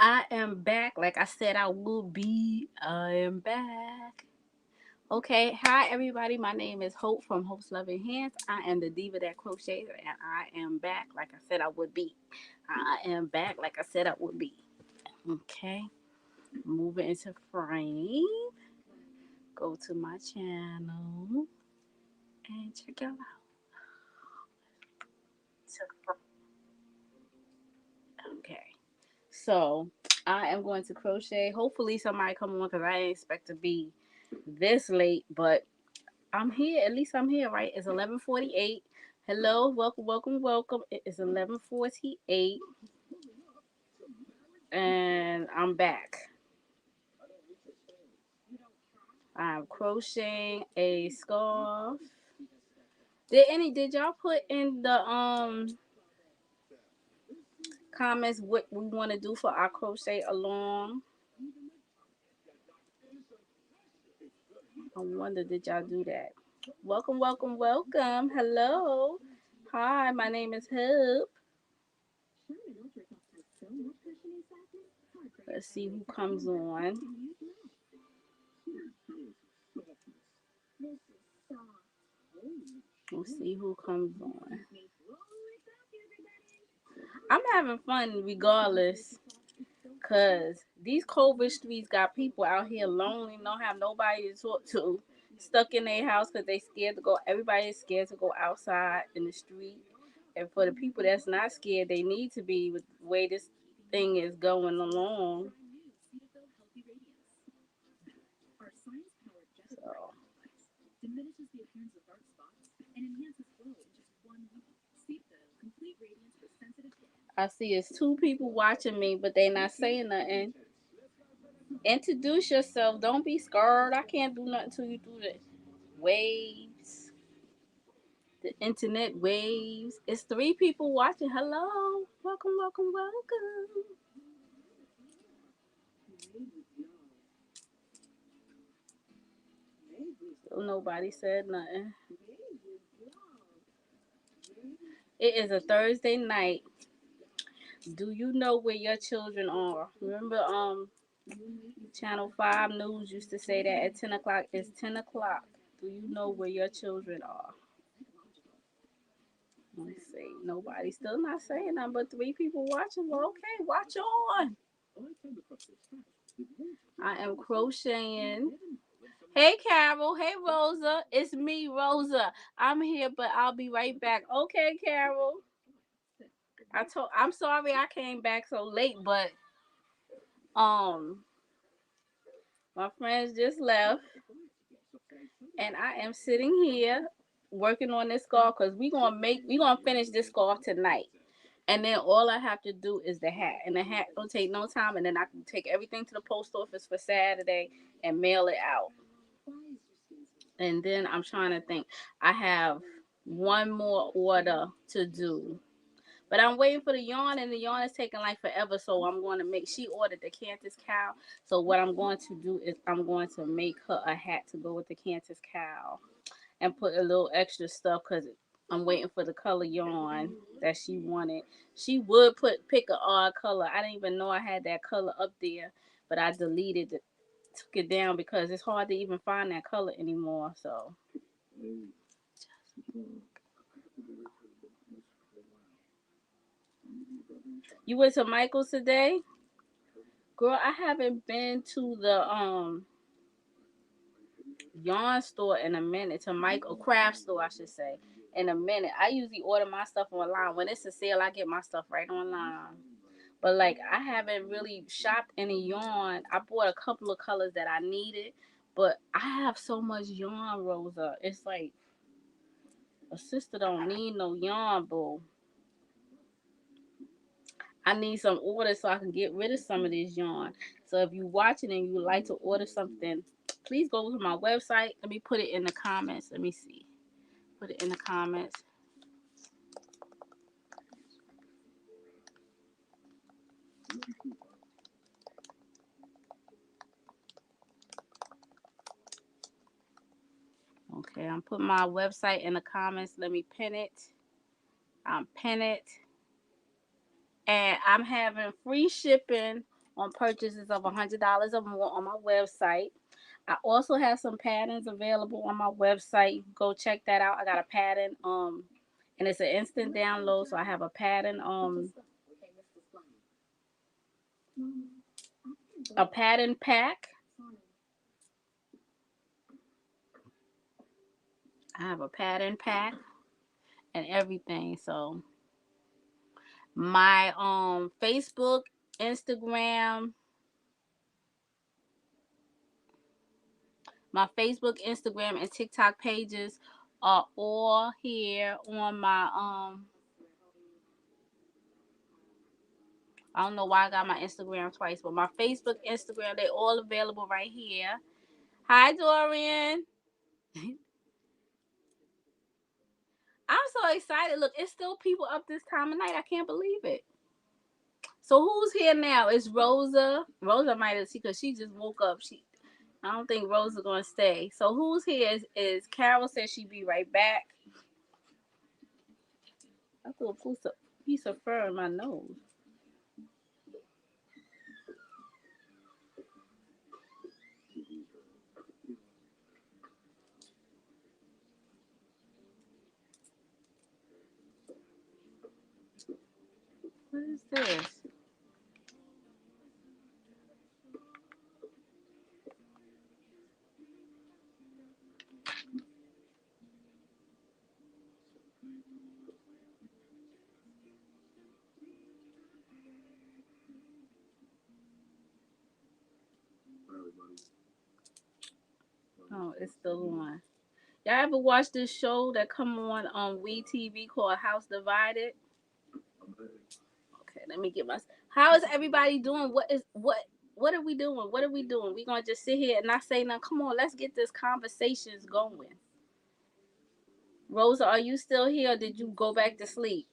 I am back like I said I would be. I am back. Okay, hi everybody. My name is Hope from Hope's Loving Hands. I am the diva that crochets, and I am back like I said I would be. I am back like I said I would be. Okay, moving into frame. Go to my channel and check y'all out. Okay, so I am going to crochet. Hopefully somebody come on because I didn't expect to be this late, but I'm here. At least I'm here, right? It's 11:48. Hello, welcome, welcome, welcome. It is 11:48, and I'm back. I'm crocheting a scarf. Did y'all put in the comments what we want to do for our crochet along? I wonder did y'all do that? Welcome, welcome, welcome. Hello. Hi, my name is Hope. Let's see who comes on. Let's see who comes on. I'm having fun regardless, cause these COVID streets got people out here lonely, don't have nobody to talk to, stuck in their house because they scared to go. Everybody is scared to go outside in the street, and for the people that's not scared, they need to be with the way this thing is going along. So I see it's two people watching me, but they not saying nothing. Introduce yourself. Don't be scared. I can't do nothing till you do the waves, the internet waves. It's three people watching. Hello. Welcome, welcome, welcome. So nobody said nothing. It is a Thursday night. Do you know where your children are? Remember, Channel 5 News used to say that at 10 o'clock. It's 10 o'clock. Do you know where your children are? Let's see. Nobody still not saying nothing but three people watching. Well, okay, watch on. I am crocheting. Hey, Carol. Hey, Rosa. It's me, Rosa. I'm here, but I'll be right back. Okay, Carol. I'm sorry I came back so late, but um my friends just left and I am sitting here working on this scarf because we gonna finish this scarf tonight. And then all I have to do is the hat. And the hat don't take no time and then I can take everything to the post office for Saturday and mail it out. And then I'm trying to think. I have one more order to do. But I'm waiting for the yarn, and the yarn is taking like forever. So I'm going to make. She ordered the Cantus cow. So what I'm going to do is I'm going to make her a hat to go with the Cantus cow, and put a little extra stuff because I'm waiting for the color yarn that she wanted. She would pick an odd color. I didn't even know I had that color up there, but I deleted it, took it down because it's hard to even find that color anymore. So you went to Michael's today? Girl, I haven't been to the yarn store in a minute, to Michael craft store I should say, in a minute. I usually order my stuff online. When it's a sale, I get my stuff right online. But like I haven't really shopped any yarn. I bought a couple of colors that I needed, but I have so much yarn, Rosa. It's like a sister don't need no yarn, boo. I need some orders so I can get rid of some of this yarn. So if you're watching and you would like to order something, please go to my website. Let me put it in the comments. Let me see. Put it in the comments. Okay, I'm putting my website in the comments. Let me pin it. I'm pin it. And I'm having free shipping on purchases of $100 or more on my website. I also have some patterns available on my website. You can go check that out. I got a pattern, and it's an instant download. So I have a pattern, a pattern pack. I have a pattern pack and everything. So my Facebook, Instagram, my Facebook, Instagram, and TikTok pages are all here on my I don't know why I got my Instagram twice, but my Facebook, Instagram, they all available right here. Hi, Dorian. I'm so excited. Look, it's still people up this time of night. I can't believe it. So who's here now? It's Rosa. Rosa might have, because she just woke up. I don't think Rosa gonna stay. So who's here is Carol says she'd be right back. I threw a piece of fur in my nose. What is this? Oh, it's still on. Y'all ever watch this show that come on WeTV called House Divided? Okay, let me get my. How is everybody doing? What are we doing? What are we doing? We gonna just sit here and not say nothing? Come on, let's get this conversations going. Rosa, are you still here? Or did you go back to sleep?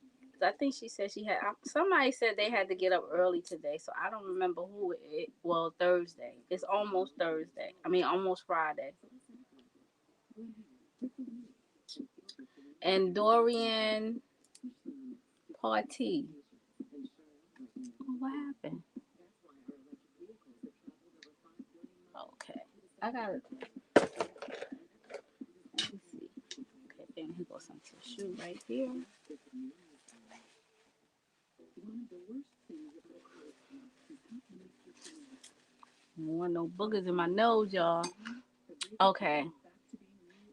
I think she said she had. Somebody said they had to get up early today, so I don't remember who it. Well, Thursday. It's almost Thursday. I mean, almost Friday. And Dorian Party. Oh, what happened? Okay, I got it. Let me see. Okay, then here goes some tissue right here. I don't want no boogers in my nose, y'all. Okay.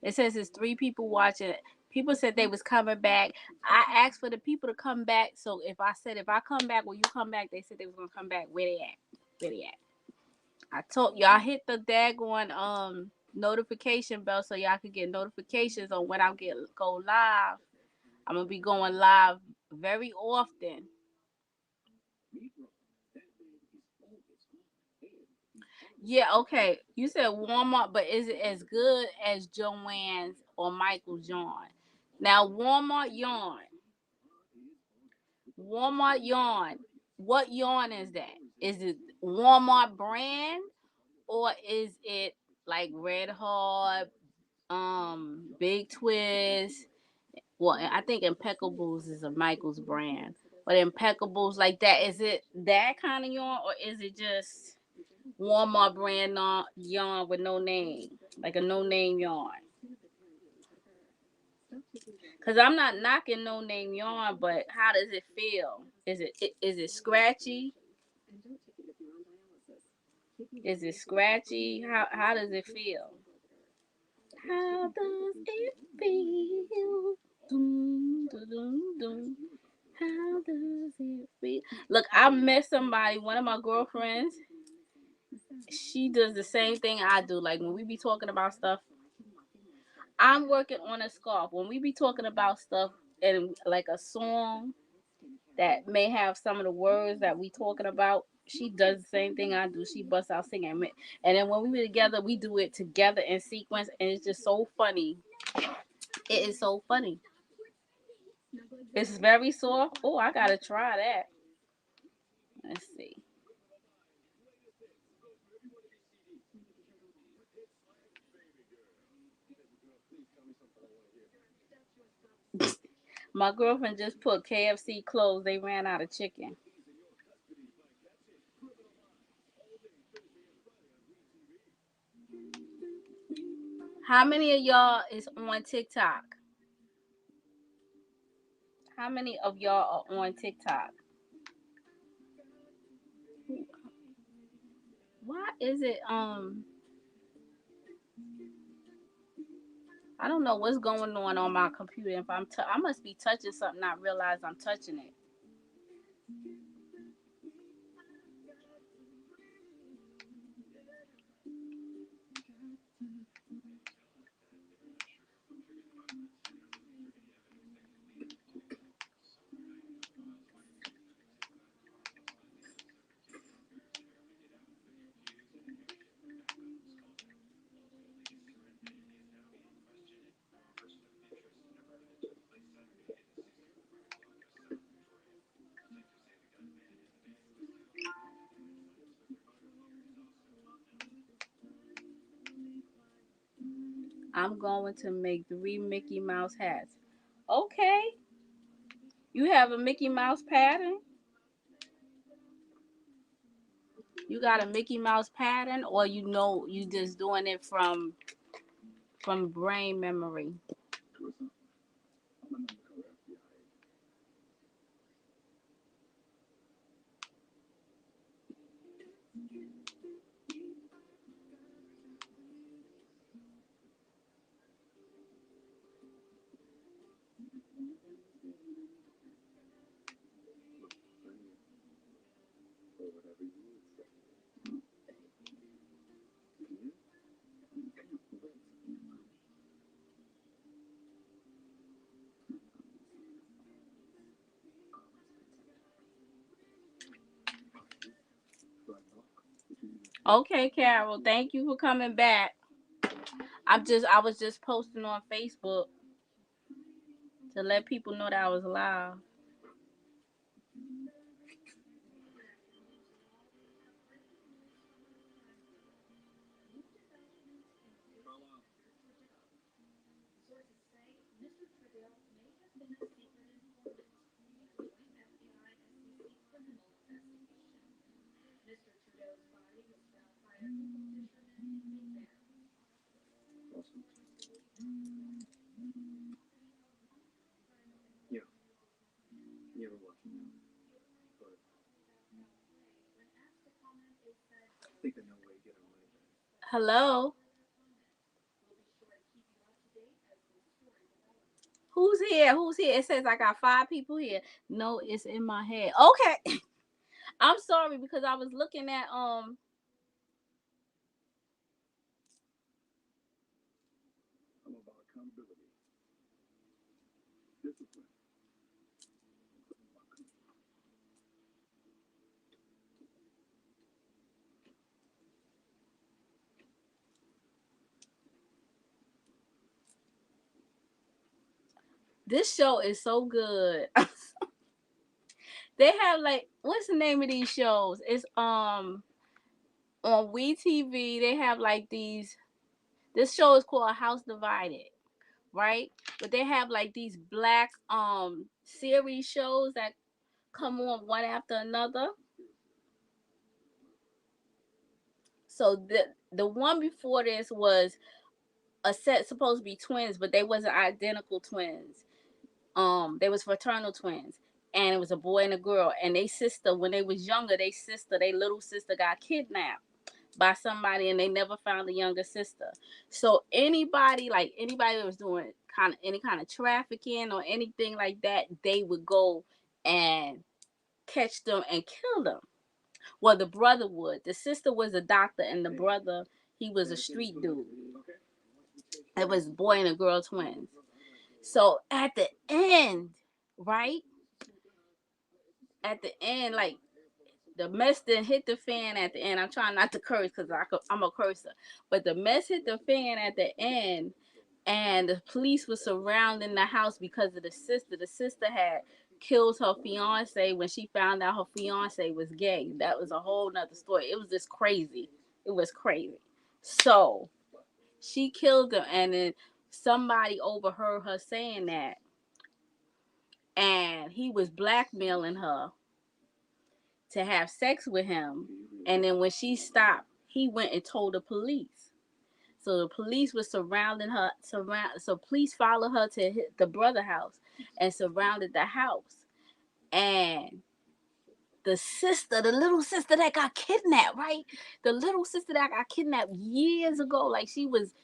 It says it's 3 people watching. People said they was coming back. I asked for the people to come back. So if I come back, will you come back? They said they was gonna come back. Where they at? Where they at? I told y'all hit the daggone notification bell so y'all can get notifications on when I go live. I'm gonna be going live very often. Yeah, okay. You said Walmart, but is it as good as Joann's or Michael's yarn? Now Walmart yarn. What yarn is that? Is it Walmart brand or is it like Red Hot, Big Twist? Well, I think Impeckables is a Michael's brand. But Impeckables like that, is it that kind of yarn or is it just Walmart brand yarn with no name? Like a no name yarn? Cause I'm not knocking no name yarn, but how does it feel? Is it scratchy? Is it scratchy? How does it feel? How does it feel? Dun, dun, dun, dun. How does it feel? Look, I met somebody, one of my girlfriends. She does the same thing I do. Like when we be talking about stuff, I'm working on a scarf. When we be talking about stuff and like a song that may have some of the words that we talking about, she does the same thing I do. She busts out singing. And then when we be together, we do it together in sequence, and it's just so funny. It is so funny. It's very soft. Oh, I gotta try that. Let's see. My girlfriend just put KFC closed. They ran out of chicken. How many of y'all is on TikTok? How many of y'all are on TikTok? Why is it I don't know what's going on my computer. If I must be touching something, not realize I'm touching it. I'm going to make 3 Mickey Mouse hats. Okay. You have a Mickey Mouse pattern? You got a Mickey Mouse pattern, or you just doing it from brain memory? Okay, Carol. Thank you for coming back. I was just posting on Facebook to let people know that I was live. Hello. Who's here? Who's here? It says I got 5 people here. No, it's in my head. Okay. I'm sorry because I was looking at this show is so good. They have like what's the name of these shows? It's on WeTV. They have like these. This show is called House Divided, right? But they have like these black series shows that come on one after another. So the one before this was a set supposed to be twins, but they wasn't identical twins. They was fraternal twins, and it was a boy and a girl. And they sister, when they was younger, they little sister got kidnapped by somebody, and they never found the younger sister. So anybody that was doing any kind of trafficking or anything like that, they would go and catch them and kill them. Well, the brother would. The sister was a doctor, and the brother, he was a street dude. It was boy and a girl twins. So at the end, right? At the end, like the mess didn't hit the fan at the end. I'm trying not to curse because I'm a cursor. But the mess hit the fan at the end, and the police were surrounding the house because of the sister. The sister had killed her fiance when she found out her fiance was gay. That was a whole nother story. It was just crazy. It was crazy. So she killed him, and then somebody overheard her saying that, and he was blackmailing her to have sex with him. And then when she stopped, he went and told the police. So the police was surrounding her. So police followed her to the brother house and surrounded the house. And the sister, the little sister that got kidnapped, right? The little sister that got kidnapped years ago, like she was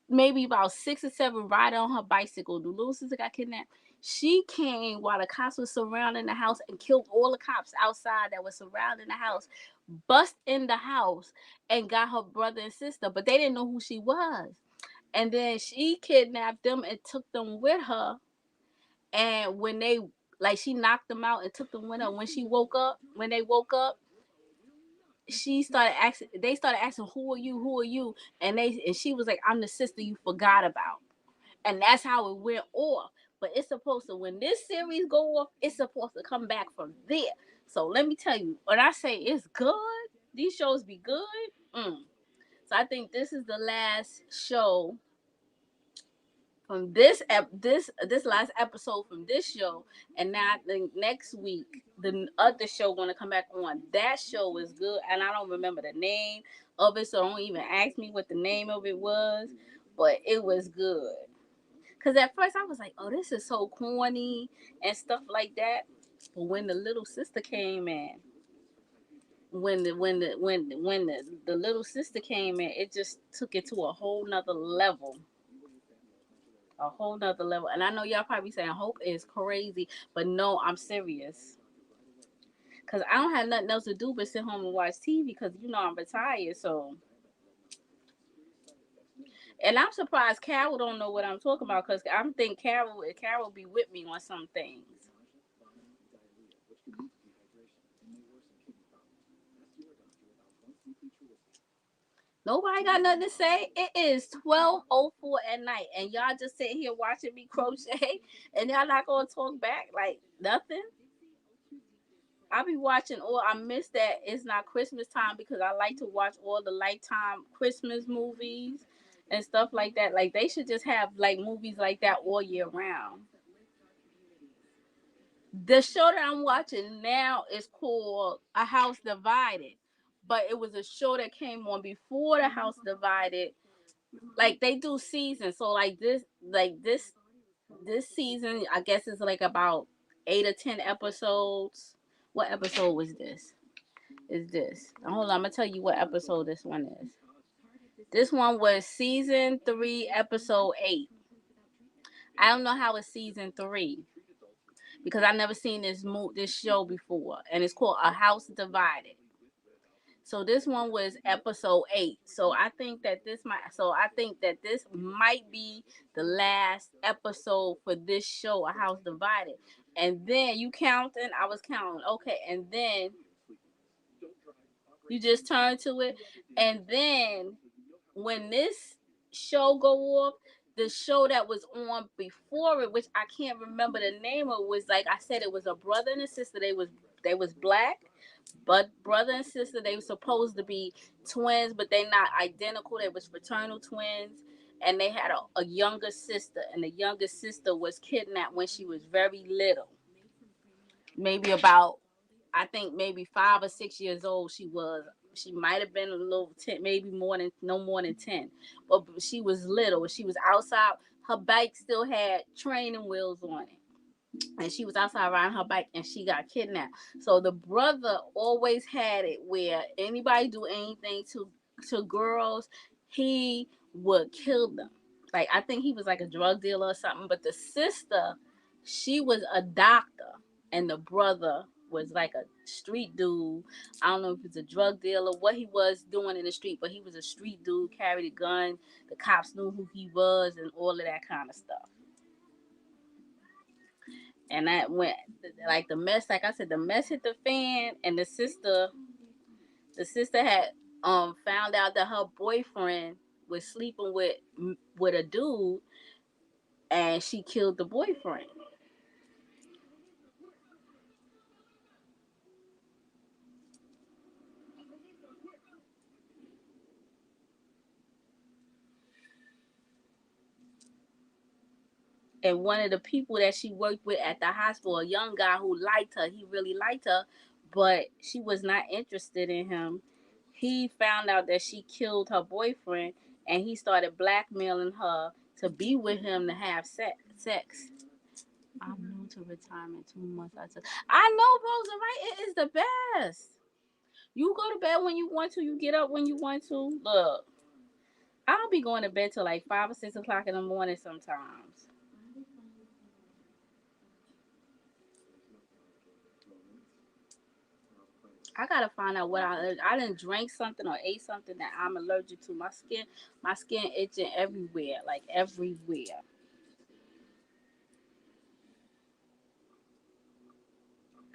maybe about 6 or 7, riding on her bicycle. The little sister got kidnapped. She came while the cops were surrounding the house and killed all the cops outside that were surrounding the house, bust in the house and got her brother and sister, but they didn't know who she was. And then she kidnapped them and took them with her. And when they, like, she knocked them out and took them with her. When they woke up, they started asking, who are you? Who are you? And she was like, I'm the sister you forgot about. And that's how it went off. But it's supposed to, when this series go off, it's supposed to come back from there. So let me tell you, when I say it's good, these shows be good. So I think this is the last show from this last episode from this show, and now I think next week the other show gonna come back on. That show is good, and I don't remember the name of it, so don't even ask me what the name of it was, but it was good. Cause at first I was like, oh, this is so corny and stuff like that. But when the little sister came in, when the little sister came in, it just took it to a whole nother level. A whole nother level. And I know y'all probably saying Hope is crazy, but no, I'm serious. Cause I don't have nothing else to do but sit home and watch TV. Because I'm retired, so. And I'm surprised Carol don't know what I'm talking about. Cause I'm think Carol be with me on some things. Nobody got nothing to say. It is 12:04 at night, and y'all just sitting here watching me crochet, and y'all not gonna talk back like nothing. I be watching, or I miss that it's not Christmas time because I like to watch all the Lifetime Christmas movies and stuff like that. Like they should just have like movies like that all year round. The show that I'm watching now is called A House Divided, but it was a show that came on before The House Divided. Like they do seasons, so this season, I guess it's like about 8 or 10 episodes. What episode was this? Is this? Hold on, I'm gonna tell you what episode this one is. This one was season 3, episode 8. I don't know how it's season 3 because I never seen this show before, and it's called A House Divided. So this one was episode 8. So I think that this might be the last episode for this show, A House Divided. And then you counting, I was counting. Okay, and then you just turn to it, and then when this show go off, the show that was on before it, which I can't remember the name of, was like I said, it was a brother and a sister. They was black, but brother and sister, they were supposed to be twins, but they not identical. They was fraternal twins, and they had a younger sister, and the younger sister was kidnapped when she was very little, maybe about, I think maybe 5 or 6 years old. She might have been a little 10, maybe no more than 10, but she was little. She was outside. Her bike still had training wheels on it, and she was outside riding her bike, and she got kidnapped. So the brother always had it where anybody do anything to girls, he would kill them. Like I think he was like a drug dealer or something. But the sister, she was a doctor, and the brother was like a street dude. I don't know if it's a drug dealer, what he was doing in the street, but he was a street dude, carried a gun. The cops knew who he was, and all of that kind of stuff. And that went, like the mess, like I said, the mess hit the fan, and the sister had found out that her boyfriend was sleeping with a dude, and she killed the boyfriend. And one of the people that she worked with at the hospital, a young guy who liked her, he really liked her, but she was not interested in him. He found out that she killed her boyfriend, and he started blackmailing her to be with him to have sex. I'm new to retirement 2 months. I know, Rosa, right? It is the best. You go to bed when you want to. You get up when you want to. Look, I'll be going to bed till like 5 or 6 o'clock in the morning sometimes. I gotta find out what I didn't drink something or ate something that I'm allergic to. My skin itching everywhere, like everywhere.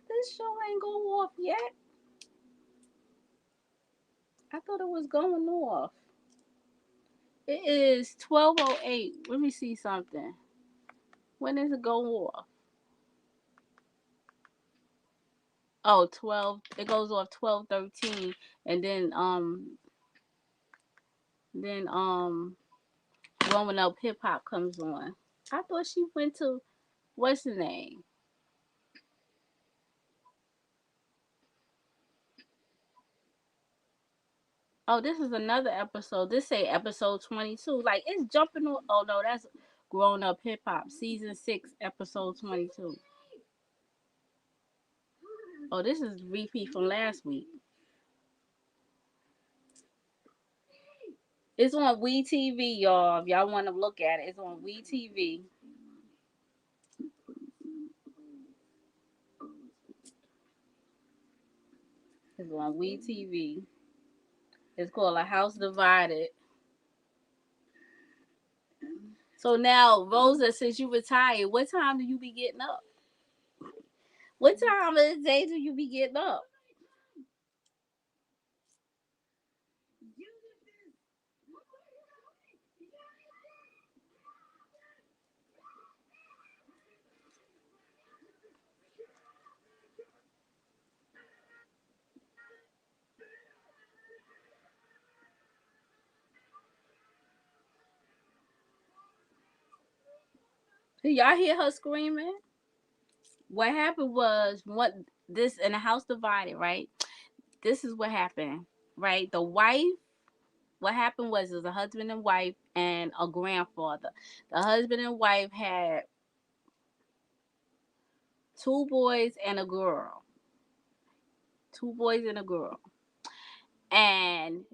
This show ain't go off yet. I thought it was going off. It is 12:08. Let me see something. When does it go off? Oh, 12. It goes off 12:13, and then growing up hip hop comes on. I thought she went to what's the name? Oh, this is another episode. This say episode 22. Like it's jumping on. Oh no, that's grown up hip hop season 6 episode 22. Oh, this is repeat from last week. It's on WeTV, y'all. If y'all want to look at it, it's on WeTV. It's on WeTV. It's called A House Divided. So now, Rosa, since you retired, what time do you be getting up? What time of the day do you be getting up? Y'all hear her screaming? What happened was what this in a house divided, right? This is what happened, right? The wife, what happened was it was a husband and wife and a grandfather. The husband and wife had 2 boys and a girl. 2 boys and a girl. And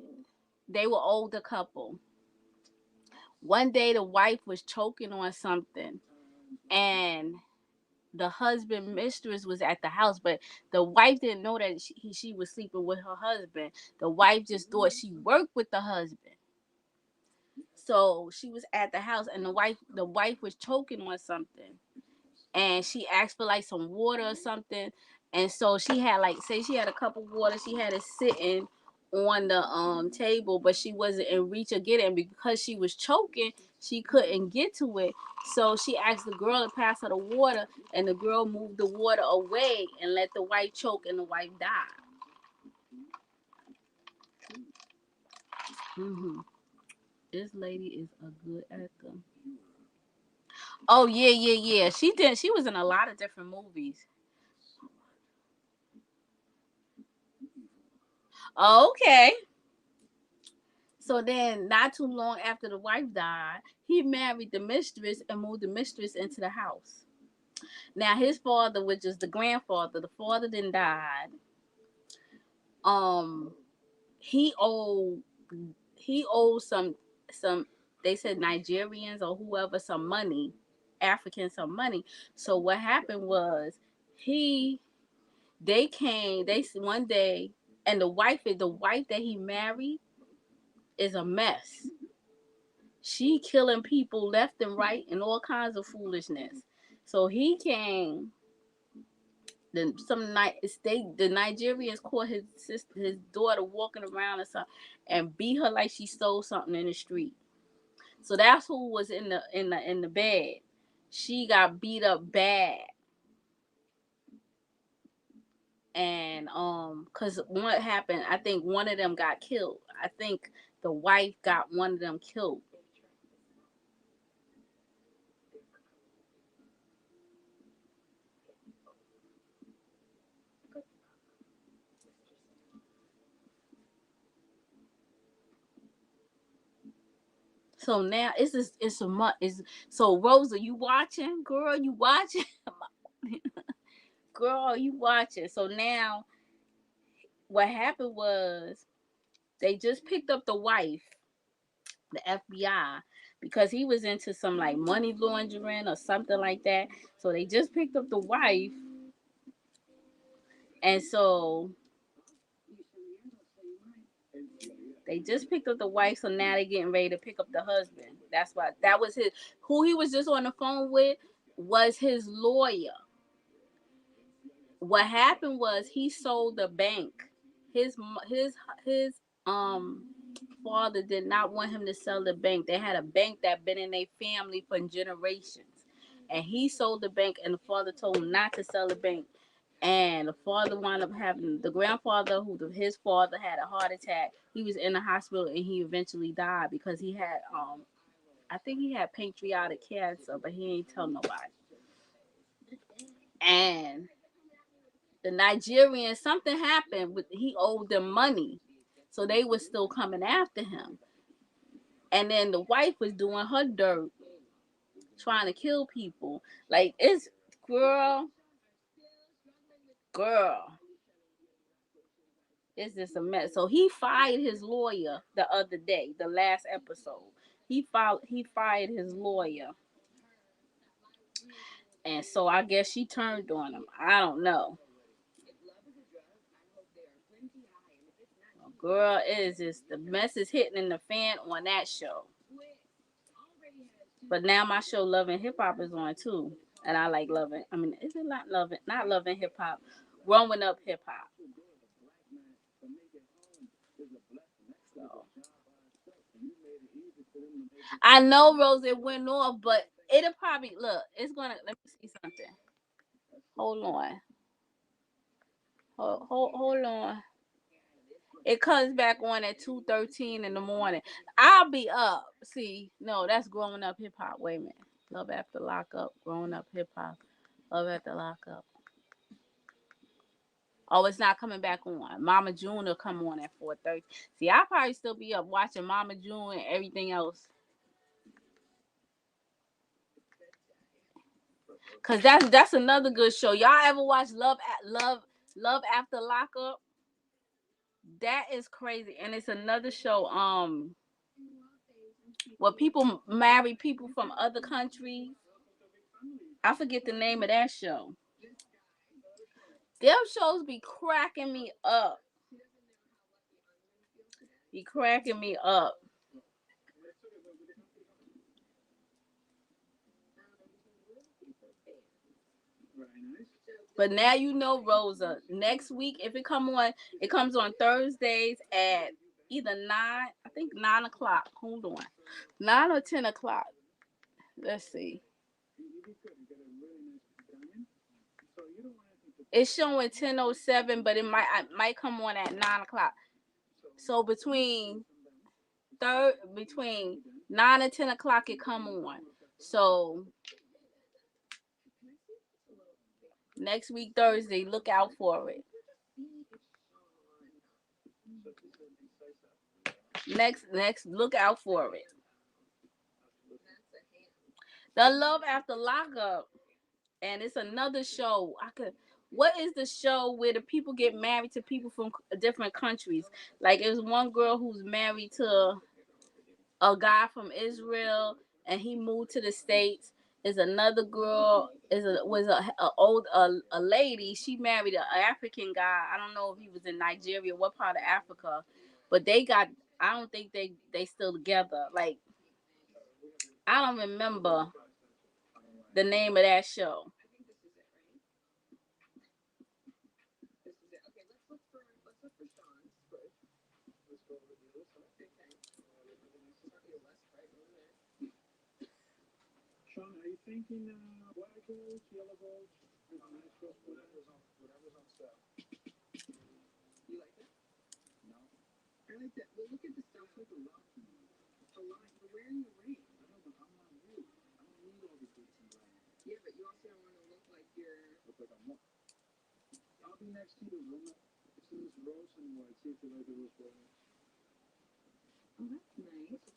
they were older couple. One day the wife was choking on something and the husband mistress was at the house, but the wife didn't know that she was sleeping with her husband. The wife just thought she worked with the husband. So she was at the house and the wife was choking on something. And she asked for like some water or something. And so she had like say she had a cup of water, she had it sitting on the table, but she wasn't in reach of getting it. And because she was choking, she couldn't get to it. So she asked the girl to pass her the water, and the girl moved the water away and let the wife choke, and the wife died. This lady is a good actor. Oh yeah, yeah, yeah. She was in a lot of different movies. Okay. So then, not too long after the wife died, he married the mistress and moved the mistress into the house. Now, his father, which is the grandfather, the father then died. Um, he owed he owed some they said Nigerians or whoever some money, Africans some money. So what happened was he they came they one day, and the wife that he married is a mess. She killing people left and right and all kinds of foolishness. So he came. Then some night the Nigerians caught his daughter walking around or something and beat her like she stole something in the street. So that's who was in the bed. She got beat up bad, and cause what happened? I think one of them got killed. I think the wife got one of them killed. So now it's a month. Is so Rosa, you watching, girl? You watching, girl? You watching? So now what happened was they just picked up the wife, the FBI, because he was into some like money laundering or something like that. So they just picked up the wife, and so they just picked up the wife. So now they're getting ready to pick up the husband. That's why that was his. Who he was just on the phone with was his lawyer. What happened was he sold the bank. His his his um father did not want him to sell the bank. They had a bank that been in their family for generations, and he sold the bank. And the father told him not to sell the bank. And the father wound up having the grandfather, his father had a heart attack. He was in the hospital and he eventually died because he had I think he had pancreatic cancer, but he ain't tell nobody. And the Nigerian, something happened with he owed them money, so they was still coming after him. And then the wife was doing her dirt, trying to kill people. Like it's girl, girl, it's just a mess. So he fired his lawyer the other day, the last episode. He fired his lawyer, and so I guess she turned on him. I don't know. Girl, it is just the mess is hitting in the fan on that show. But now my show Love and Hip Hop is on too, and I like loving. I mean, is it not loving hip hop, growing up hip hop. So I know Rose it went off, but it'll probably look. It's gonna. Let me see something. Hold on. Hold on. It comes back on at 2:13 in the morning. I'll be up. See, no, that's growing up hip hop. Wait a minute. Love after lockup. Growing up hip hop. Love after lockup. Oh, it's not coming back on. Mama June will come on at 4:30. See, I'll probably still be up watching Mama June and everything else. Cause that's another good show. Y'all ever watch Love After Lockup? That is crazy, and it's another show. Where people marry people from other countries. I forget the name of that show. Them shows be cracking me up. Be cracking me up. But now you know, Rosa. Next week, if it come on, it comes on Thursdays at either 9. I think 9 o'clock. Hold on, 9 or 10 o'clock. Let's see. It's showing 10:07, but it might come on at 9 o'clock. So between 9 and 10 o'clock, it come on. So next week Thursday, look out for it. Next, look out for it. The Love After Lockup, and it's another show. I could. What is the show where the people get married to people from different countries? Like, there's one girl who's married to a guy from Israel, and he moved to the States. Is another girl was a lady. She married an African guy. I don't know if he was in Nigeria, what part of Africa, but they got. I don't think they still together. Like, I don't remember the name of that show.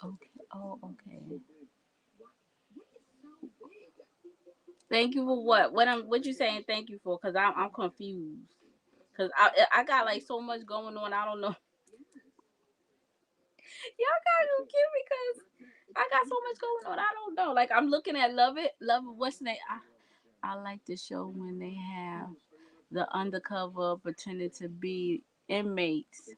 Okay. Oh, okay. Thank you for what? What you saying? Thank you for? Cause I'm confused. Cause I got like so much going on. I don't know. Y'all gotta give me because I got so much going on. I don't know. Like I'm looking at Love It. What's the name? I like the show when they have the undercover pretending to be inmates.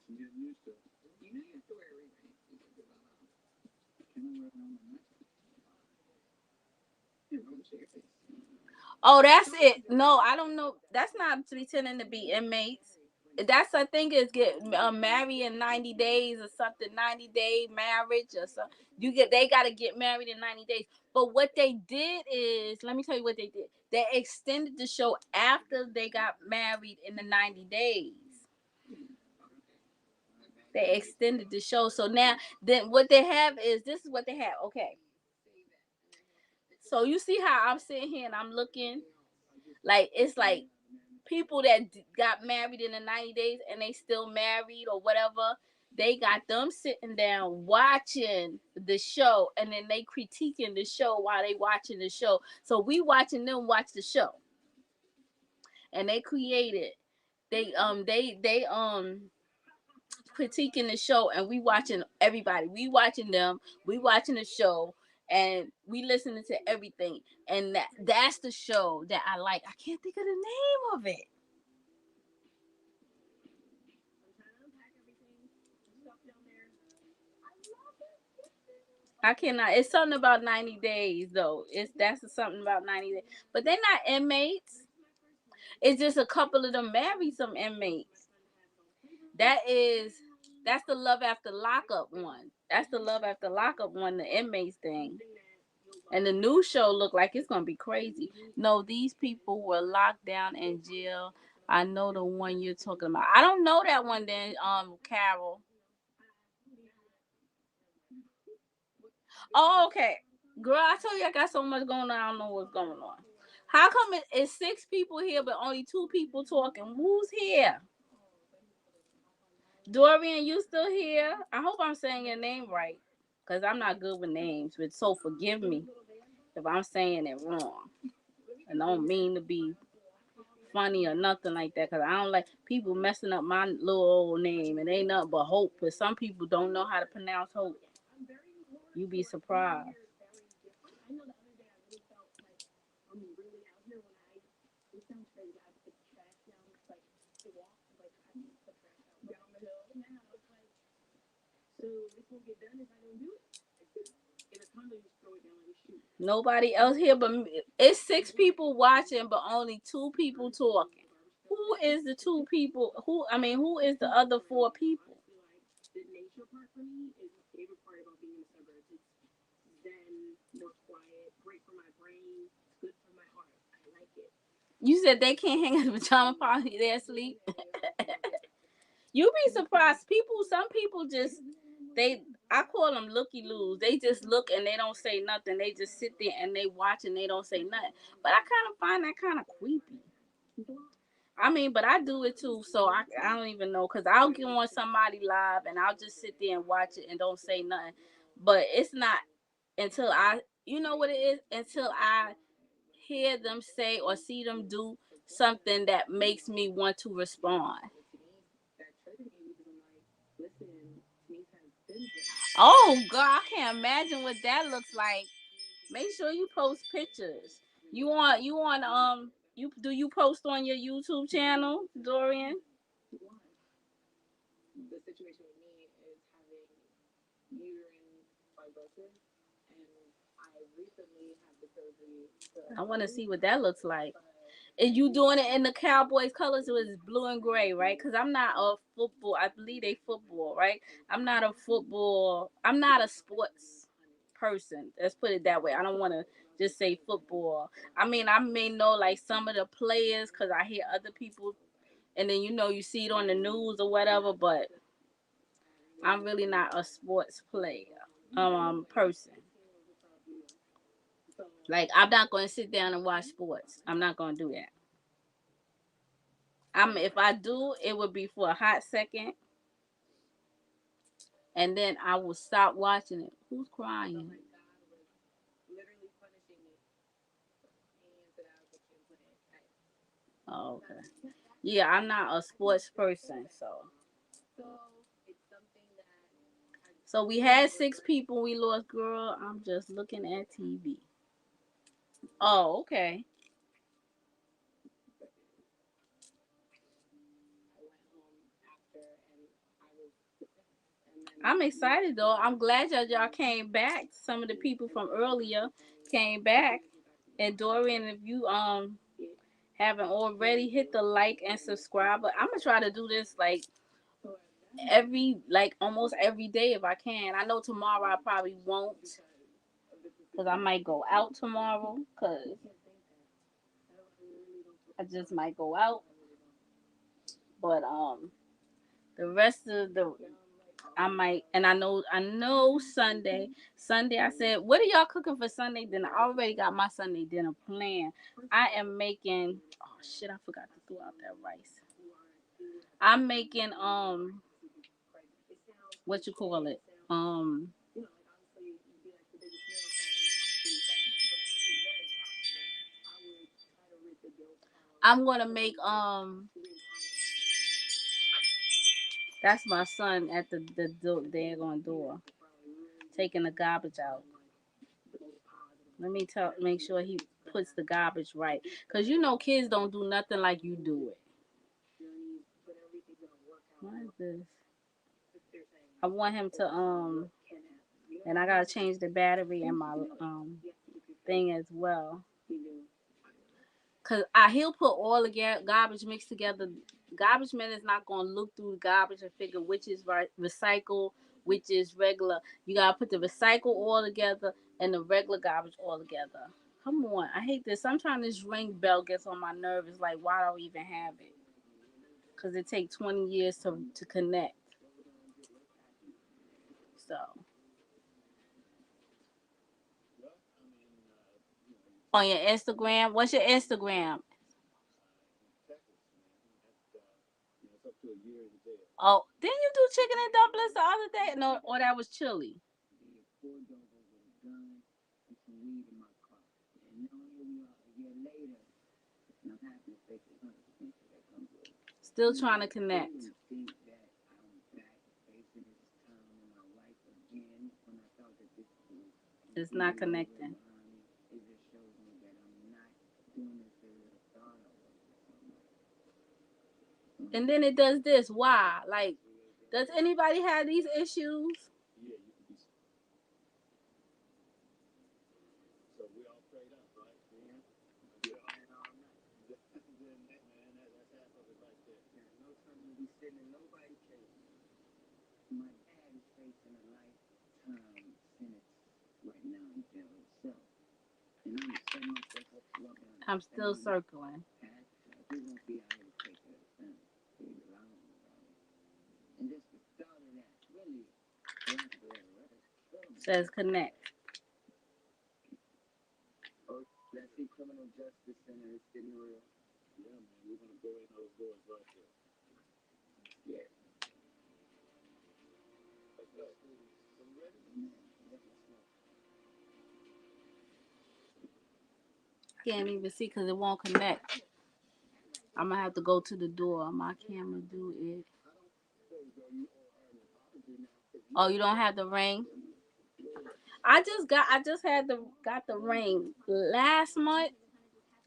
Oh, that's it. No, I don't know. That's not pretending to be inmates. That's I think is get married in 90 days or something. 90-day marriage or something. They got to get married in 90 days. But what they did is, let me tell you what they did. They extended the show after they got married in the 90 days. They extended the show. So now, then what they have is this is what they have. Okay. So you see how I'm sitting here and I'm looking like it's like people that got married in the 90 days and they still married or whatever, they got them sitting down watching the show and then they critiquing the show while they watching the show. So we watching them watch the show. And they created they critiquing the show and we watching everybody. We watching them, we watching the show and we listening to everything. And that's the show that I like. I can't think of the name of it. I cannot. It's something about 90 days though. That's something about 90 days. But they're not inmates. It's just a couple of them married some inmates. That is that's the Love After Lockup one. That's the Love After Lockup one, the inmates thing. And the new show look like it's gonna be crazy. No, these people were locked down in jail. I know the one you're talking about. I don't know that one then, Carol. Oh, okay. Girl, I told you I got so much going on. I don't know what's going on. How come it's six people here, but only two people talking? Who's here? Dorian, you still here? I hope I'm saying your name right, cause I'm not good with names. But so forgive me if I'm saying it wrong. I don't mean to be funny or nothing like that, cause I don't like people messing up my little old name. It ain't nothing but Hope. But some people don't know how to pronounce Hope. You be surprised. Nobody else here but me. It's six people watching, but only two people talking. Who is the two people? Who is the other four people? You said they can't hang in the pajama party. They're asleep. You be surprised. Some people just they. I call them looky loos. They just look and they don't say nothing. They just sit there and they watch and they don't say nothing. But I kind of find that kind of creepy. But I do it too, so I don't even know because I'll get on somebody live and I'll just sit there and watch it and don't say nothing. But it's not until you know what it is, until I hear them say or see them do something that makes me want to respond. Oh God, I can't imagine what that looks like. Make sure you post pictures. You post on your YouTube channel, Dorian? I want to see what that looks like. And you doing it in the Cowboys colors? It was blue and gray, right? Because I'm not a football. I believe they football, right? I'm not a sports person. Let's put it that way. I don't want to just say football. I may know like some of the players because I hear other people, and then you see it on the news or whatever. But I'm really not a sports player, person. Like I'm not going to sit down and watch sports. I'm not going to do that. If I do, it would be for a hot second, and then I will stop watching it. Who's crying? Oh, okay. Yeah, I'm not a sports person, so we had 6 people. We lost, girl. I'm just looking at TV. Oh, okay. I'm excited though. I'm glad y'all came back. Some of the people from earlier came back. And Dorian, if you haven't already, hit the like and subscribe. But I'm gonna try to do this like almost every day if I can. I know tomorrow I probably won't because I might go out tomorrow because I just might go out. But the rest of the I might, and I know Sunday I said, what are y'all cooking for Sunday dinner? I already got my Sunday dinner planned. I am making, oh shit, I forgot to throw out that rice. I'm making what you call it? I'm gonna make that's my son at the daggone door taking the garbage out. Let me make sure he puts the garbage right, cause you know kids don't do nothing like you do it. What is this? I want him to and I gotta change the battery in my thing as well. Cause he'll put all the garbage mixed together. Garbage man is not gonna look through the garbage and figure which is recycle, which is regular. You gotta put the recycle all together and the regular garbage all together. Come on, I hate this. Sometimes this ring bell gets on my nerves. It's like, why do I even have it? Cause it takes 20 years to connect. So on your Instagram, what's your Instagram? Oh, didn't you do chicken and dumplings the other day? No, or that was chili. Still trying to connect. It's not connecting. And then it does this. Why? Like, does anybody have these issues? I'm still circling. Says connect. Can't even see because it won't connect. I'm gonna have to go to the door. My camera do it. Oh, you don't have the ring? I just got the ring last month.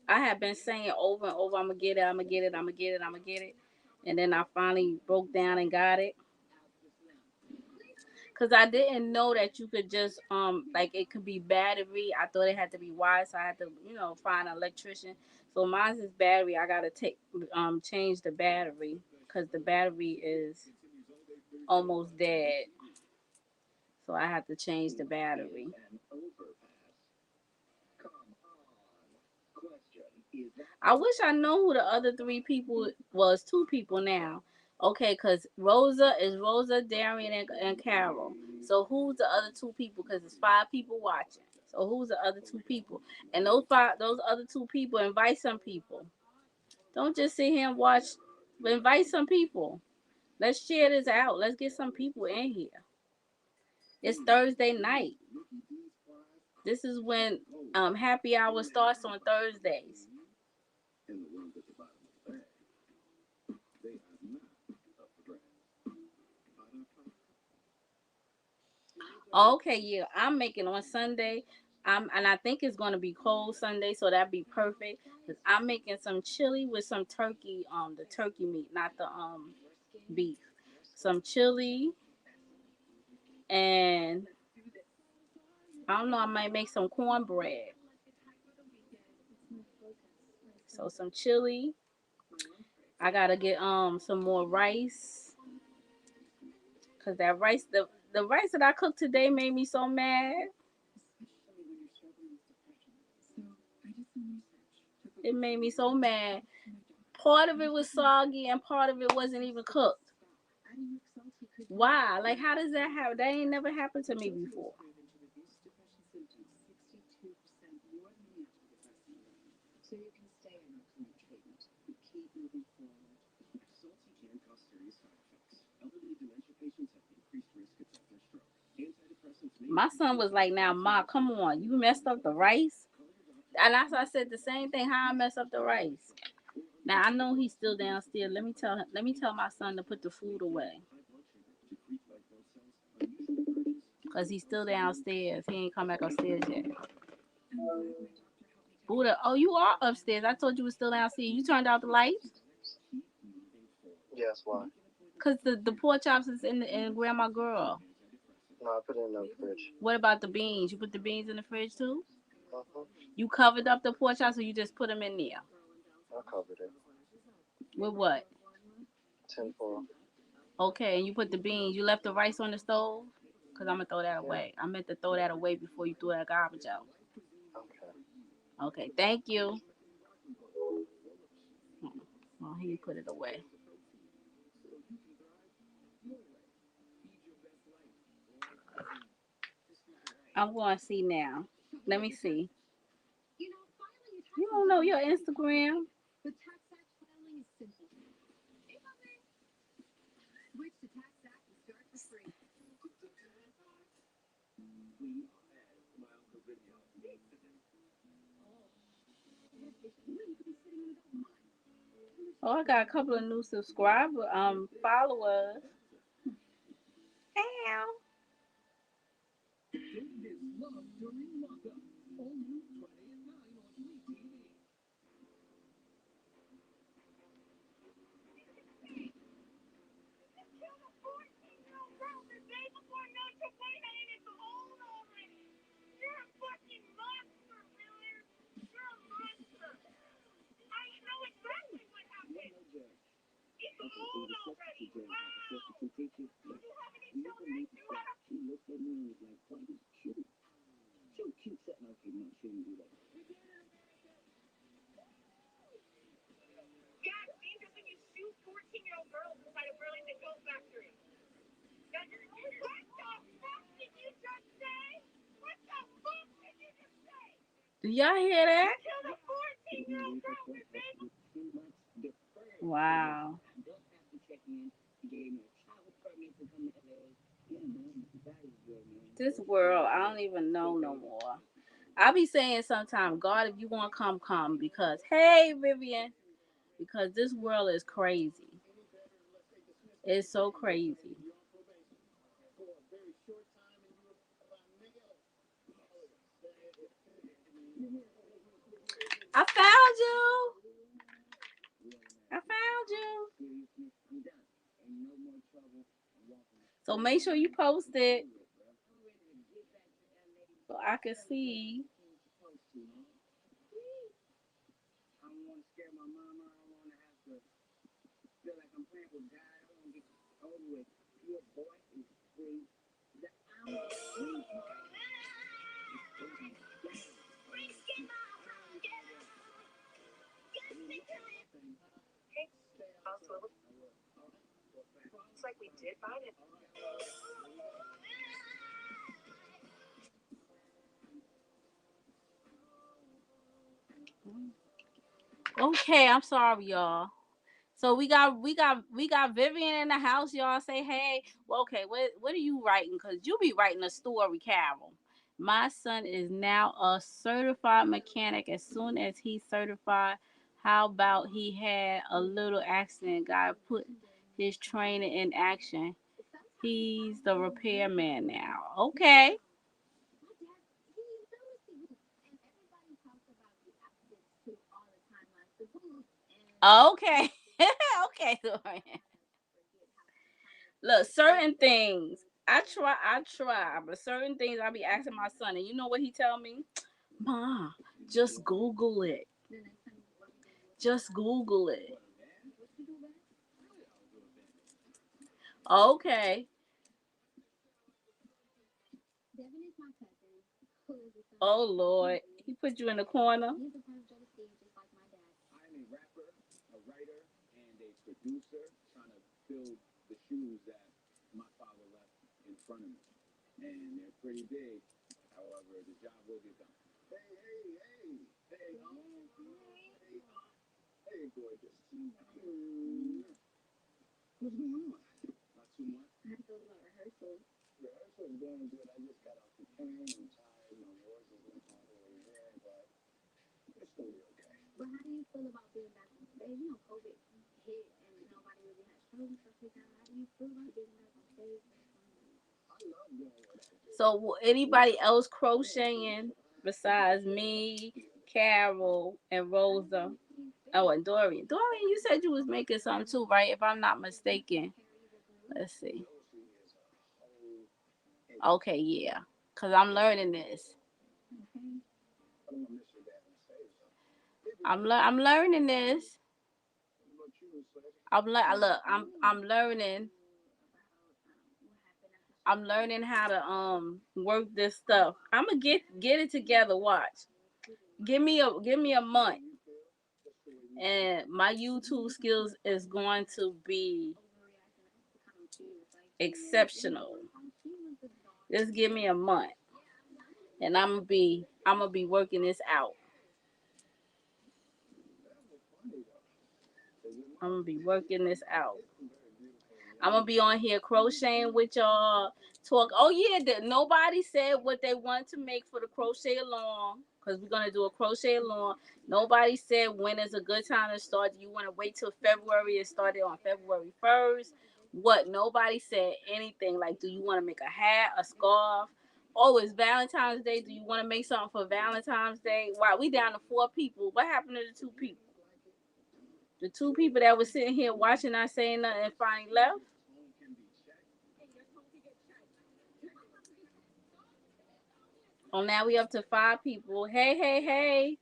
I have been saying over and over, I'm gonna get it, I'm gonna get it, I'm gonna get it, I'm gonna get it. And then I finally broke down and got it. Cause I didn't know that you could just like it could be battery. I thought it had to be wire, so I had to find an electrician. So mine's is battery. I gotta change the battery because the battery is almost dead. So I have to change the battery. I wish I know who the other 3 people was. 2 people now. Okay, because Rosa is Rosa, Darian, and Carol. So who's the other 2 people? Because it's 5 people watching. So who's the other 2 people? And those other 2 people, invite some people. Don't just sit here and watch. But invite some people. Let's share this out. Let's get some people in here. It's Thursday night. This is when happy hour starts on Thursdays. Okay, yeah, I'm making on Sunday. And I think it's gonna be cold Sunday, so that'd be perfect. Cause I'm making some chili with some turkey, the turkey meat, not the beef. Some chili, and I don't know, I might make some cornbread. So some chili. I gotta get some more rice. Cause that rice, the rice that I cooked today made me so mad. It made me so mad. Part of it was soggy and part of it wasn't even cooked. Why? Like, how does that happen? That ain't never happened to me before. My son was like, "Now, Ma, come on, you messed up the rice." And I said the same thing. How I mess up the rice? Now I know he's still downstairs. Let me tell him. Let me tell my son to put the food away. Cause he's still downstairs. He ain't come back upstairs yet. Buddha, oh, you are upstairs. I told you was still downstairs. You turned out the lights? Yes, why? Cause the pork chops is in Grandma Girl. No, I put it in the fridge. What about the beans? You put the beans in the fridge too? Uh-huh. You covered up the pork chops, or you just put them in there? I covered it. With what? Tinfoil. Okay, and you put the beans. You left the rice on the stove? Cause I'm gonna throw that Yeah. away. I meant to throw that away before you threw that garbage out. Okay. Okay, thank you. Well, he put it away. I'm going to see now. Let me see. You don't know your Instagram? Oh, I got a couple of new followers. Ow. Do y'all hear that? Wow. This world, I don't even know no more. I be saying sometimes, God, if you want to come, come. Because, hey, Vivian, because this world is crazy. It's so crazy. I found you. I found you. So make sure you post it so I can see. Okay, I'm sorry, y'all. So we got Vivian in the house. Y'all say hey. Well, okay, what are you writing? Cause you be writing a story, Carol. My son is now a certified mechanic. As soon as he's certified, how about he had a little accident? God put his training in action. He's the repairman now. Okay. Okay. Okay, Dorian. Look, certain things I try, but certain things I be asking my son, and you know what he tell me? Ma, just Google it. Just Google it. Okay. Oh Lord, he put you in the corner. So anybody else crocheting besides me, Carol, and Rosa? Oh, and Dorian. Dorian, you said you was making something too, right? If I'm not mistaken. Let's see. Okay, yeah. Cause I'm learning this. I'm learning this. I'm learning. I'm learning how to work this stuff. I'm gonna get it together. Watch. Give me a month, and my YouTube skills is going to be exceptional. Just give me a month, and I'm gonna be working this out. I'm gonna be working this out. I'm gonna be on here crocheting with y'all. Talk. Oh yeah, nobody said what they want to make for the crochet along because we're gonna do a crochet along. Nobody said when is a good time to start. Do you want to wait till February and start it on February 1st? What? Nobody said anything. Like, do you want to make a hat, a scarf? Oh, it's Valentine's Day. Do you want to make something for Valentine's Day? Wow, we down to 4 people. What happened to the 2 people? The 2 people that was sitting here watching, not saying nothing, and finally left. Oh, now we up to 5 people. Hey, hey, hey.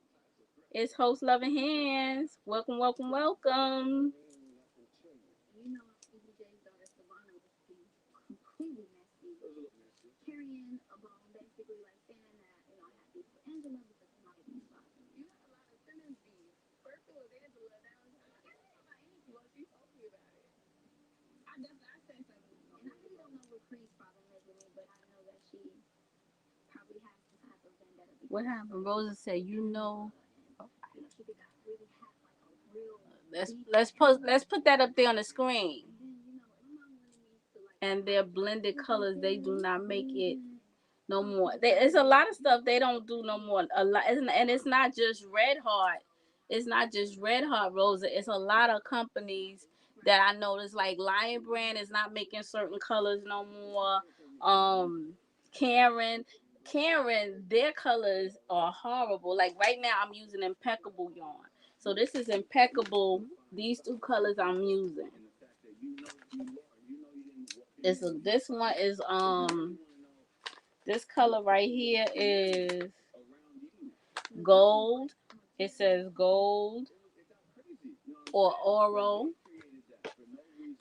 It's host loving hands. Welcome, welcome, welcome. What happened? Rosa said, let's put that up there on the screen. And their blended colors, they do not make it no more. It's a lot of stuff they don't do no more. A lot, and it's not just Red Heart. It's not just Red Heart, Rosa. It's a lot of companies that I noticed. Like Lion Brand is not making certain colors no more. Karen, Karen, their colors are horrible. Like right now, I'm using impeccable yarn. So this is impeccable. These 2 colors I'm using. This one is this color right here is gold. It says gold or oro.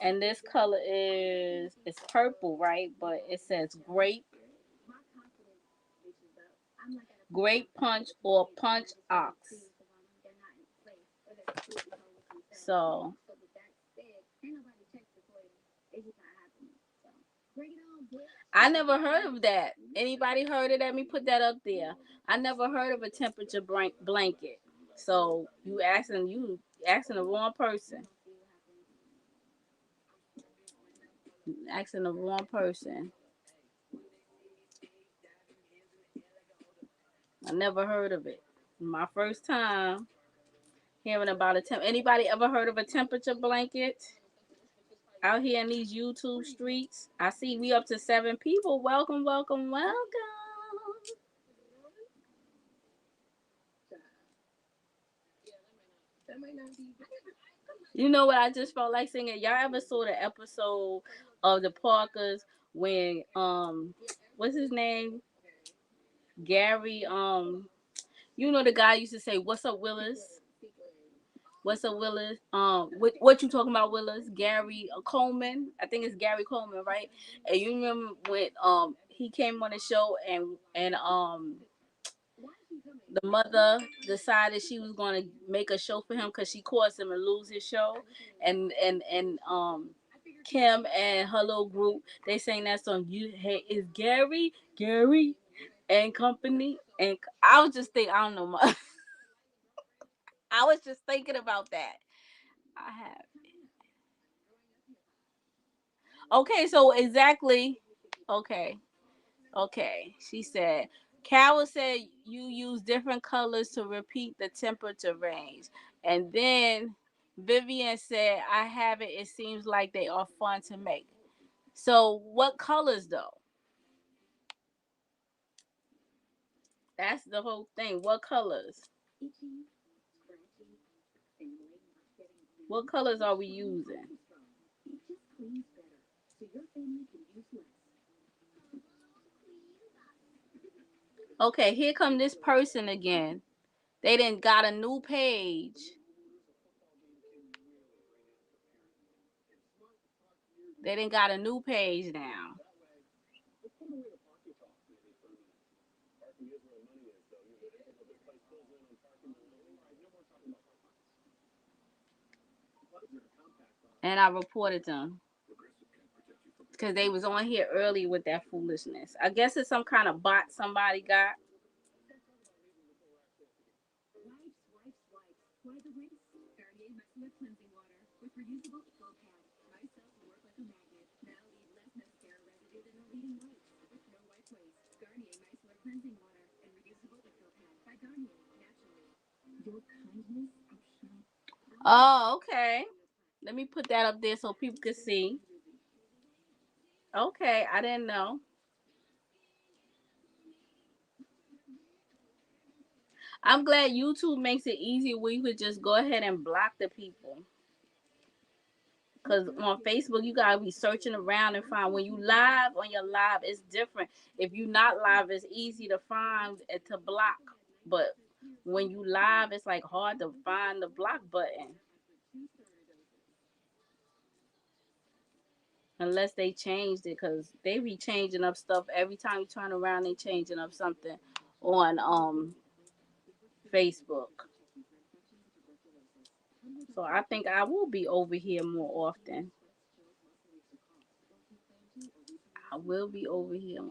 And this color is it's purple, right? But it says grape punch or punch ox. So I never heard of that. Anybody heard of that? Let me put that up there. I never heard of a temperature blanket. So you asking the wrong person. Asking the wrong person. I never heard of it. My first time hearing about a temp. Anybody ever heard of a temperature blanket out here in these YouTube streets? I see we up to 7 people. Welcome, welcome, welcome. You know what I just felt like singing? Y'all ever saw the episode of the Parkers when what's his name? Gary you know the guy used to say, "What's up, Willis? What's up, Willis? What you talking about, Willis? Gary Coleman? I think it's Gary Coleman, right? And you remember when he came on the show and the mother decided she was going to make a show for him because she caused him to lose his show, and Kim and her little group, they sang that song. You hey, is Gary and company, and I was just thinking, I don't know, I was just thinking about that. I have. Okay, so exactly. Okay, okay. She said, Carol said you use different colors to repeat the temperature range. And then Vivian said, I have it. It seems like they are fun to make. So, what colors though? That's the whole thing. What colors? What colors are we using? Okay, here come this person again. They didn't got a new page. They didn't got a new page now. And I reported them because they was on here early with that foolishness. I guess it's some kind of bot somebody got. Oh, okay. Let me put that up there so people can see. Okay, I didn't know. I'm glad YouTube makes it easy where you could just go ahead and block the people. Because on Facebook, you got to be searching around and find. When you live on your live, it's different. If you not live, it's easy to find and to block. But when you live, it's like hard to find the block button. Unless they changed it, because they be changing up stuff. Every time you turn around, they changing up something on Facebook. So I think I will be over here more often. I will be over here.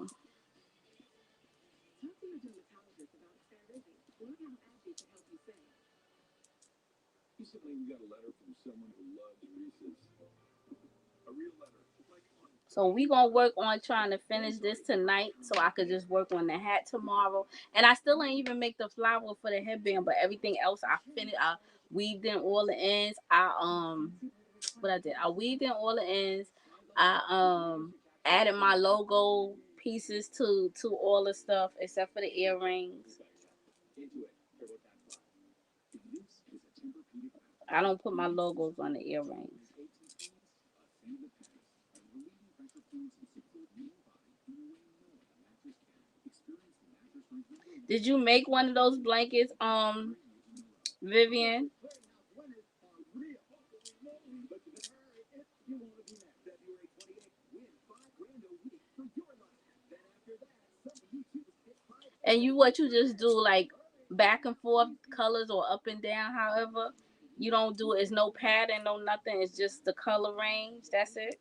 So we gonna work on trying to finish this tonight, so I could just work on the hat tomorrow. And I still ain't even make the flower for the headband, but everything else I finished. I weaved in all the ends. What I did, I weaved in all the ends. I added my logo pieces to all the stuff except for the earrings. I don't put my logos on the earrings. Did you make one of those blankets, Vivian? And what you just do, like back and forth colors or up and down, however. You don't do it. It's no pattern, no nothing. It's just the color range. That's it.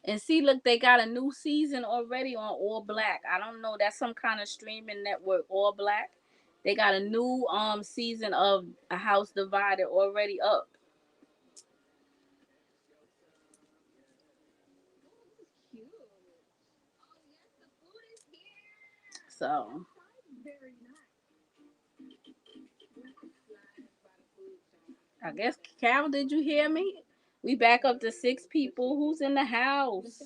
And see, look, they got a new season already on All Black. I don't know. That's some kind of streaming network, All Black. They got a new season of A House Divided already up. So I guess, Carol, did you hear me? We back up to 6 people. Who's in the house?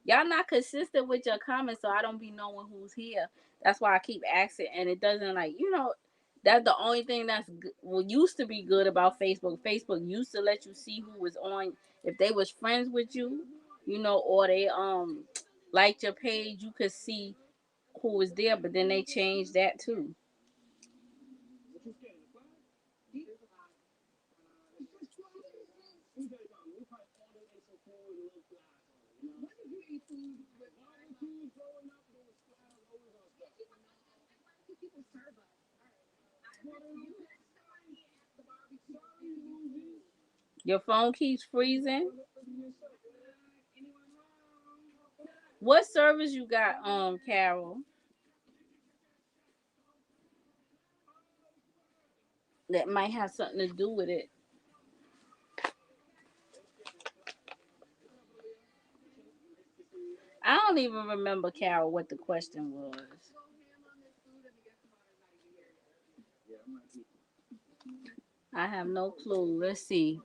Y'all not consistent with your comments, so I don't be knowing who's here. That's why I keep asking, and it doesn't, like, that's the only thing that's what used to be good about Facebook. Facebook used to let you see who was on, if they was friends with you, or they liked your page. You could see who was there, but then they changed that too. Your phone keeps freezing. What service you got, Carol? That might have something to do with it. I don't even remember, Carol, what the question was. I have no clue. Let's see.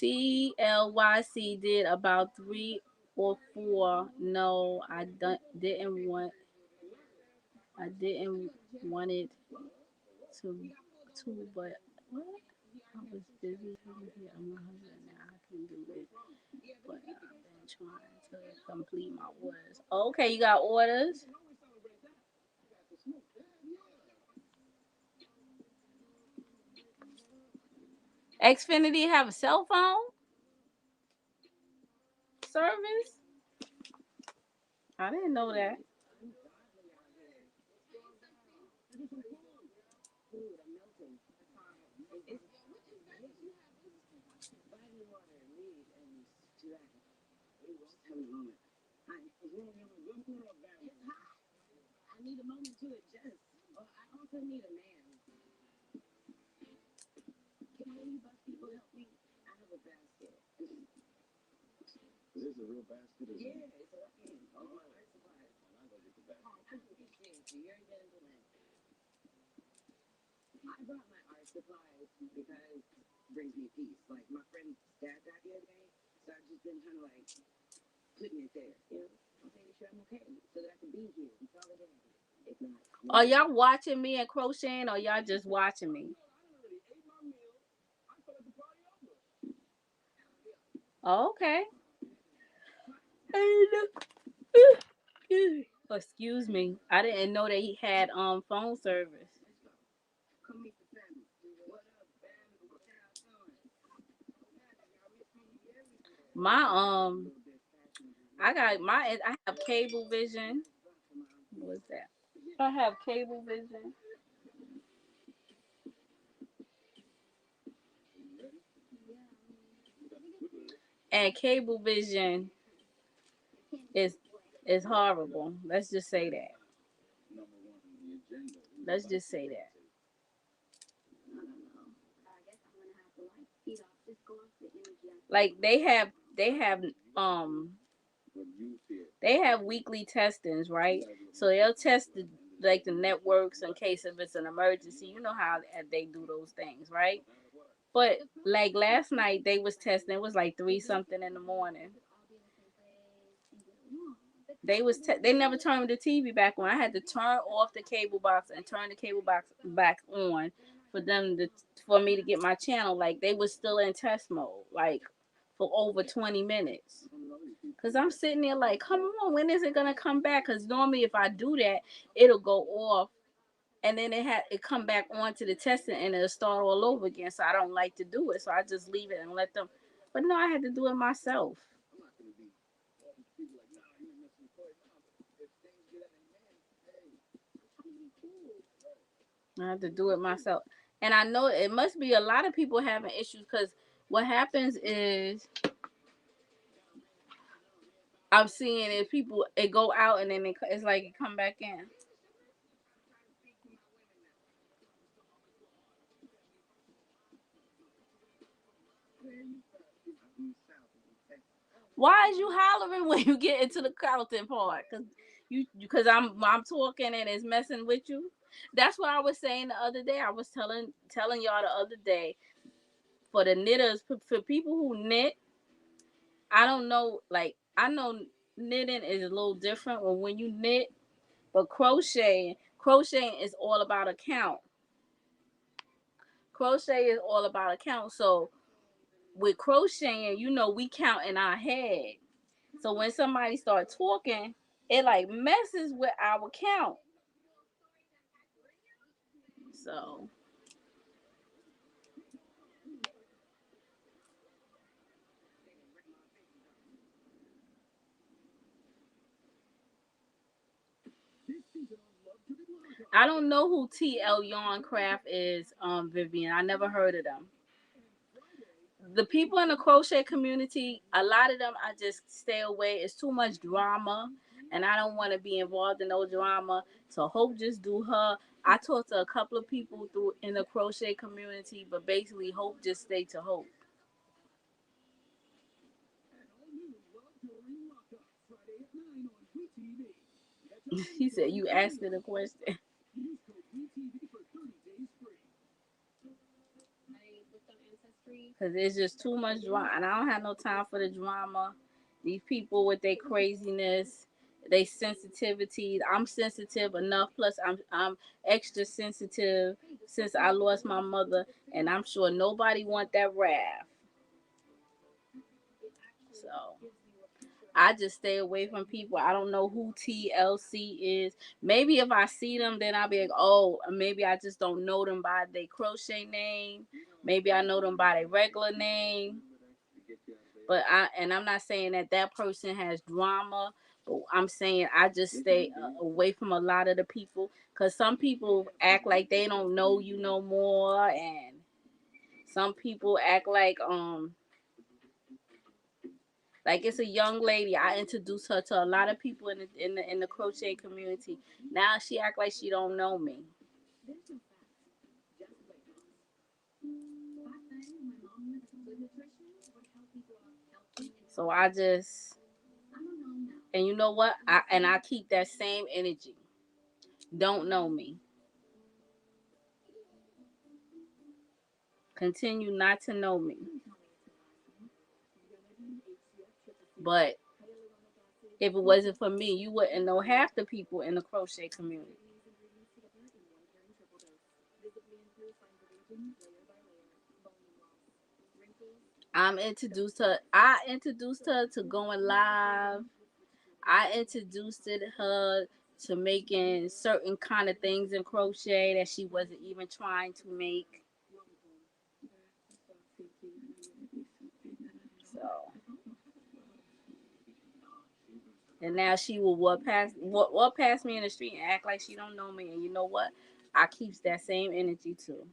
TLYC did about 3 or 4. No, I didn't want. I didn't want it to, but what? I was busy here. I'm my husband now. I can do it, but I've been trying to complete my orders. Okay, you got orders. Xfinity have a cell phone service? I didn't know that. Are y'all watching me and crocheting, or y'all just watching me? Oh, okay. Excuse me. I didn't know that he had phone service. My I have cable vision. What's that? I have cable vision. And cable vision is is horrible. Let's just say that. Let's just say that. Like um they have weekly testings, right? So they'll test the networks in case if it's an emergency. You know how they do those things, right? But like last night they was testing. It was like 3 something in the morning. They never turned the TV back on. I had to turn off the cable box and turn the cable box back on for them to for me to get my channel. Like they was still in test mode, like for over 20 minutes. Cause I'm sitting there like, come on, when is it gonna come back? Cause normally if I do that, it'll go off and then it come back on to the testing and it'll start all over again. So I don't like to do it. So I just leave it and let them. But no, I had to do it myself. I had to do it myself. And I know it must be a lot of people having issues because what happens is I'm seeing is people it go out and then it's like it come back in. Why is you hollering when you get into the Carlton part? Because I'm talking and it's messing with you. That's what I was saying the other day. I was telling y'all the other day for the knitters for people who knit. I don't know, like I know knitting is a little different when you knit, but crocheting is all about a count. Crochet is all about a count. So with crocheting, we count in our head. So when somebody starts talking, it like messes with our count. So I don't know who TL Yarn Craft is, Vivian. I never heard of them. The people in the crochet community, a lot of them, I just stay away. It's too much drama, and I don't want to be involved in no drama. So Hope just do her. I talked to a couple of people through in the crochet community, but basically Hope just stay to Hope. He said you asked it a question. Because it's just too much drama. And I don't have no time for the drama. These people with their craziness, they sensitivities. I'm sensitive enough. Plus, I'm extra sensitive since I lost my mother. And I'm sure nobody want that wrath. So I just stay away from people. I don't know who TLC is. Maybe if I see them, then I'll be like, oh, maybe I just don't know them by their crochet name. Maybe I know them by their regular name. But I'm not saying that person has drama. But I'm saying I just stay away from a lot of the people because some people act like they don't know you no more, and some people act like it's a young lady. I introduced her to a lot of people in the crochet community. Now she act like she don't know me. So I just and you know what? I keep that same energy. Don't know me. Continue not to know me. But if it wasn't for me, you wouldn't know half the people in the crochet community. I introduced her to going live. I introduced her to making certain kind of things in crochet that she wasn't even trying to make. So and now she will walk past me in the street and act like she don't know me. And you know what? I keeps that same energy too.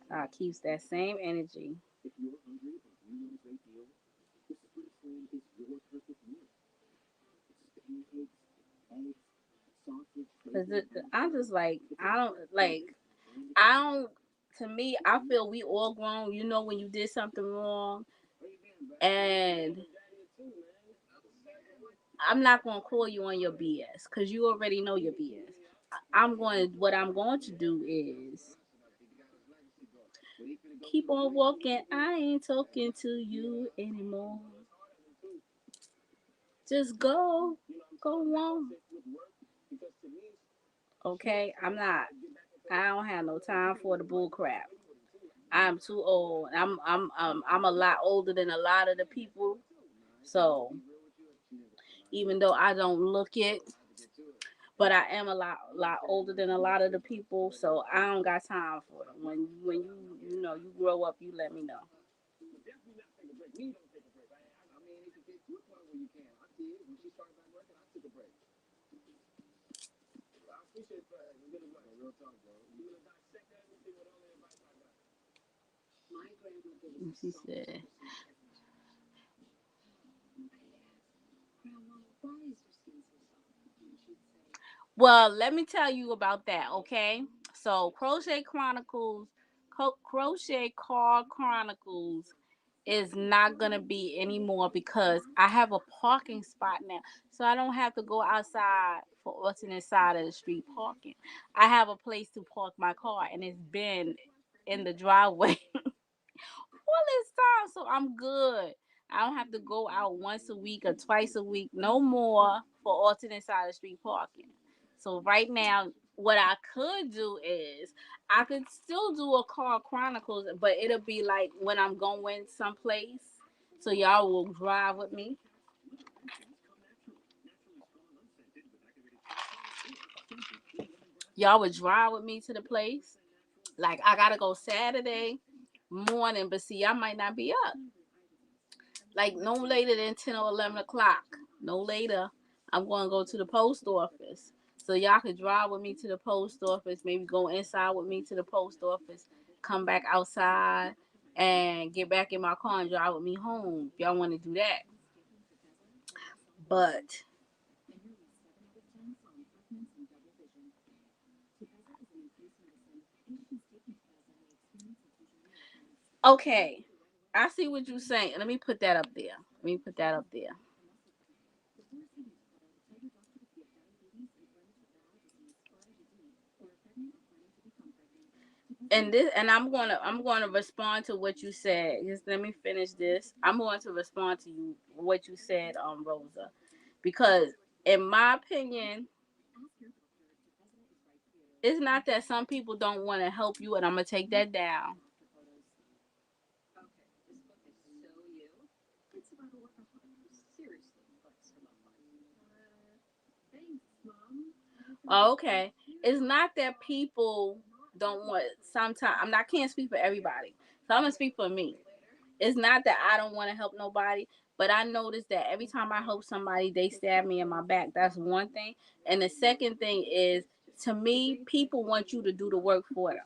I keeps that same energy. Cause I'm just like I don't. To me, I feel we all grown. You know when you did something wrong, and I'm not gonna call you on your BS because you already know your BS. What I'm going to do is keep on walking. I ain't talking to you anymore. Just go on. Okay, I'm not. I don't have no time for the bull crap. I'm too old. I'm a lot older than a lot of the people. So even though I don't look it, but I am a lot older than a lot of the people, so I don't got time for them. When you know you grow up, you let me know. And she said, "Well, let me tell you about that, okay? So, Crochet Car Chronicles is not gonna be anymore because I have a parking spot now, so I don't have to go outside for alternate side of the street parking. I have a place to park my car, and it's been in the driveway all this time, so I'm good. I don't have to go out once a week or twice a week, no more for alternate side of the street parking. So right now, what I could do is I could still do a car chronicles, but it'll be like when I'm going someplace. So y'all will drive with me. Y'all would drive with me to the place. Like I gotta go Saturday morning, but see, I might not be up. Like no later than 10 or 11 o'clock. No later. I'm going to go to the post office. So y'all could drive with me to the post office. Maybe go inside with me to the post office. Come back outside and get back in my car and drive with me home. If y'all want to do that. But okay, I see what you're saying. Let me put that up there. Let me put that up there. And I'm gonna respond to what you said. Just let me finish this. I'm going to respond to you what you said, Rosa, because in my opinion, it's not that some people don't want to help you, and I'm gonna take that down. Okay, it's not that people don't want. Sometimes I'm not can't speak for everybody, so I'm gonna speak for me. It's not that I don't want to help nobody, but I notice that every time I help somebody, they stab me in my back. That's one thing. And the second thing is, to me, people want you to do the work for them.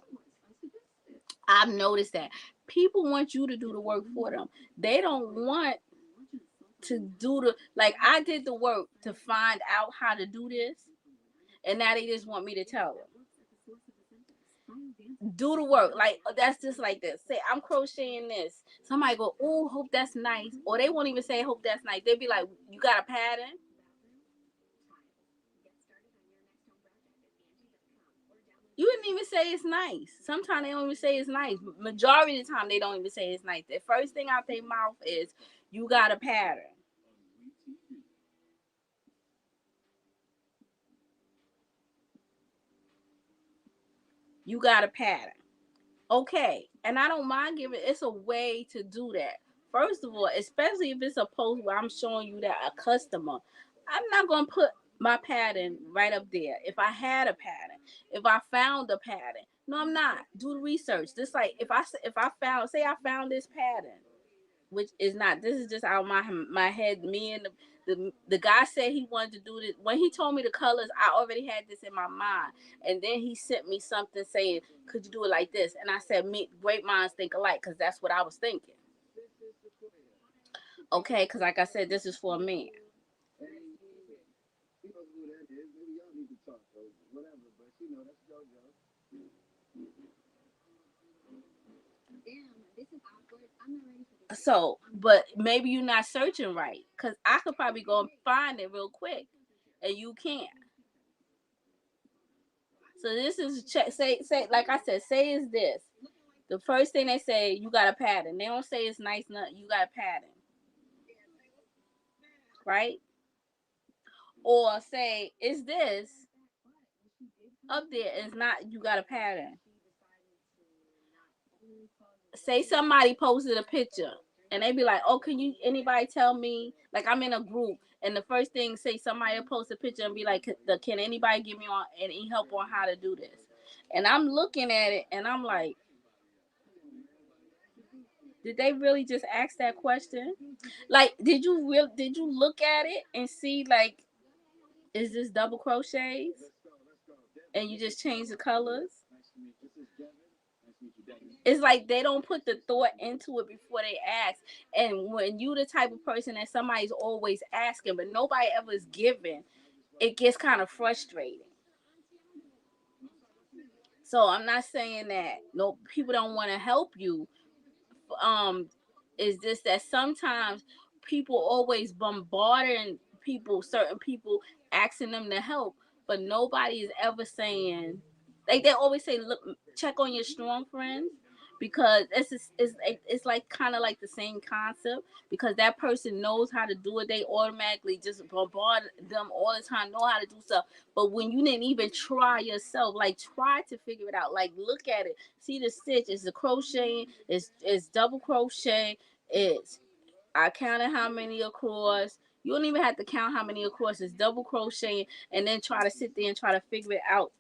I've noticed that people want you to do the work for them. They don't want to do the like I did the work to find out how to do this, and now they just want me to tell them do the work. Like that's just like this. Say I'm crocheting this. Somebody go, oh, hope that's nice, or they won't even say hope that's nice. They'd be like, you got a pattern? You didn't even say it's nice. Sometimes they don't even say it's nice. Majority of the time, they don't even say it's nice. The first thing out their mouth is, you got a pattern. You got a pattern. Okay, and I don't mind giving. It's a way to do that. First of all, especially if it's a post where I'm showing you that a customer, I'm not gonna put my pattern right up there. If I had a pattern, if I found a pattern, no, I'm not. Do the research. Just like if I found, say I found this pattern, which is not. This is just out of my head. Me and the guy said he wanted to do this. When he told me the colors, I already had this in my mind. And then he sent me something saying, "Could you do it like this?" And I said, "Me, great minds think alike," because that's what I was thinking. Okay, because like I said, this is for a man. So, but maybe you're not searching right, because I could probably go and find it real quick, and you can't. So this is check. Say like I said. Say is this. The first thing they say, you got a pattern. They don't say it's nice. Nothing. You got a pattern, right? Or say is this up there? It's not. You got a pattern. Say somebody posted a picture. and they be like, "Oh, can you anybody tell me?" Like I'm in a group, and the first thing say somebody will post a picture and be like, "Can anybody give me on any help on how to do this?" And I'm looking at it, and I'm like, "Did they really just ask that question? Like, did you look at it and see like, is this double crochets, and you just change the colors?" It's like they don't put the thought into it before they ask. And when you the type of person that somebody's always asking, but nobody ever is giving, it gets kind of frustrating. So I'm not saying that no people don't want to help you. Um, is this that sometimes people always bombarding people, certain people, asking them to help, but nobody is ever saying, like they always say, look, check on your strong friends, because it's like kind of like the same concept, because that person knows how to do it, they automatically just bombard them all the time, know how to do stuff. But when you didn't even try yourself, like try to figure it out, like look at it, see the stitch, it's the crocheting, it's double crochet, it's I counted how many across. You don't even have to count how many across. It's double crocheting, and then try to sit there and try to figure it out,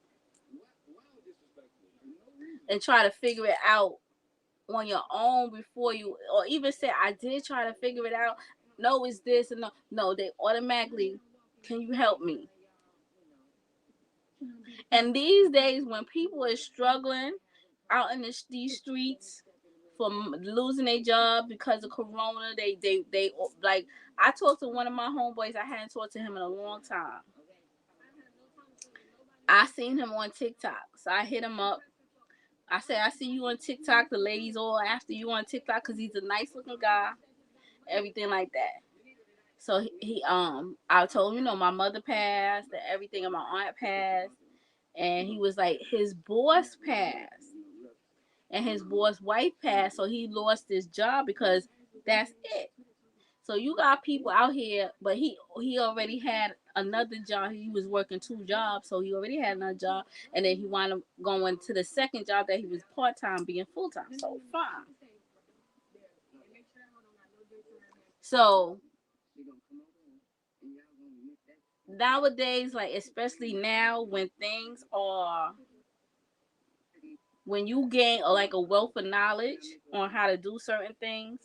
and try to figure it out on your own before you, or even say, I did try to figure it out. No, it's this, and no, they automatically, can you help me? And these days, when people are struggling out in these streets from losing their job because of Corona, they like. I talked to one of my homeboys. I hadn't talked to him in a long time. I seen him on TikTok, so I hit him up. I said, I see you on TikTok. The ladies all after you on TikTok because he's a nice looking guy, everything like that. So I told him, my mother passed and everything, and my aunt passed, and he was like, his boss passed, and his boss wife passed, so he lost his job because that's it. So you got people out here, but he already had another job. He was working two jobs, so he already had another job, and then he wound up going to the second job that he was part time, being full time. So fine. So nowadays, like especially now when things are, when you gain like a wealth of knowledge on how to do certain things,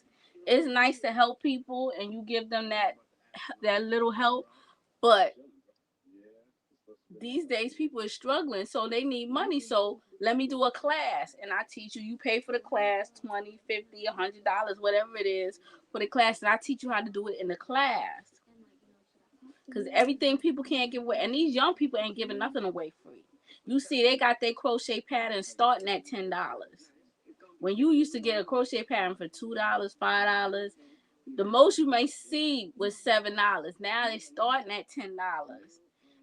it's nice to help people and you give them that little help. But these days people are struggling, so they need money. So let me do a class and I teach you. You pay for the class 20, 50, $100, whatever it is for the class, and I teach you how to do it in the class. Because everything people can't give away, and these young people ain't giving nothing away free. You see, they got their crochet patterns starting at $10. When you used to get a crochet pattern for $2, $5, the most you may see was $7. Now they starting at $10,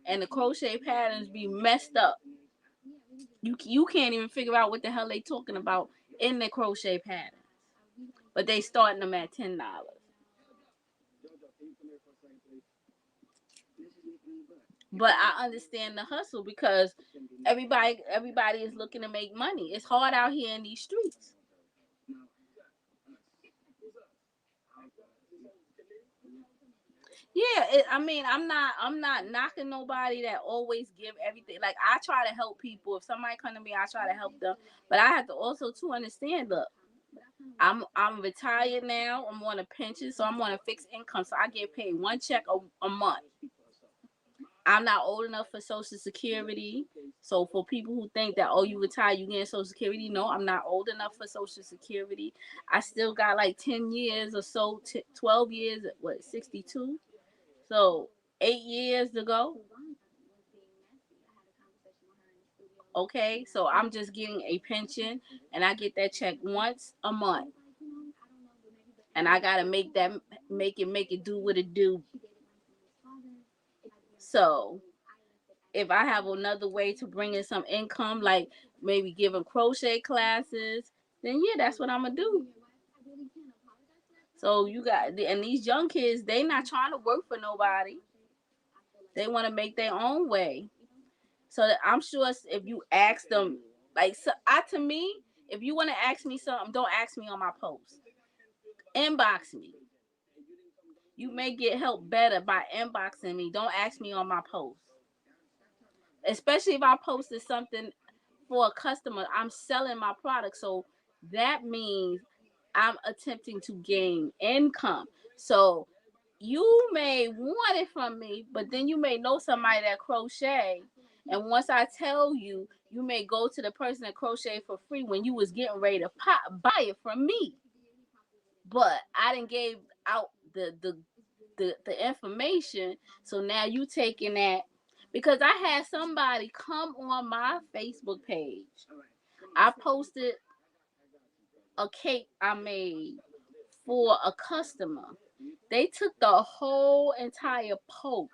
and the crochet patterns be messed up. You can't even figure out what the hell they talking about in the crochet pattern, but they starting them at $10. But I understand the hustle because everybody is looking to make money. It's hard out here in these streets. Yeah, I mean, I'm not knocking nobody that always give everything. Like I try to help people. If somebody come to me, I try to help them. But I have to also to understand. Look, I'm retired now. I'm on a pension, so I'm on a fixed income. So I get paid one check a month. I'm not old enough for Social Security. So for people who think that, oh, you retire, you get Social Security, no, I'm not old enough for Social Security. I still got like 10 years or so, 12 years, 62? So 8 years to go. Okay, so I'm just getting a pension, and I get that check once a month, and I gotta make it do what it do. So if I have another way to bring in some income, like maybe giving crochet classes, then yeah, that's what I'm gonna do. So you got, and these young kids, they not trying to work for nobody. They want to make their own way. So I'm sure if you ask them, like, so to me, if you want to ask me something, don't ask me on my post. Inbox me. You may get help better by inboxing me. Don't ask me on my post. Especially if I posted something for a customer, I'm selling my product. So that means I'm attempting to gain income. So you may want it from me, but then you may know somebody that crochet. And once I tell you, you may go to the person that crochet for free when you was getting ready to buy it from me. But I didn't gave out the information. So now you taking that, because I had somebody come on my Facebook page. I posted a cake I made for a customer. They took the whole entire post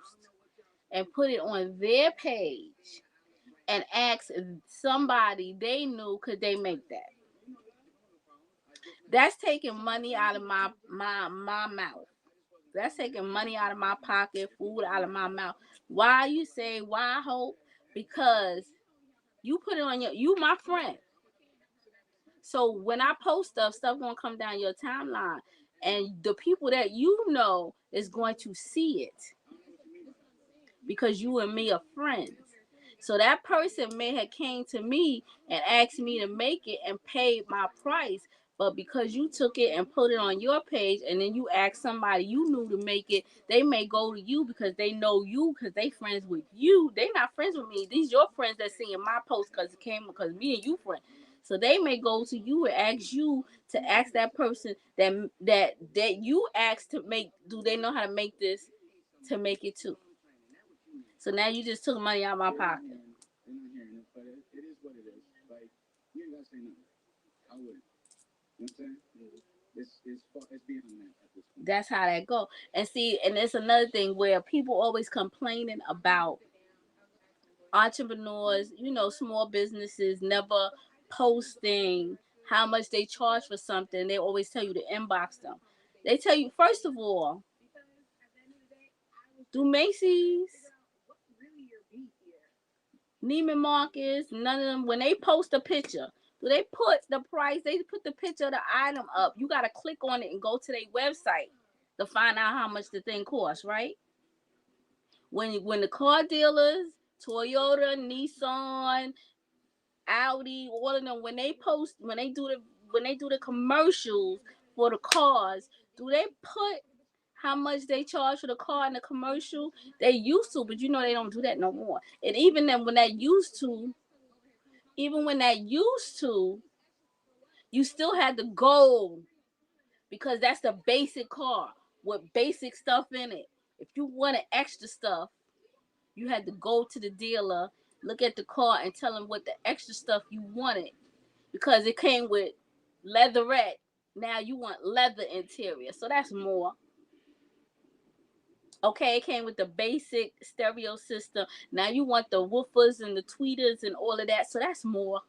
and put it on their page and asked somebody they knew could they make that. That's taking money out of my mouth. That's taking money out of my pocket, food out of my mouth. Why you say why Hope? Because you put it on you my friend. So when I post stuff gonna come down your timeline, and the people that you know is going to see it because you and me are friends. So that person may have came to me and asked me to make it and paid my price. But because you took it and put it on your page and then you asked somebody you knew to make it, they may go to you because they know you, because they friends with you. They not friends with me. These your friends that seeing my post because it came because me and you friends. So they may go to you and ask you to ask that person that you asked to make. Do they know how to make this to make it too? So now you just took money out of my pocket. That's how that go. And see, and it's another thing where people always complaining about entrepreneurs, small businesses never posting how much they charge for something. They always tell you to inbox them. They tell you, first of all, do Macy's, Neiman Marcus, none of them, when they post a picture, do they put the price? They put the picture of the item up. You got to click on it and go to their website to find out how much the thing costs, right? When the car dealers, Toyota, Nissan, Audi, all of them, when they do the commercials for the cars, do they put how much they charge for the car in the commercial? They used to, but they don't do that no more. And even then, when that used to, you still had to go because that's the basic car with basic stuff in it. If you wanted extra stuff, you had to go to the dealer, look at the car, and tell them what the extra stuff you wanted because it came with leatherette. Now you want leather interior, so that's more. Okay, it came with the basic stereo system. Now you want the woofers and the tweeters and all of that, so that's more.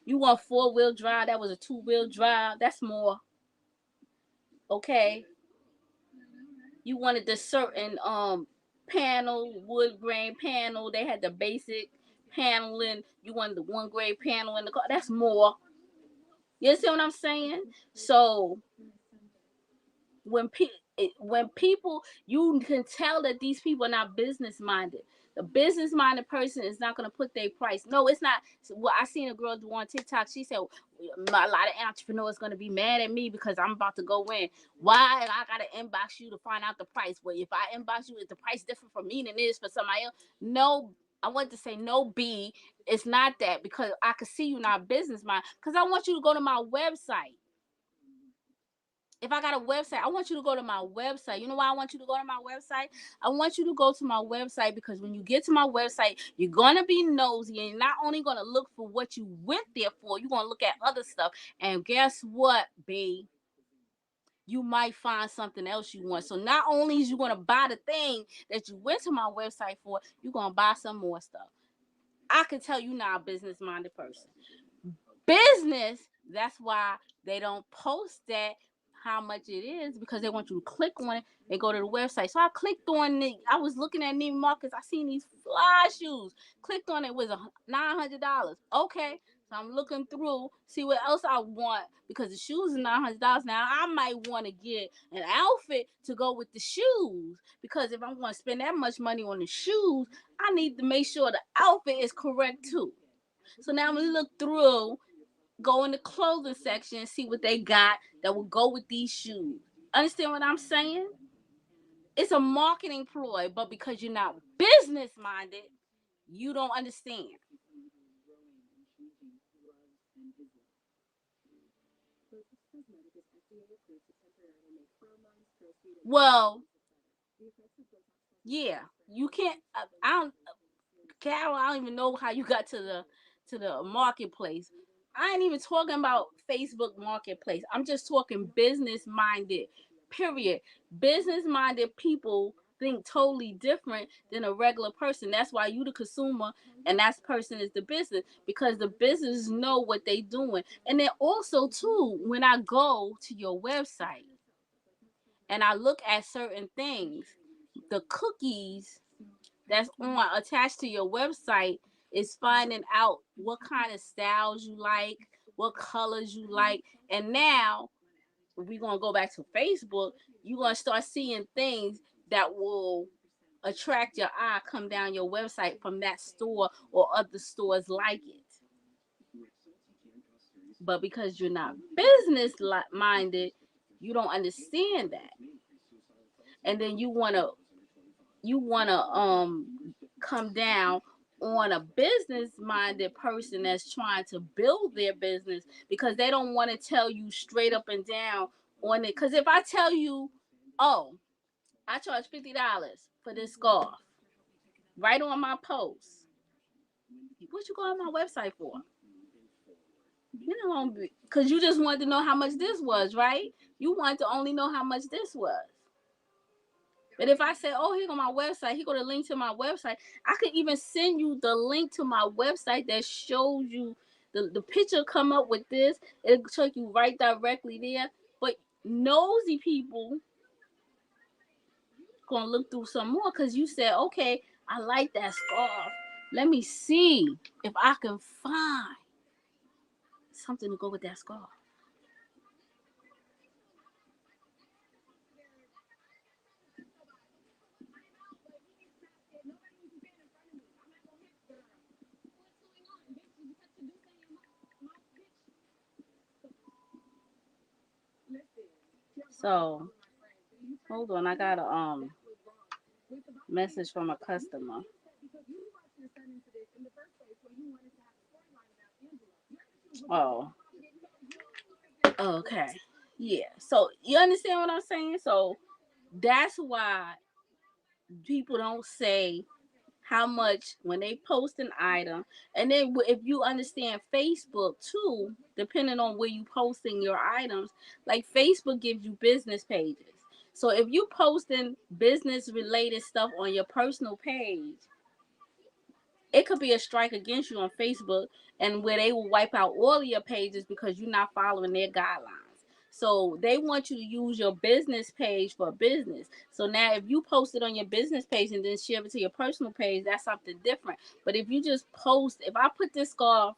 You want 4-wheel drive, that was a 2-wheel drive, that's more. Okay, you wanted the certain panel, wood grain panel. They had the basic paneling. You wanted the 1 grade panel in the car. That's more. You see what I'm saying? So when people, you can tell that these people are not business minded. The business minded person is not going to put their price. No, it's not. Well, I seen a girl do on TikTok. She said a lot of entrepreneurs going to be mad at me because I'm about to go in. Why I got to inbox you to find out the price? Well, if I inbox you, is the price different for me than it is for somebody else? No, I want to say no, B. It's not that, because I can see you not business mind. Because I want you to go to my website. If I got a website, I want you to go to my website. You know why I want you to go to my website? I want you to go to my website because when you get to my website, you're going to be nosy, and you're not only going to look for what you went there for, you're going to look at other stuff. And guess what, B? You might find something else you want. So not only is you going to buy the thing that you went to my website for, you're going to buy some more stuff. I can tell you not a business-minded person. Business, that's why they don't post that how much it is, because they want you to click on it and go to the website. So I clicked on it. I was looking at Neiman Marcus. I seen these fly shoes. Clicked on it. It was $900. Okay, So I'm looking through, see what else I want, because the shoes are $900 now. I might want to get an outfit to go with the shoes, because if I'm going to spend that much money on the shoes, I need to make sure the outfit is correct too. So now I'm gonna look through, go in the clothing section, and see what they got that will go with these shoes. Understand what I'm saying? It's a marketing ploy, but because you're not business minded, you don't understand. Well, yeah, you can't. I don't, Carol. I don't even know how you got to the marketplace. I ain't even talking about Facebook Marketplace. I'm just talking business minded. Period. Business minded people think totally different than a regular person. That's why you the consumer and that person is the business, because the business know what they doing. And then also too, when I go to your website and I look at certain things, the cookies that's on attached to your website is finding out what kind of styles you like, what colors you like. And now we're gonna go back to Facebook, you're gonna start seeing things that will attract your eye, come down your website from that store or other stores like it. But because you're not business minded, you don't understand that. And then you wanna come down on a business minded person that's trying to build their business, because they don't want to tell you straight up and down on it. Because if I tell you, oh, I charge $50 for this scarf, right on my post, what you go on my website for? You know, because you just wanted to know how much this was, right? You wanted to only know how much this was. But if I say, oh, here go my website, here go the link to my website, I could even send you the link to my website that shows you the picture come up with this. It'll take you right directly there. But nosy people gonna look through some more because you said, okay, I like that scarf. Let me see if I can find something to go with that scarf. So hold on, I got a message from a customer. Oh, okay. Yeah. So you understand what I'm saying? So that's why people don't say how much when they post an item. And then if you understand Facebook too, depending on where you posting your items, like Facebook gives you business pages. So if you posting business related stuff on your personal page, it could be a strike against you on Facebook, and where they will wipe out all of your pages because you're not following their guidelines. So they want you to use your business page for business. So now if you post it on your business page and then share it to your personal page, that's something different. But if you just post, if I put this scarf,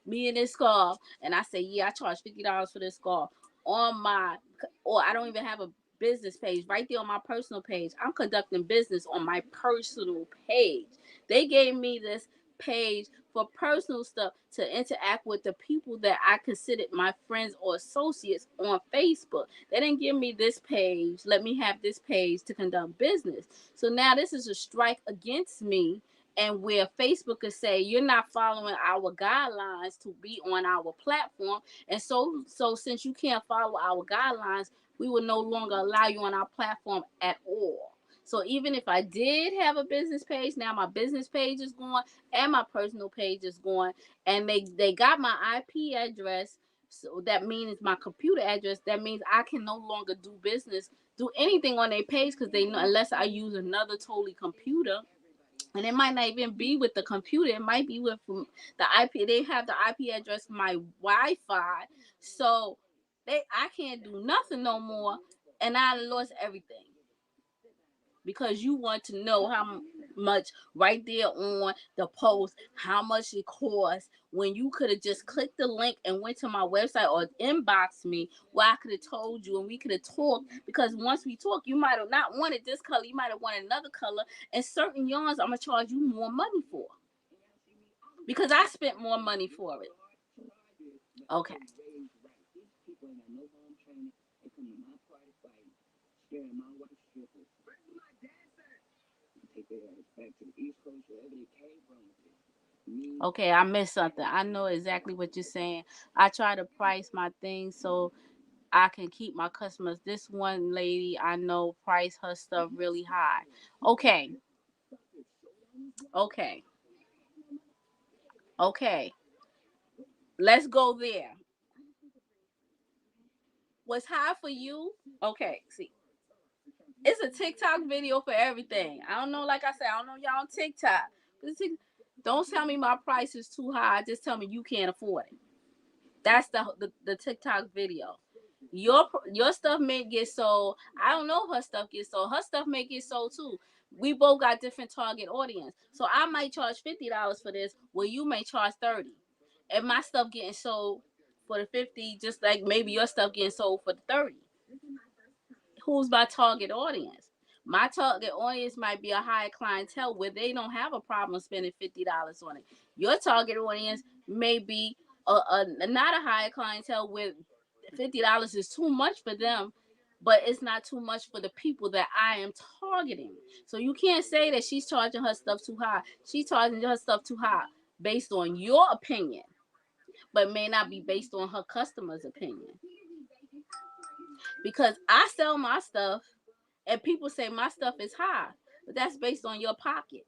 me and this scarf, and I say, yeah, I charge $50 for this scarf on my, or I don't even have a business page right there on my personal page. I'm conducting business on my personal page. They gave me this page for personal stuff to interact with the people that I considered my friends or associates on Facebook. They didn't give me this page. Let me have this page to conduct business. So now this is a strike against me, and where Facebook could say you're not following our guidelines to be on our platform, and so since you can't follow our guidelines, we will no longer allow you on our platform at all. So even if I did have a business page, now my business page is gone and my personal page is gone, and they got my IP address. So that means my computer address. That means I can no longer do business, do anything on their page, because they know unless I use another totally computer, and it might not even be with the computer. It might be with the IP. They have the IP address for my Wi-Fi, so I can't do nothing no more, and I lost everything because you want to know how. much right there on the post how much it costs when you could have just clicked the link and went to my website or inboxed me where I could have told you and we could have talked, because once we talk you might have not wanted this color, you might have wanted another color, and certain yarns I'm gonna charge you more money for because I spent more money for it. Okay. Okay, I missed something. I know exactly what you're saying. I try to price my things so I can keep my customers. This one lady I know price her stuff really high. Okay, okay, okay. Let's go there. What's high for you? Okay, see, it's a TikTok video for everything. I don't know, like I said, I don't know y'all on TikTok. Don't tell me my price is too high. Just tell me you can't afford it. That's the TikTok video. Your stuff may get sold. I don't know if her stuff gets sold. Her stuff may get sold too. We both got different target audience. So I might charge $50 for this, where you may charge 30. And my stuff getting sold for the 50, just like maybe your stuff getting sold for the 30. Who's my target audience? My target audience might be a high clientele where they don't have a problem spending $50 on it. Your target audience may be not a high clientele where $50 is too much for them, but it's not too much for the people that I am targeting. So you can't say that she's charging her stuff too high. She's charging her stuff too high based on your opinion, but may not be based on her customer's opinion. Because I sell my stuff and people say my stuff is high, but that's based on your pocket.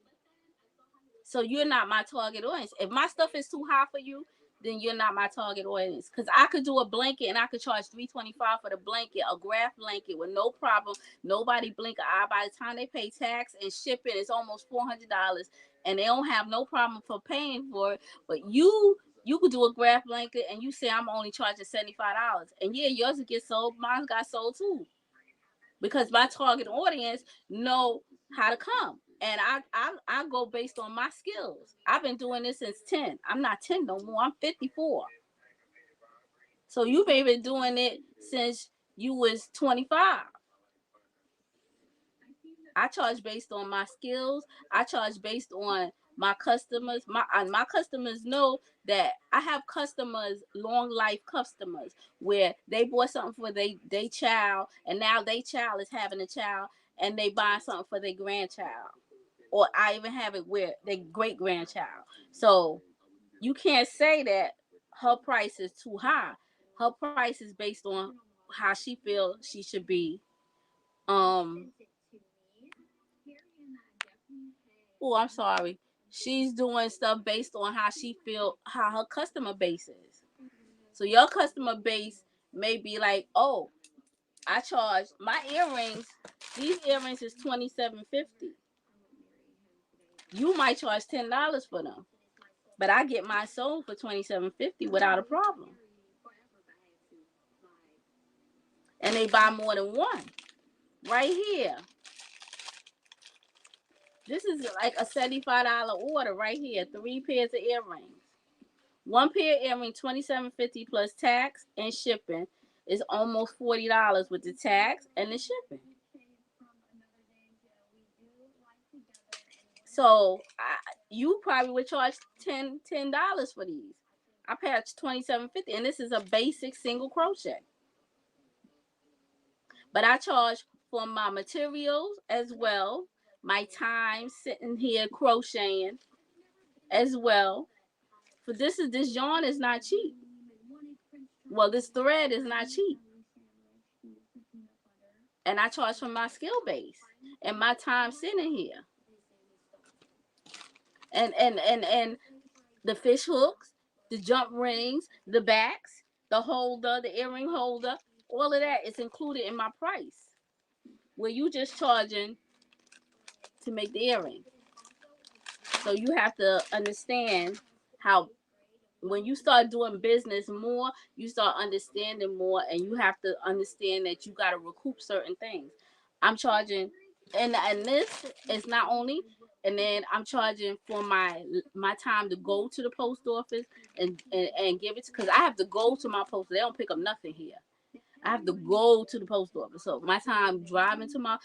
So you're not my target audience. If my stuff is too high for you, then you're not my target audience. Because I could do a blanket and I could charge $325 for the blanket, a graph blanket with no problem. Nobody blink an eye. By the time they pay tax and shipping, it's almost $400, and they don't have no problem for paying for it. But you could do a graph blanket and you say I'm only charging $75, and yeah, yours will get sold. Mine got sold too, because my target audience know how to come. And I go based on my skills. I've been doing this since 10. I'm not 10 no more. I'm 54. So you've been doing it since you was 25. I charge based on my skills. I charge based on my customers. My customers know that I have customers, long life customers, where they bought something for they child, and now they child is having a child, and they buy something for their grandchild, or I even have it where their great grandchild. So you can't say that her price is too high. Her price is based on how she feels she should be. Um, Oh, I'm sorry. She's doing stuff based on how she feel, how her customer base is. So your customer base may be like, oh, I charge my earrings. These earrings is $27.50. You might charge $10 for them, but I get mine sold for $27.50 without a problem. And they buy more than one. Right here, this is like a $75 order right here. 3 pairs of earrings. One pair of earrings, $27.50 plus tax and shipping, is almost $40 with the tax and the shipping. So you probably would charge $10 for these. I paid $27.50, and this is a basic single crochet. But I charge for my materials as well, my time sitting here crocheting as well. For this yarn is not cheap. Well, this thread is not cheap. And I charge for my skill base and my time sitting here. And the fish hooks, the jump rings, the backs, the holder, the earring holder, all of that is included in my price. Where you just charging to make the earring. So you have to understand how when you start doing business more, you start understanding more, and you have to understand that you got to recoup certain things. I'm charging, and this is not only and then I'm charging for my time to go to the post office and give it, because I have to go to my post. They don't pick up nothing here. I have to go to the post office. So my time driving to my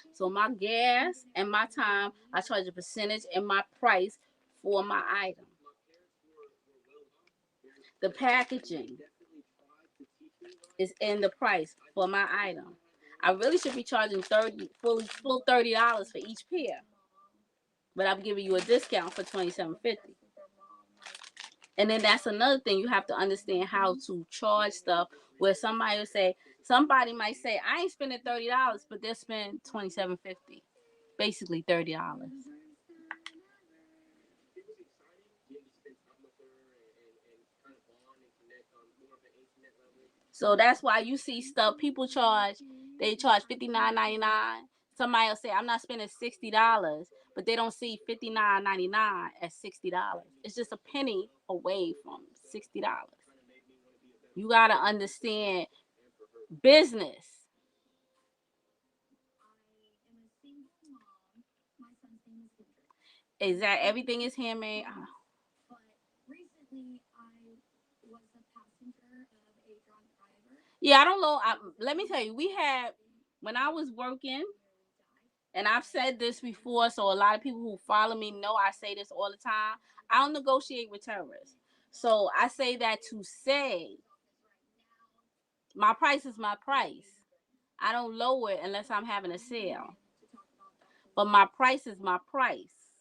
gas and my time, I charge a percentage and my price for my item. The packaging is in the price for my item. I really should be charging full $30 for each pair, but I'm giving you a discount for $27.50. And then that's another thing, you have to understand how to charge stuff. Where somebody might say, I ain't spending $30, but they'll spend $27.50, basically $30. So that's why you see stuff people charge. They charge $59.99. Somebody will say, I'm not spending $60, but they don't see $59.99 at $60. It's just a penny away from $60. You gotta understand business. Exactly. Everything is handmade. Yeah, I don't know. Let me tell you, when I was working, and I've said this before, so a lot of people who follow me know I say this all the time. I don't negotiate with terrorists. So I say that to say my price is my price. I don't lower it unless I'm having a sale. But my price is my price.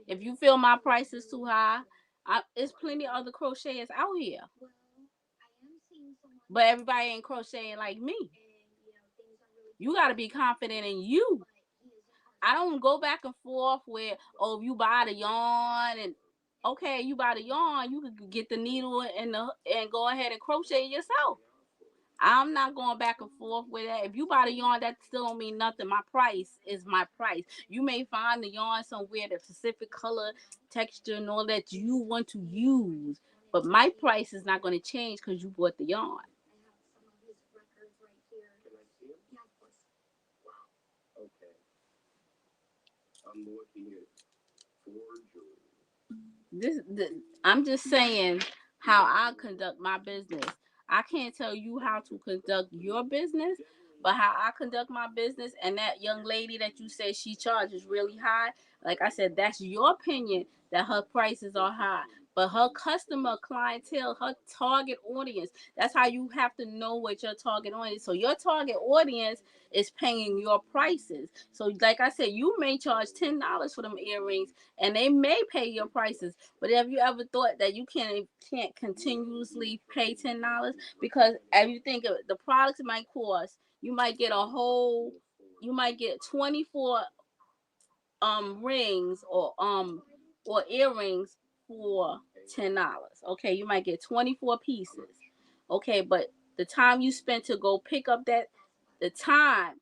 If you feel my price is too high, there's plenty of other crocheters out here. But everybody ain't crocheting like me. You got to be confident in you. I don't go back and forth where, oh, you buy the yarn and okay, you buy the yarn, you could get the needle and go ahead and crochet it yourself. I'm not going back and forth with that. If you buy the yarn, that still don't mean nothing. My price is my price. You may find the yarn somewhere, the specific color, texture, and all that you want to use, but my price is not going to change because you bought the yarn. I'm just saying how I conduct my business. I can't tell you how to conduct your business, but how I conduct my business, and that young lady that you say she charges really high, like I said, that's your opinion that her prices are high. But her customer clientele, her target audience, that's how you have to know what your target audience is. So your target audience is paying your prices. So like I said, you may charge $10 for them earrings and they may pay your prices. But have you ever thought that you can't continuously pay $10? Because if you think of it, the products might cost, you might get 24 rings or earrings for $10. Okay, you might get 24 pieces. Okay, but the time you spent to go pick up the time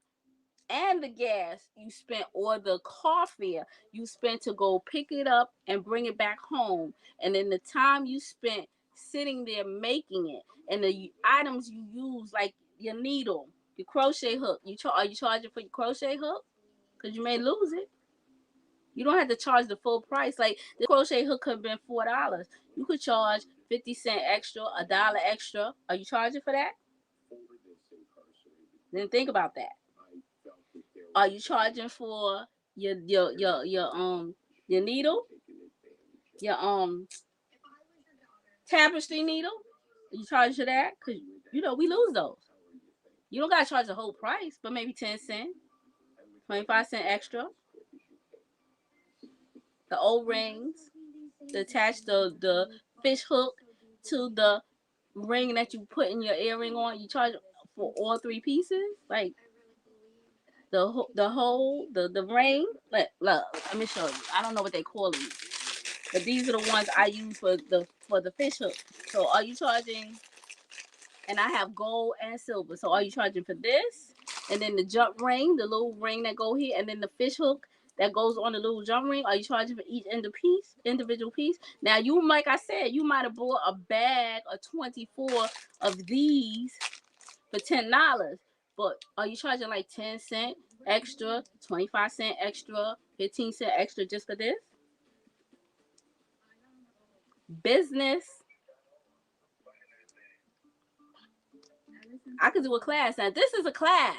and the gas you spent, or the car fare you spent to go pick it up and bring it back home, and then the time you spent sitting there making it, and the items you use, like your needle, your crochet hook. Are you charging for your crochet hook? Because you may lose it. You don't have to charge the full price. Like the crochet hook could have been $4. You could charge 50 cents extra, $1 extra. Are you charging for that? Then think about that. Are you charging for your needle, your tapestry needle? Are you charging for that? Because we lose those. You don't gotta charge the whole price, but maybe 10 cents, 25 cents extra. The O-rings, to attach the fish hook to the ring that you put in your earring on. You charge for all three pieces, like the ring. Look, let me show you. I don't know what they call them, but these are the ones I use for the fish hook. So are you charging? And I have gold and silver. So are you charging for this? And then the jump ring, the little ring that go here, and then the fish hook that goes on the little jump ring. Are you charging for each individual piece? Now like I said, you might have bought a bag of 24 of these for $10. But are you charging like 10 cents extra, 25 cents extra, 15 cents extra just for this? Business. I could do a class. Now, this is a class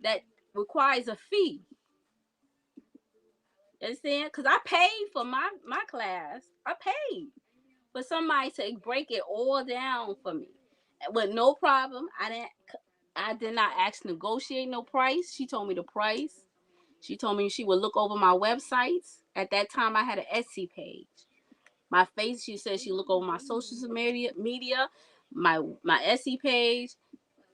that requires a fee. You understand? Because I paid for my class. I paid for somebody to break it all down for me with no problem. I did not ask to negotiate no price. She told me the price. She told me she would look over my websites. At that time, I had an Etsy page. My face, she said she look over my social media, my Etsy page,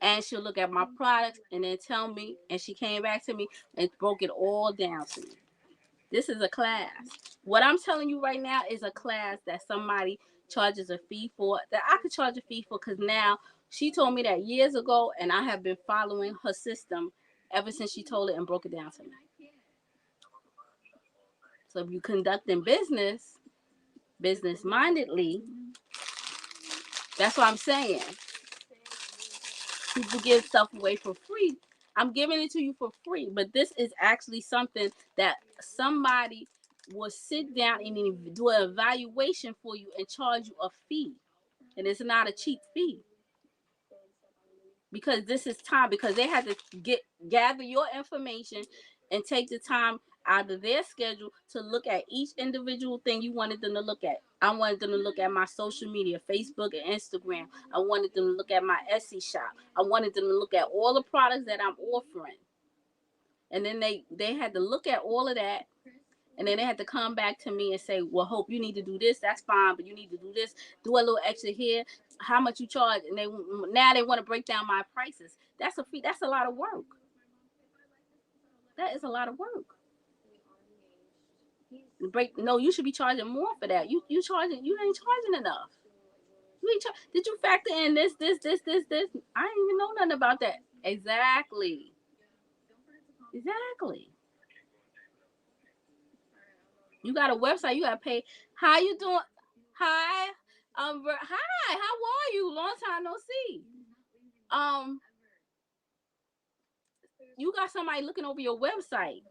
and she'll look at my products and then tell me. And she came back to me and broke it all down to me. This is a class. What I'm telling you right now is a class that somebody charges a fee for, that I could charge a fee for, because now she told me that years ago, and I have been following her system ever since she told it and broke it down to me. So if you conducting business mindedly, that's what I'm saying. People give stuff away for free. I'm giving it to you for free, but this is actually something that somebody will sit down and do an evaluation for you and charge you a fee. And it's not a cheap fee. Because this is time, because they had to gather your information and take the time out of their schedule to look at each individual thing you wanted them to look at. I wanted them to look at my social media, Facebook and Instagram. I wanted them to look at my Etsy shop. I wanted them to look at all the products that I'm offering. And then they had to look at all of that. And then they had to come back to me and say, well, Hope, you need to do this. That's fine, but you need to do this. Do a little extra here. How much you charge? And now they want to break down my prices. That's a fee. That's a lot of work. That is a lot of work. No, you should be charging more for that. You ain't charging enough. Did you factor in this? I didn't even know nothing about that. Exactly. You got a website. You got to pay. How you doing? Hi. Hi. How are you? Long time no see. You got somebody looking over your website.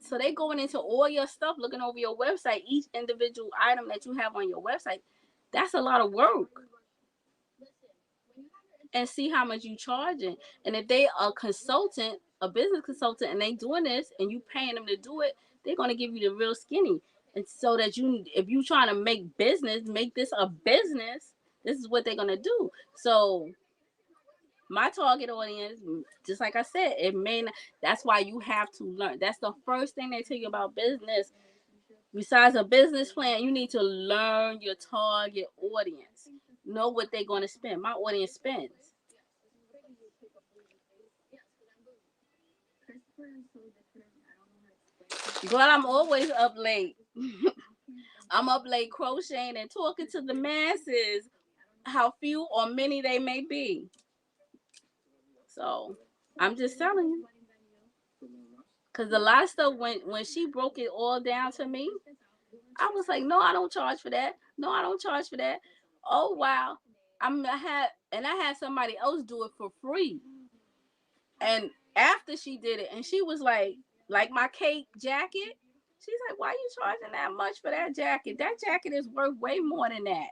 So they going into all your stuff, looking over your website, each individual item that you have on your website. That's a lot of work. And see how much you charging. And if they are a consultant, a business consultant, and they doing this, and you paying them to do it, they're gonna give you the real skinny. And so that if you trying to make this a business, this is what they're gonna do. So my target audience, just like I said, it may not. That's why you have to learn. That's the first thing they tell you about business. Besides a business plan, you need to learn your target audience. Know what they're going to spend. My audience spends. Girl, I'm always up late. I'm up late crocheting and talking to the masses, how few or many they may be. So I'm just telling you. Because the lot of stuff, when she broke it all down to me, I was like, no, I don't charge for that. No, I don't charge for that. Oh, wow. I had somebody else do it for free. And after she did it, and she was like my cape jacket, she's like, why are you charging that much for that jacket? That jacket is worth way more than that.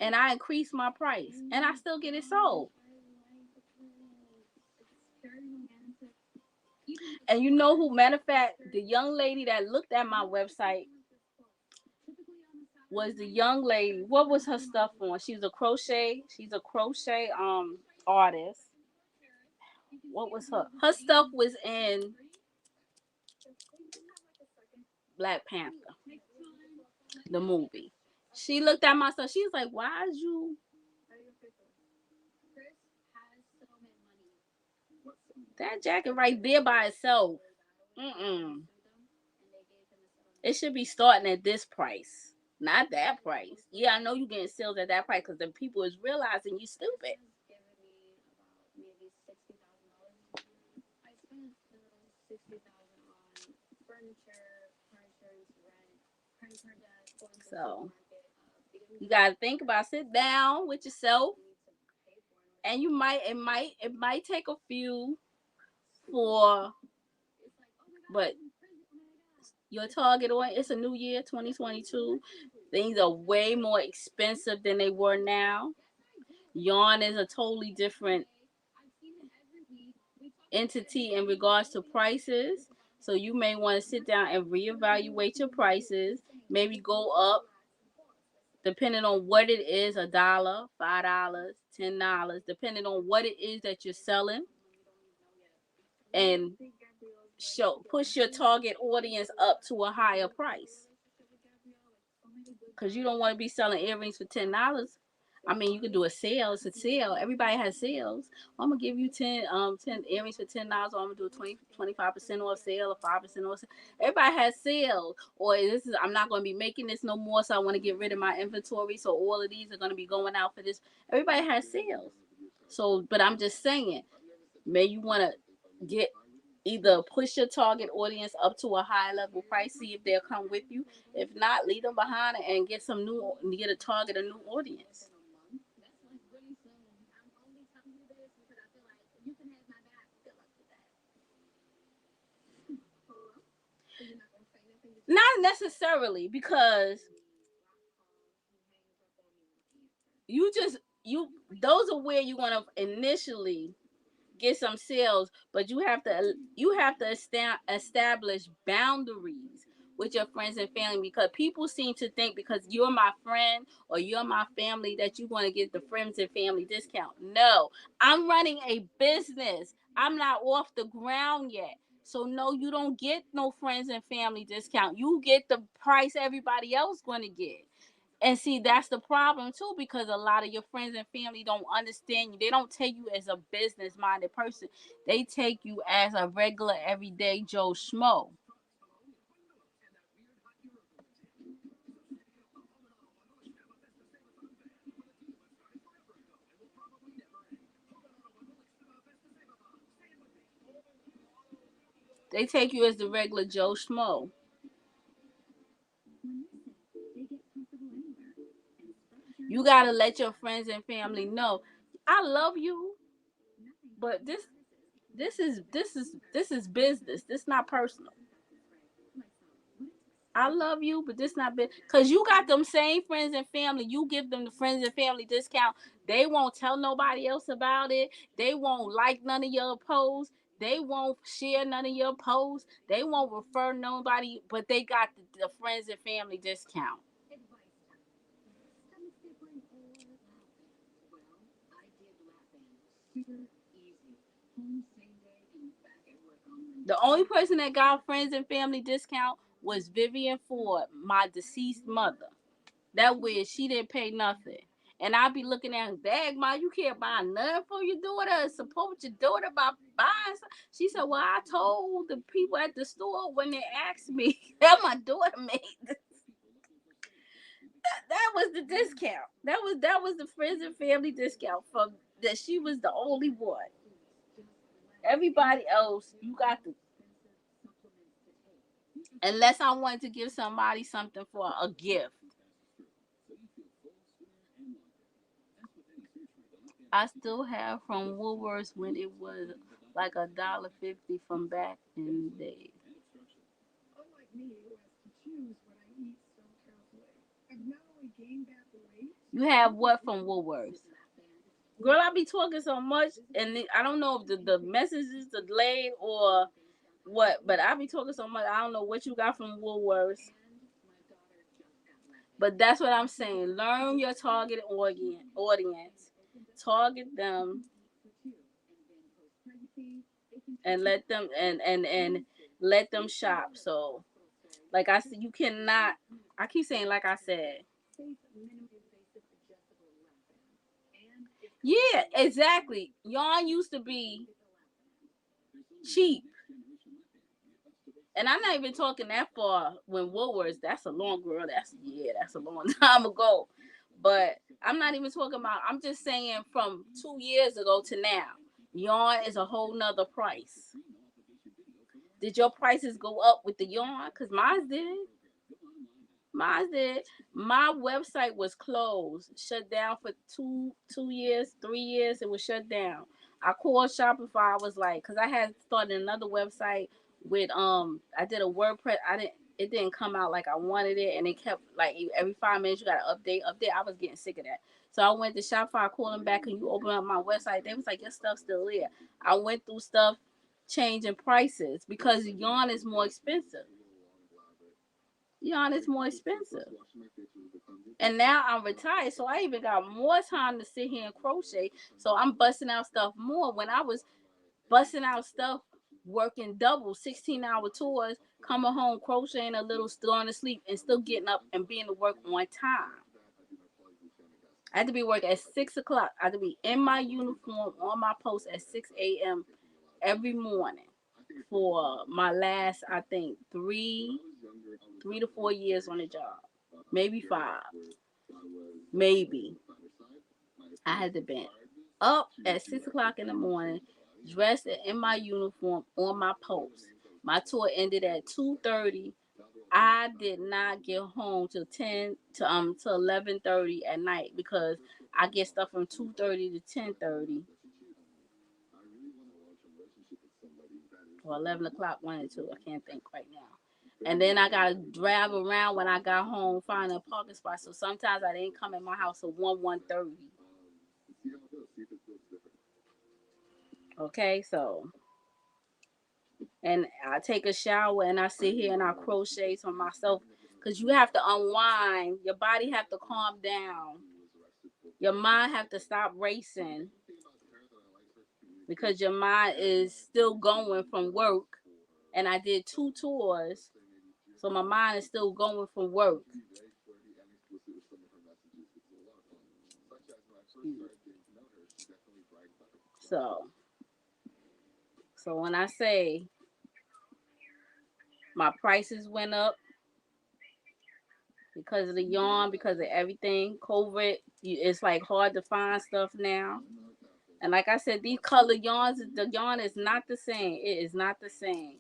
And I increased my price, and I still get it sold. And you know who, matter of fact, the young lady that looked at my website was the young lady. What was her stuff on? She's a crochet artist. What was her stuff was in Black Panther, the movie. She looked at my stuff. She was like, why is you that jacket right there by itself? It should be starting at this price, not that price. Yeah, I know you getting sales at that price because the people is realizing you stupid. So you gotta think about, sit down with yourself And it might take a few for, but your target audience, it's a new year, 2022. Things are way more expensive than they were now. Yarn is a totally different entity in regards to prices. So you may want to sit down and reevaluate your prices. Maybe go up depending on what it is, $1, $5, $10, depending on what it is that you're selling. And push your target audience up to a higher price. Because you don't want to be selling earrings for $10. I mean, you can do a sale. It's a sale. Everybody has sales. I'm gonna give you 10 earrings for $10, or I'm gonna do a 25% off sale or 5% off sale. Everybody has sales. Or I'm not gonna be making this no more, so I want to get rid of my inventory. So all of these are gonna be going out for this. Everybody has sales. So, but I'm just saying, may you want to get either push your target audience up to a high level price, see if they'll come with you. If not, leave them behind and get a target a new audience. Not necessarily, because you those are where you want to initially get some sales, but you have to establish boundaries with your friends and family, because people seem to think because you're my friend or you're my family that you're going to get the friends and family discount. No, I'm running a business. I'm not off the ground yet. So no, you don't get no friends and family discount. You get the price everybody else going to get. And see, that's the problem too, because a lot of your friends and family don't understand you. They don't take you as a business minded person. They take you as a regular, everyday Joe Schmo. They take you as the regular Joe Schmo. You gotta let your friends and family know, I love you, but this is business. This is not personal. I love you, but this not big, because you got them same friends and family. You give them the friends and family discount. They won't tell nobody else about it. They won't like none of your posts. They won't share none of your posts. They won't refer nobody, but they got the friends and family discount. The only person that got friends and family discount was Vivian Ford, my deceased mother. That way she didn't pay nothing. And I'll be looking at her, dang, ma, you can't buy nothing for your daughter. Support your daughter by buying something. She said, well, I told the people at the store when they asked me that my daughter made this. That was the discount. That was the friends and family discount for that. She was the only one. Everybody else, you got to, unless I wanted to give somebody something for a gift. I still have from Woolworths when it was like $1.50 from back in the day. You have what from Woolworths? Girl, I be talking so much, and I don't know if the message is delayed or what, but I be talking so much. I don't know what you got from Woolworths. But that's what I'm saying. Learn your target audience. Target them and let them shop. So, like I said, you cannot. I keep saying, like I said. Yeah, exactly. Yarn used to be cheap. And I'm not even talking that far when Woolworths, that's a long girl. That's a long time ago. But I'm not even talking about, I'm just saying from 2 years ago to now, yarn is a whole nother price. Did your prices go up with the yarn? Because mine did. Mine did. My website was closed, shut down for two years, 3 years. It was shut down. I called Shopify. I was like, because I had started another website with I did a WordPress. I didn't. It didn't come out like I wanted it, and it kept like every 5 minutes you got to update. I was getting sick of that. So I went to Shopify, called them back, and you open up my website. They was like, your stuff's still there. I went through stuff, changing prices because yarn is more expensive. Yarn is more expensive. And now I'm retired, so I even got more time to sit here and crochet. So I'm busting out stuff more. When I was busting out stuff, working double 16-hour tours, coming home, crocheting a little, still on to sleep, and still getting up and being to work on time. I had to be working at 6 o'clock. I had to be in my uniform on my post at 6 a.m. every morning for my last, I think, 3 to 4 years on the job. Maybe 5. Maybe. I had to be up at 6 o'clock in the morning, dressed in my uniform on my post. My tour ended at 2:30. I did not get home till 11:30 at night because I get stuff from 2:30 to 10:30. Or 11 o'clock, 1 and 2. I can't think right now. And then I got to drive around when I got home, find a parking spot. So sometimes I didn't come in my house till 1:30. Okay, so. And I take a shower and I sit here and I crochet for myself. Because you have to unwind. Your body have to calm down. Your mind have to stop racing. Because your mind is still going from work. And I did 2 tours. So my mind is still going from work. So when I say my prices went up because of the yarn, because of everything, COVID, it's like hard to find stuff now. And like I said, these color yarns, the yarn is not the same. It is not the same.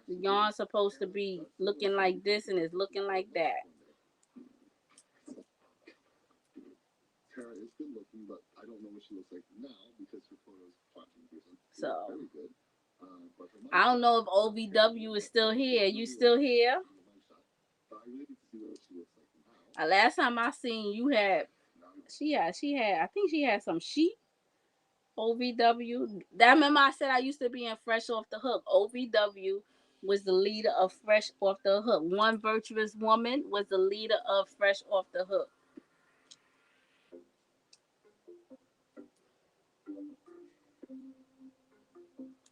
The yarn's supposed to be looking like this and it's looking like that. So I don't know if OVW is still here. You still here? Last time I seen you had I think she had some sheep. OVW. That remember I said I used to be in Fresh Off the Hook. OVW was the leader of Fresh Off the Hook. One Virtuous Woman was the leader of Fresh Off the Hook.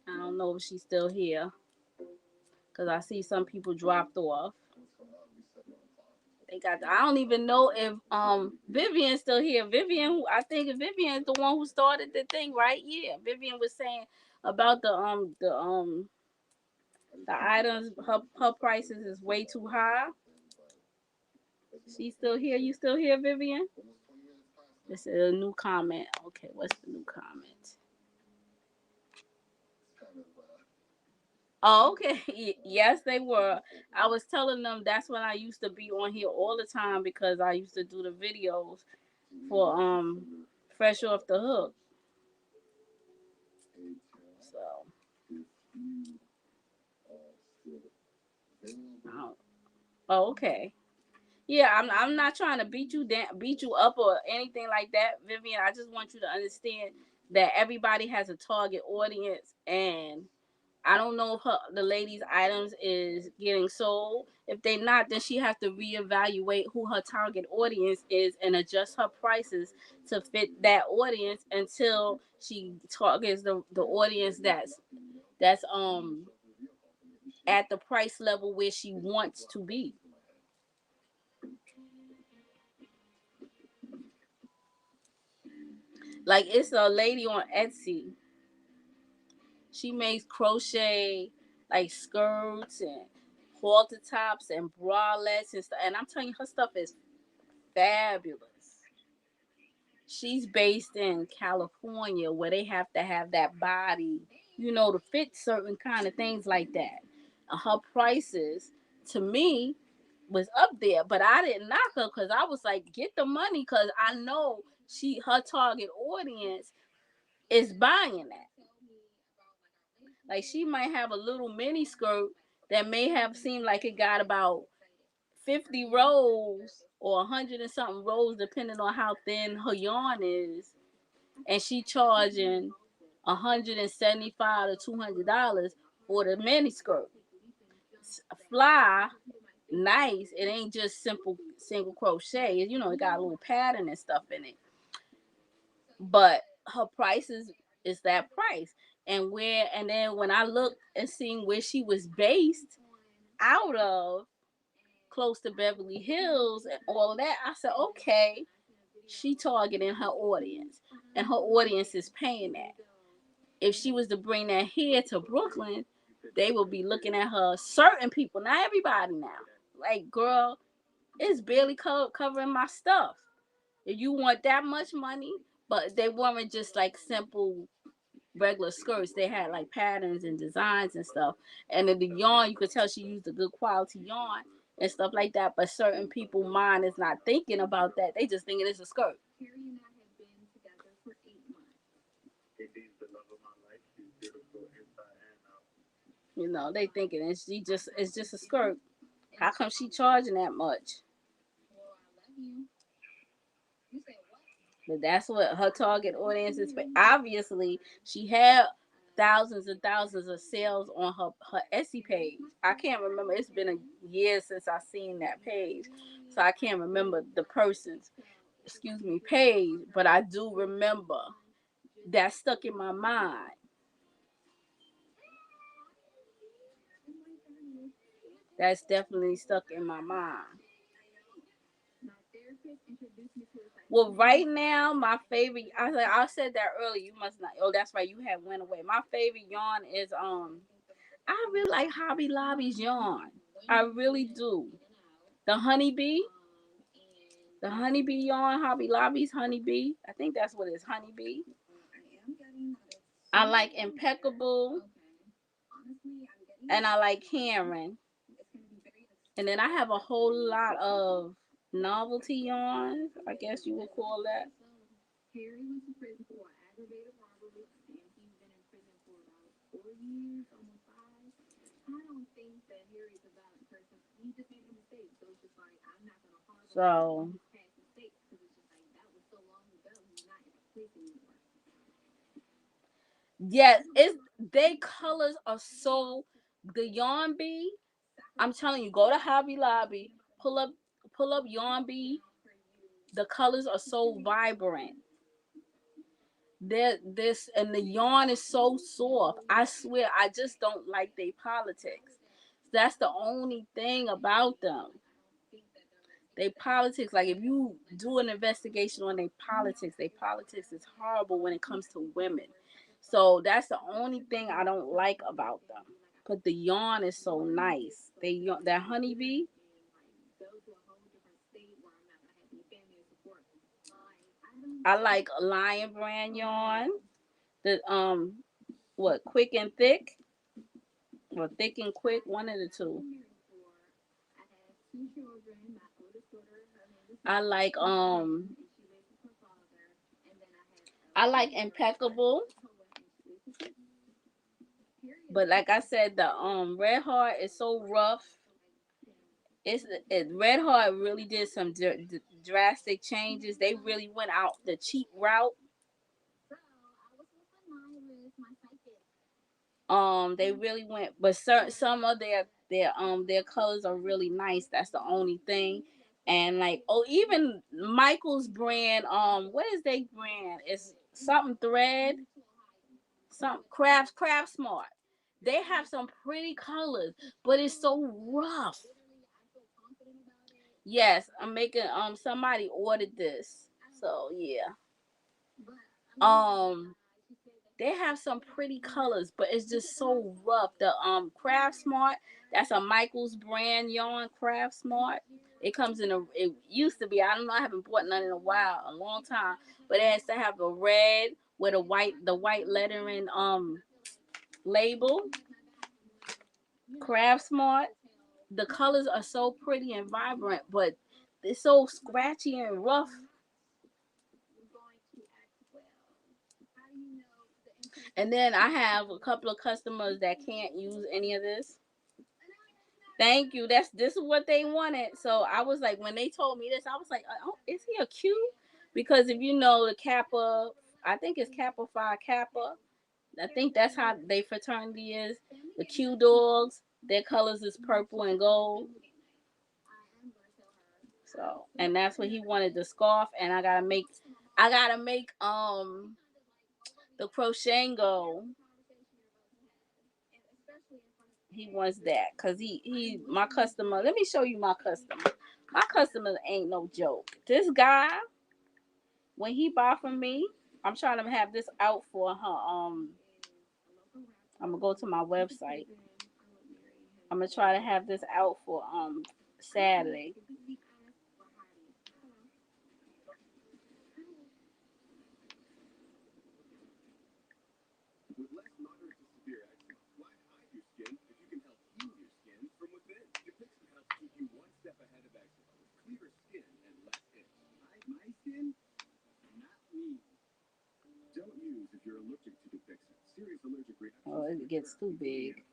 I don't know if she's still here because I see some people dropped off. They got. I don't even know if Vivian's still here. I think Vivian's the one who started the thing, right? Yeah, Vivian was saying about the items. Her prices is way too high. She's still here. You still here, Vivian? This is a new comment. Okay, what's the new comment? Oh, okay. Yes, they were. I was telling them that's when I used to be on here all the time because I used to do the videos for Fresh Off the Hook. So oh, okay. Yeah, I'm not trying to beat you down, beat you up or anything like that, Vivian. I just want you to understand that everybody has a target audience, and I don't know if the lady's items is getting sold. If they're not, then she has to reevaluate who her target audience is and adjust her prices to fit that audience until she targets the audience that's at the price level where she wants to be. Like it's a lady on Etsy. She makes crochet like skirts and halter tops and bralettes and stuff. And I'm telling you, her stuff is fabulous. She's based in California where they have to have that body, to fit certain kind of things like that. Her prices, to me, was up there, but I didn't knock her because I was like, get the money, because I know her target audience is buying that. Like, she might have a little mini skirt that may have seemed like it got about 50 rows or 100 and something rows, depending on how thin her yarn is, and she charging $175 to $200 for the mini skirt. Fly, nice. It ain't just simple single crochet. You know, it got a little pattern and stuff in it. But her price is that price. And then when I looked and seen where she was based out of, close to Beverly Hills and all of that, I said, okay, she targeting her audience, and her audience is paying that. If she was to bring that here to Brooklyn, they will be looking at her. Certain people, not everybody now. Like, girl, it's barely covering my stuff. If you want that much money, but they weren't just like simple regular skirts. They had like patterns and designs and stuff. And then the yarn, you could tell she used a good quality yarn and stuff like that. But certain people mind is not thinking about that. They just thinking it's a skirt. You know, they thinking it's just a skirt. How come she charging that much? But that's what her target audience is. Obviously, she had thousands and thousands of sales on her Etsy page. I can't remember. It's been a year since I seen that page, so I can't remember the person's page. But I do remember that stuck in my mind. That's definitely stuck in my mind. Well, right now, my favorite. I said that earlier. You must not. Oh, that's right. You had went away. My favorite yarn is I really like Hobby Lobby's yarn. I really do. The honeybee. The honeybee yarn. Hobby Lobby's honeybee. I think that's what it is. Honeybee. I like Impeccable. And I like Cameron. And then I have a whole lot of novelty yarns, I guess you would call that. So yes, it's they colors are so the yarn bee. I'm telling you, go to Hobby Lobby, pull up yarn bee. The colors are so vibrant. This and the yarn is so soft. I swear, I just don't like their politics. That's the only thing about them. They politics, like if you do an investigation on their politics is horrible when it comes to women. So that's the only thing I don't like about them. But the yarn is so nice. That honeybee. I like Lion Brand yarn. The what, Quick and Thick or Thick and Quick, one of the two. I like I like Impeccable, but like I said, the Red Heart is so rough. Red Heart really did some drastic changes. They really went out the cheap route. They really went, but some of their colors are really nice. That's the only thing. And like, oh, even Michael's brand, what is their brand? It's something thread, some craft smart. They have some pretty colors, but it's so rough. Yes, I'm making somebody ordered this. So yeah. Um they have some pretty colors, but it's just so rough. The Craft Smart, that's a Michael's brand yarn, Craft Smart. It comes in it used to be, I don't know, I haven't bought none in a while, a long time, but it has to have a red with the white lettering label. Craft Smart. the colors are so pretty and vibrant, but it's so scratchy and rough. And then I have a couple of customers that can't use any of this. Thank you. This is what they wanted. So I was like, when they told me this, I was like, oh, is he a Q? Because if you know the Kappa, I think it's Kappa Phi Kappa. I think that's how they fraternity is. The Q dogs, their colors is purple and gold. So, and that's what he wanted, the scarf, and I gotta make the crocheting go. He wants that because he my customer. Let me show you my customer. My customer ain't no joke. This guy, when he buy from me, I'm trying to have this out for her. I'm gonna go to my website. I'm gonna try to have this out for Saturday. Oh, it gets too big.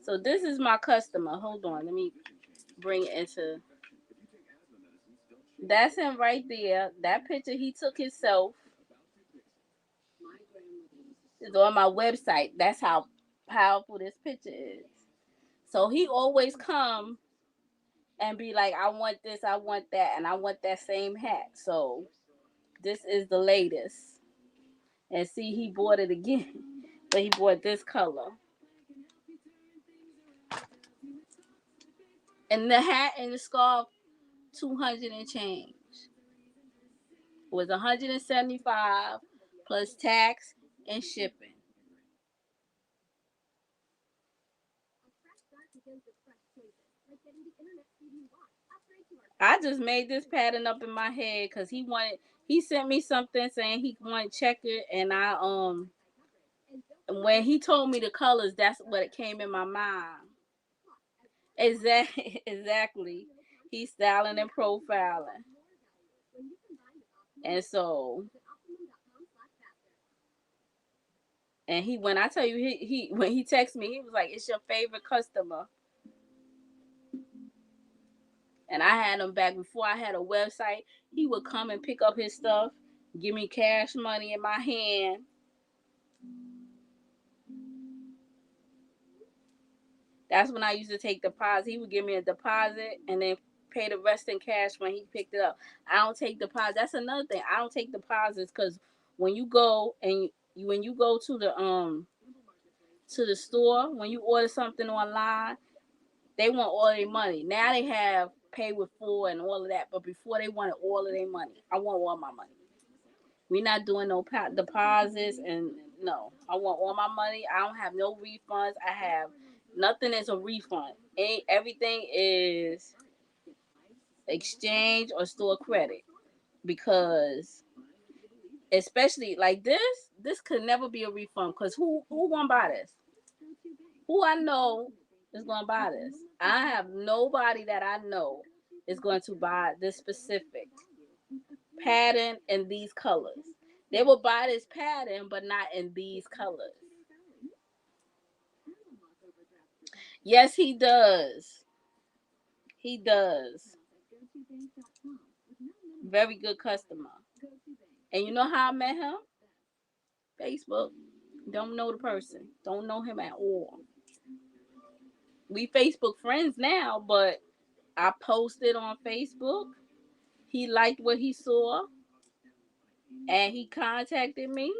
So this is my customer. Hold on, let me bring it into. That's him right there. That picture he took himself. It's on my website. That's how powerful this picture is. So he always come and be like, I want this, I want that, and I want that same hat. So this is the latest. And see, he bought it again, but he bought this color. And the hat and the scarf, 200 and change. It was 175 plus tax and shipping. I just made this pattern up in my head because he sent me something saying he wanted to check it, and when he told me the colors, that's what it came in my mind. Exactly, exactly. He's styling and profiling, and so, and when I tell you, he when he texted me, he was like, "It's your favorite customer," and I had him back before I had a website. He would come and pick up his stuff, give me cash money in my hand. That's when I used to take deposit. He would give me a deposit and then pay the rest in cash when he picked it up. I don't take deposits. That's another thing. I don't take deposits because when you go and when you go to the store, when you order something online, they want all their money. Now they have pay with full and all of that, but before they wanted all of their money. I want all my money. We're not doing no deposits, and no, I want all my money. I don't have no refunds. I have nothing is a refund. Everything is exchange or store credit because especially like this could never be a refund because who gonna buy this? Who I know is gonna buy this? I have nobody that I know is going to buy this specific pattern in these colors. They will buy this pattern, but not in these colors. Yes, he does. He does. Very good customer. And you know how I met him? Facebook. Don't know the person. Don't know him at all. We Facebook friends now, but I posted on Facebook. He liked what he saw and he contacted me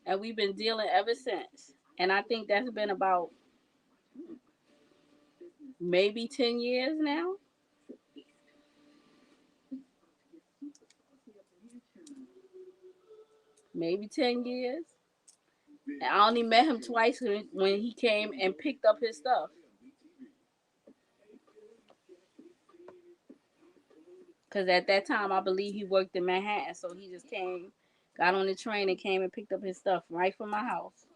and we've been dealing ever since. And I think that's been about maybe 10 years now. Maybe 10 years. And I only met him twice when he came and picked up his stuff. Because at that time, I believe he worked in Manhattan. So he just came, got on the train, and came and picked up his stuff right from my house.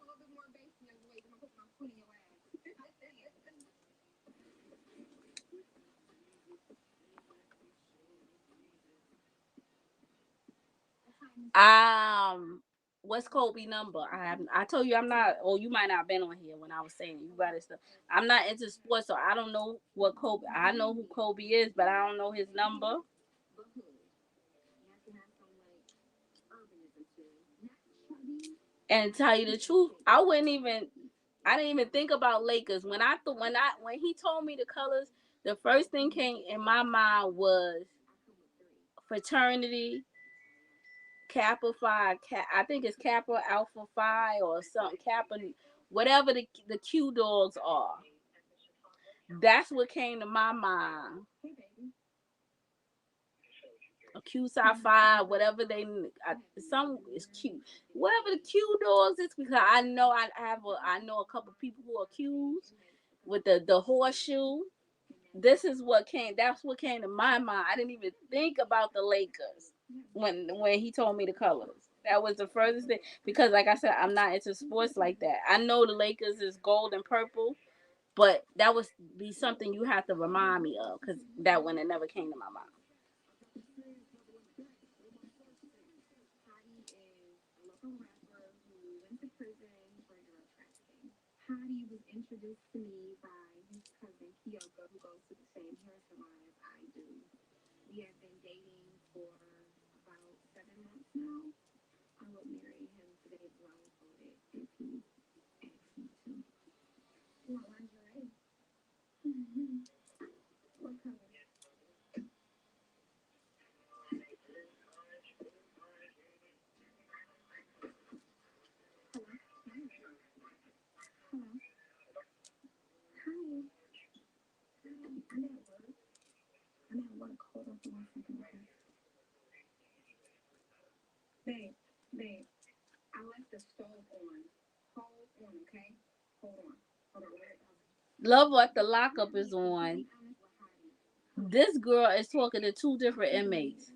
What's Kobe number? I told you I'm not. Oh, you might not have been on here when I was saying you got it stuff. I'm not into sports, so I don't know what Kobe. I know who Kobe is, but I don't know his number. And tell you the truth, I wouldn't even. I didn't even think about Lakers when he told me the colors. The first thing came in my mind was fraternity, Kappa Phi. I think it's Kappa Alpha Phi or something. Kappa, whatever the Q dogs are. That's what came to my mind. A Q Psi Phi, whatever some is cute. Whatever the Q dogs is, because I know a couple people who are Qs with the horseshoe. This is what came. That's what came to my mind. I didn't even think about the Lakers when he told me the colors. That was the furthest thing because, like I said, I'm not into sports like that. I know the Lakers is gold and purple, but that would be something you have to remind me of because that one it never came to my mind. Love what the lockup is on. This girl is talking to two different inmates.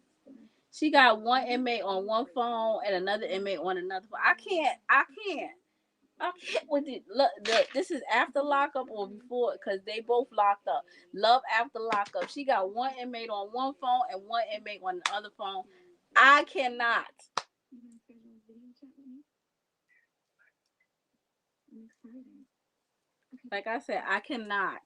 She got one inmate on one phone and another inmate on another phone. I can't with it. Look, this is after lockup or before, because they both locked up. Love after lockup. She got one inmate on one phone and one inmate on the other phone. I cannot. Like I said, I cannot.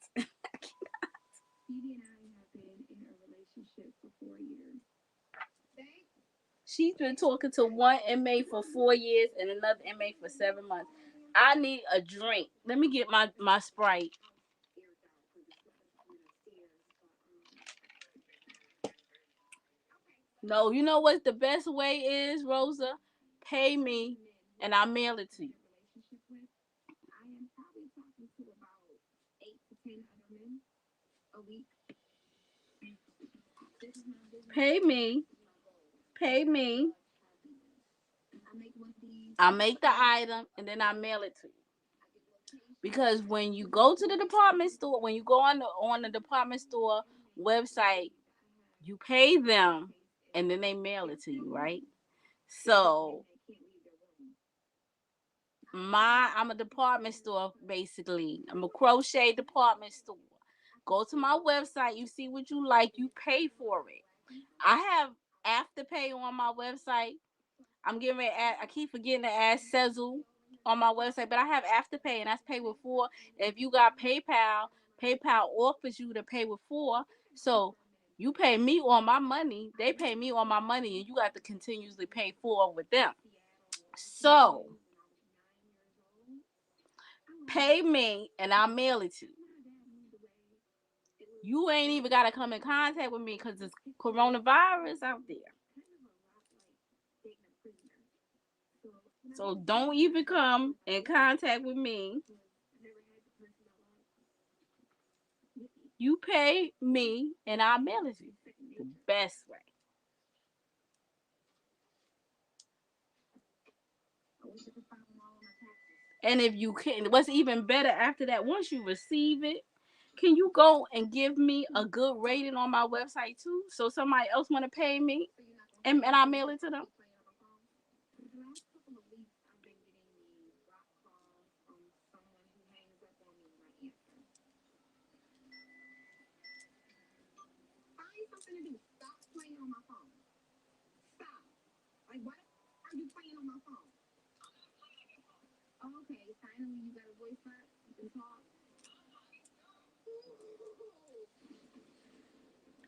She's been talking to one inmate for 4 years and another inmate for 7 months. I need a drink. Let me get my Sprite. No, you know what the best way is, Rosa? Pay me and I'll mail it to you. Pay me. Pay me. I'll make the item and then I'll mail it to you. Because when you go to the department store, when you go on the department store website, you pay them and then they mail it to you, right? So I'm a department store basically. I'm a crochet department store. Go to my website, you see what you like, you pay for it. I have Afterpay on my website. I'm getting ready to add, I keep forgetting to add Sezzle on my website, but I have Afterpay and that's pay with four. If you got PayPal, PayPal offers you to pay with four. So you pay me on my money, they pay me on my money, and you got to continuously pay four with them. So pay me and I'll mail it to you. You ain't even got to come in contact with me because there's coronavirus out there. So don't even come in contact with me. You pay me and I'll mail it to you. The best way. And if you can, what's even better after that, once you receive it, can you go and give me a good rating on my website too? So somebody else want to pay me and I mail it to them?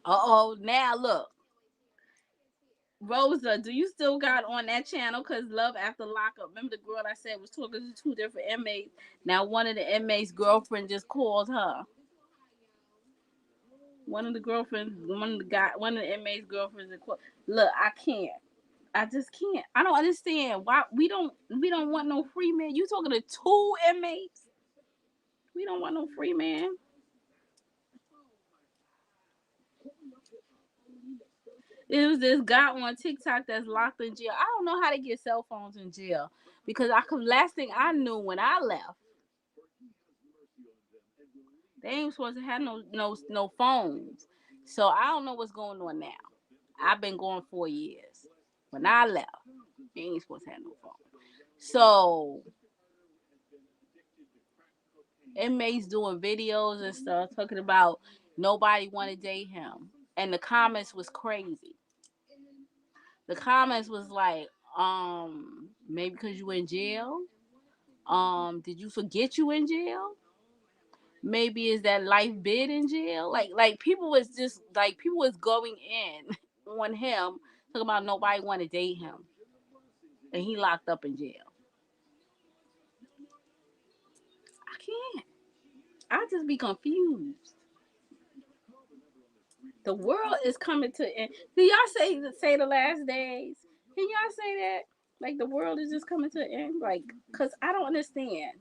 Uh-oh, now look. Rosa, do you still got on that channel? Because Love After Lockup. Remember the girl I said was talking to two different inmates? Now one of the inmates' girlfriend just called her. One of the girlfriends, one of the inmates' girlfriends. Look, I can't. I just can't. I don't understand why we don't want no free man. You talking to two inmates? We don't want no free man. It was this guy on TikTok that's locked in jail. I don't know how to get cell phones in jail because last thing I knew when I left, they ain't supposed to have no phones. So I don't know what's going on now. I've been going 4 years. When I left, they ain't supposed to have no phone. So inmates doing videos and stuff talking about nobody want to date him, and the comments was crazy. The comments was like, maybe because you in jail. Did you forget you in jail? Maybe is that life bid in jail? Like people was just like people was going in on him talking about nobody want to date him, and he locked up in jail. I can't. I just be confused. The world is coming to end. Do y'all say the last days? Can y'all say that? Like the world is just coming to an end? Like, cause I don't understand.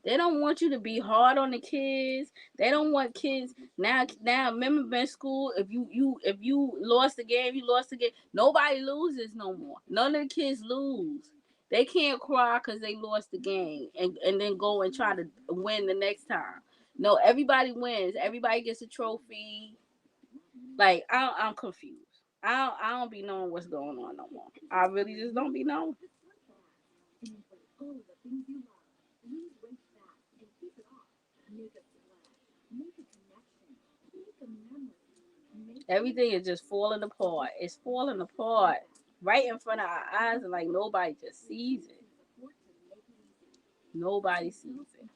They don't want you to be hard on the kids. They don't want kids now. Remember in school, if you lost the game, you lost the game. Nobody loses no more. None of the kids lose. They can't cry because they lost the game and then go and try to win the next time. No, everybody wins. Everybody gets a trophy. Like I'm confused. I don't be knowing what's going on no more. I really just don't be knowing. Everything is just falling apart. It's falling apart right in front of our eyes, and like nobody just sees it. Nobody sees it.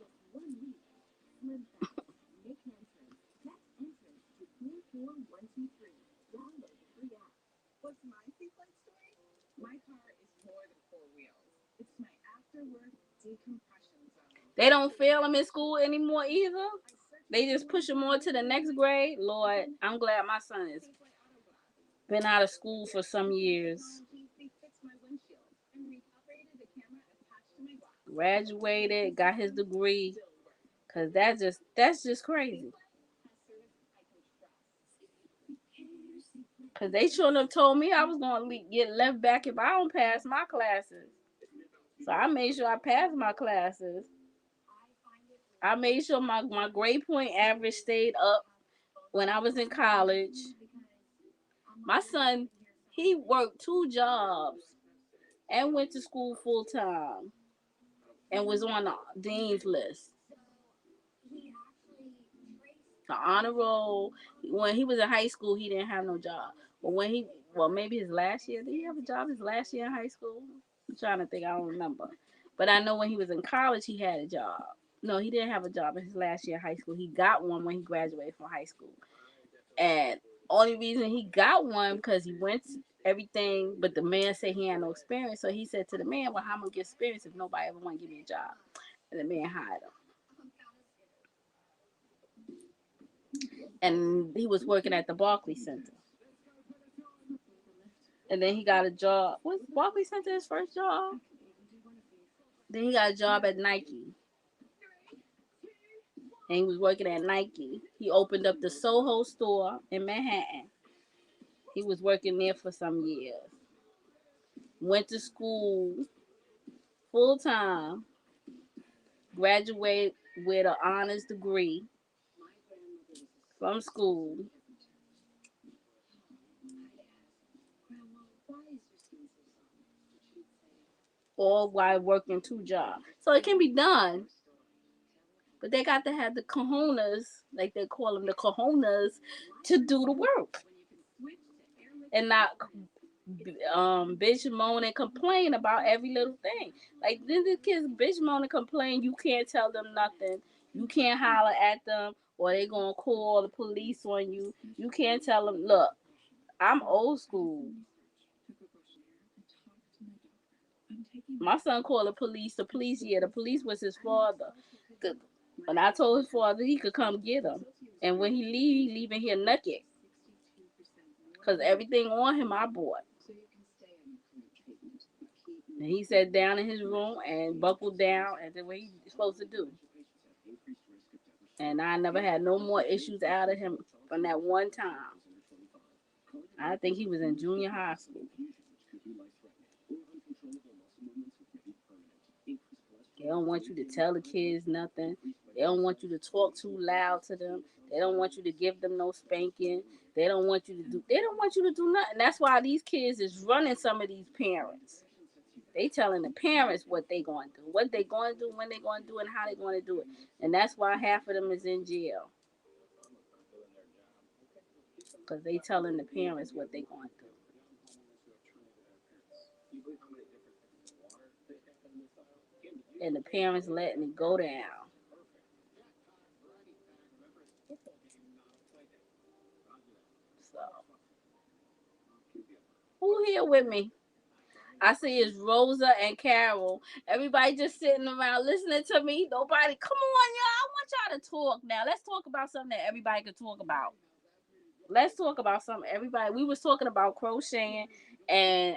They don't fail them in school anymore either. They just push them on to the next grade. Lord, I'm glad my son has been out of school for some years. Graduated, got his degree. Cause that's just crazy. Cause they shouldn't have told me I was gonna get left back if I don't pass my classes. So I made sure I passed my classes. I made sure my grade point average stayed up when I was in college. My son, he worked 2 jobs and went to school full time and was on the dean's list. The honor roll. When he was in high school, he didn't have no job. But maybe his last year, did he have a job his last year in high school? I'm trying to think, I don't remember. But I know when he was in college, he had a job. No, he didn't have a job in his last year of high school. He got one when he graduated from high school. And only reason he got one because he went everything, but the man said he had no experience. So he said to the man, well, how am I going to get experience if nobody ever want to give me a job? And the man hired him. And he was working at the Barclays Center. And then he got a job. Was Barclays Center his first job? Then he got a job at Nike. And he was working at Nike. He opened up the Soho store in Manhattan. He was working there for some years. Went to school full time. Graduated with an honors degree from school. All while working 2 jobs. So it can be done. But they got to have the cojones, like they call them, the cojones, to do the work. And not bitch moan and complain about every little thing. Like then the kids bitch moan and complain. You can't tell them nothing. You can't holler at them, or they gonna call the police on you. You can't tell them. Look, I'm old school. My son called the police. The police, yeah, the police was his father. And I told his father he could come get him. And when he leaving here naked. Because everything on him I bought. And he sat down in his room and buckled down and did what he's supposed to do. And I never had no more issues out of him from that one time. I think he was in junior high school. They don't want you to tell the kids nothing. They don't want you to talk too loud to them. They don't want you to give them no spanking. They don't want you to do. They don't want you to do nothing. That's why these kids is running some of these parents. They telling the parents what they going to do, what they going to do, when they going to do, and how they going to do it. And that's why half of them is in jail. Because they telling the parents what they going to do. And the parents letting it go down. So, who here with me? I see it's Rosa and Carol. Everybody just sitting around listening to me. Nobody, come on, y'all. I want y'all to talk now. Let's talk about something that everybody can talk about. Let's talk about something. Everybody, we was talking about crocheting and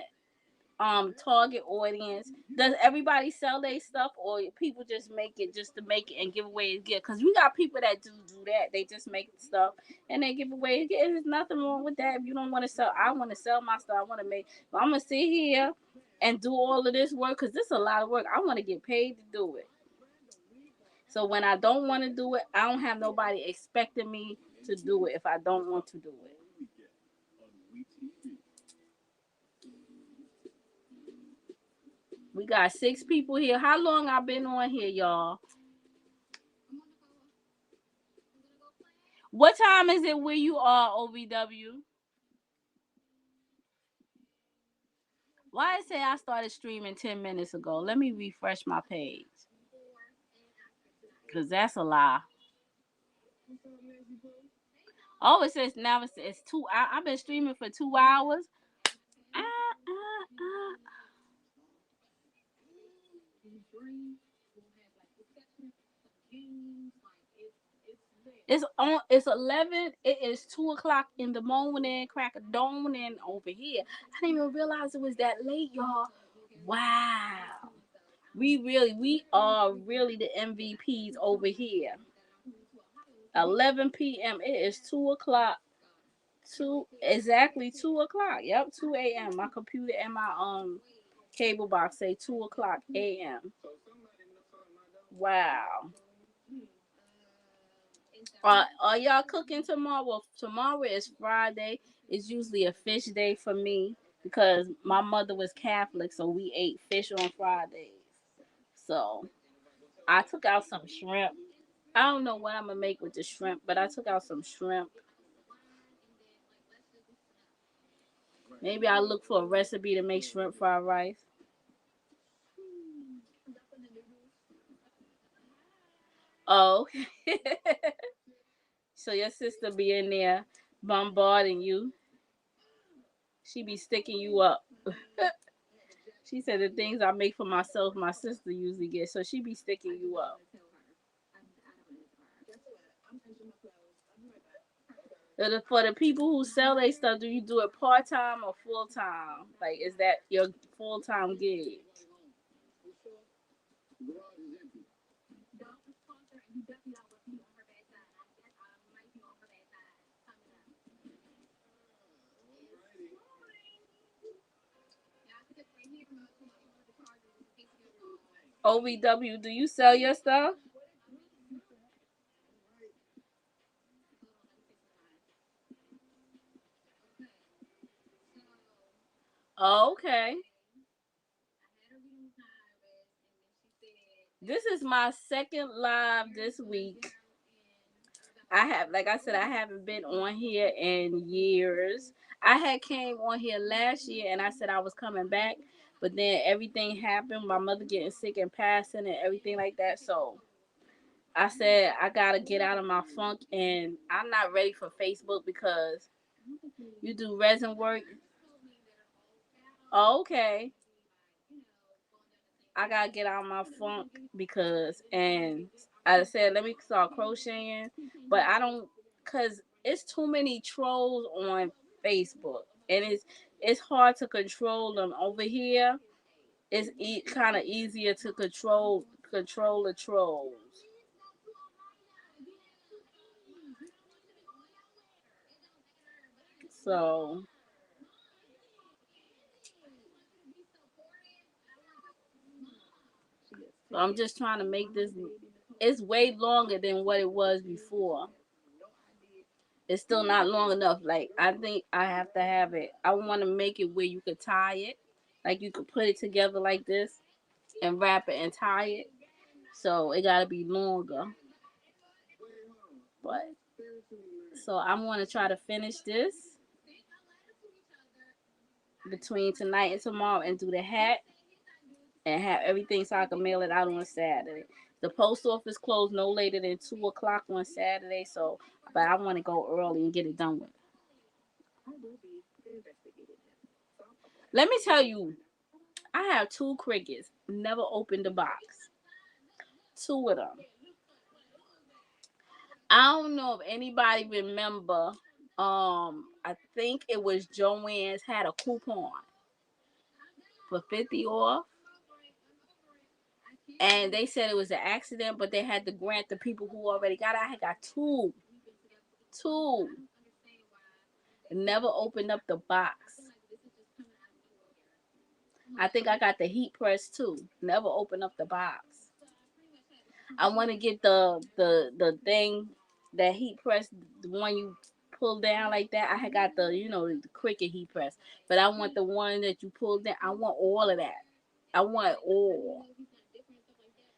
target audience. Does everybody sell their stuff, or people just make it just to make it and give away a gift? Because we got people that do that. They just make stuff and they give away a gift. There's nothing wrong with that. If you don't want to sell, I want to sell my stuff. I want to make. I'm gonna sit here and do all of this work because this is a lot of work. I want to get paid to do it. So when I don't want to do it, I don't have nobody expecting me to do it if I don't want to do it. We got 6 people here. How long I been on here, y'all? What time is it where you are, OVW? Why it say I started streaming 10 minutes ago? Let me refresh my page. Because that's a lie. Oh, it says now it's 2 hours. I've been streaming for 2 hours. Ah, ah, ah. It's on. It's 11. It is 2 o'clock in the morning. Crack a dawning over here. I didn't even realize it was that late, y'all. Wow. We are really the MVPs over here. 11 p.m. It is 2 o'clock. Exactly 2 o'clock. Yep, 2 a.m. My computer and my cable box say 2 o'clock a.m. Wow. Are y'all cooking tomorrow? Well, tomorrow is Friday. It's usually a fish day for me because my mother was Catholic, so we ate fish on Fridays. So I took out some shrimp. I don't know what I'm gonna make with the shrimp, but I took out some shrimp. Maybe I'll look for a recipe to make shrimp fried rice. Oh, so your sister be in there bombarding you. She be sticking you up. She said the things I make for myself, my sister usually gets. So she be sticking you up. For the people who sell their stuff, do you do it part time or full time? Like, is that your full time gig? OVW, do you sell your stuff? Oh, okay. This is my second live this week. I have, like I said, I haven't been on here in years. I had came on here last year and I said I was coming back, but then everything happened. My mother getting sick and passing and everything like that. So I said I gotta get out of my funk, and I'm not ready for Facebook because you do resin work. Oh, okay, I gotta get out of my funk because, and I said let me start crocheting, but I don't, cause it's too many trolls on Facebook, and it's hard to control them over here. It's kind of easier to control the trolls. So So I'm just trying to make this. It's way longer than what it was before. It's still not long enough. Like I think I have to have it. I want to make it where you could tie it, like you could put it together like this and wrap it and tie it. So it gotta be longer. But so I'm gonna try to finish this between tonight and tomorrow and do the hat and have everything so I can mail it out on Saturday. The post office closed no later than 2 o'clock on Saturday, so but I want to go early and get it done with. Let me tell you, I have two crickets. Never opened the box. Two of them. I don't know if anybody remember. I think it was Joanne's had a coupon for 50 off, and they said it was an accident, but they had to grant the people who already got it. I had got two. Never opened up the box. I think I got the heat press too. Never opened up the box. I want to get the thing, that heat press, the one you pull down like that. I had got the cricket heat press, but I want the one that you pull down. I want all of that. I want all.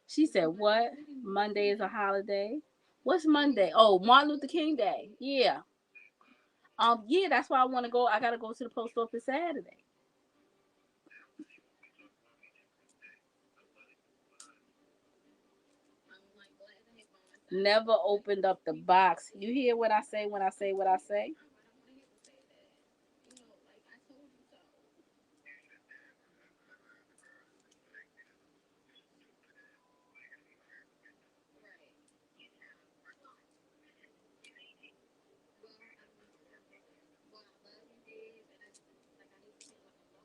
She said, "What? Monday is a holiday? What's Monday? Oh, Martin Luther King Day. Yeah. Yeah, that's why I want to go. I gotta go to the post office Saturday. Never opened up the box. You hear what I say when I say what I say?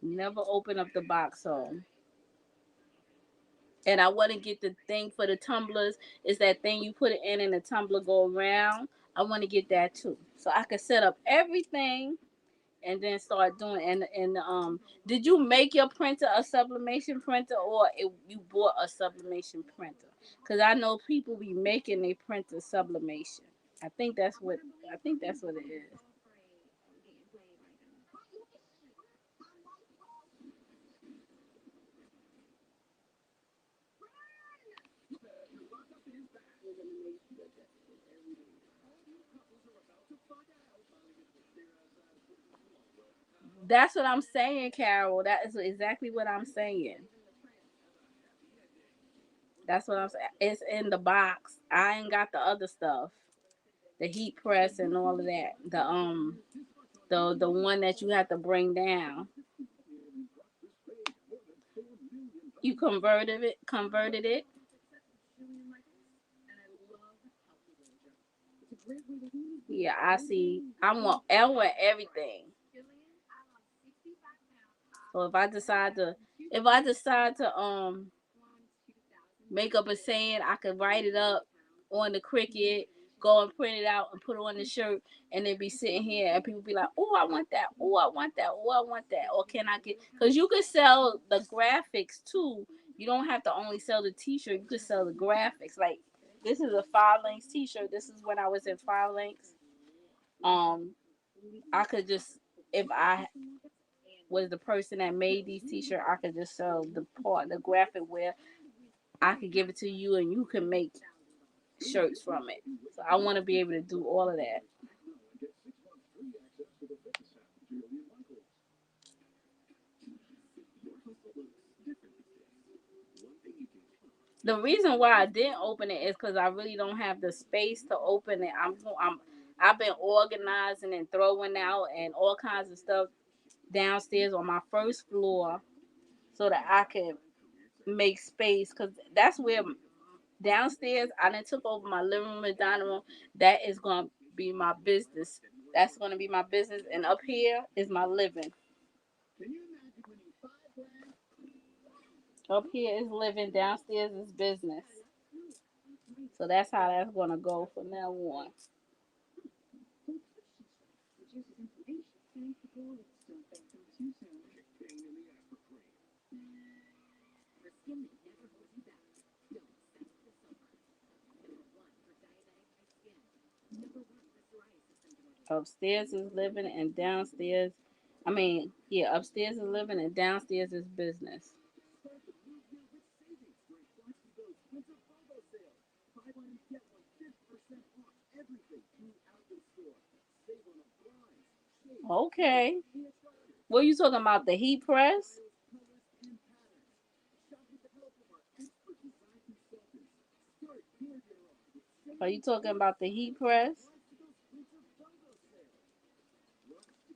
Never open up the box. So, and I want to get the thing for the tumblers. Is that thing you put it in and the tumbler go around? I want to get that too, so I can set up everything and then start doing. And did you make your printer a sublimation printer, or you bought a sublimation printer? Because I know people be making their printer sublimation. I think that's what I think that's what it is. That's what I'm saying, Carol. That is exactly what I'm saying. That's what I'm saying. It's in the box. I ain't got the other stuff, the heat press and all of that. The one that you have to bring down. You converted it. Yeah, I see. I want everything. So if I decide to make up a saying, I could write it up on the Cricut, go and print it out and put it on the shirt, and then be sitting here and people be like, "Oh, I want that. Oh, I want that. Oh, I want that." Or can I get? Because you could sell the graphics too. You don't have to only sell the T-shirt. You could sell the graphics. Like this is a 5 links T-shirt. This is when I was in 5 links. Um, I could just, if I was the person that made these T-shirts, I could just sell the graphic where I could give it to you and you can make shirts from it. So I want to be able to do all of that. The reason why I didn't open it is because I really don't have the space to open it. I've been organizing and throwing out and all kinds of stuff downstairs on my first floor so that I can make space, because that's where downstairs I done took over my living room and dining room. That is gonna be my business. That's gonna be my business, and up here is my living. Up here is living, downstairs is business. So that's how that's gonna go from now on. Upstairs is living and downstairs, yeah, upstairs is living and downstairs is business. Okay. What are you talking about? The heat press? Are you talking about the heat press?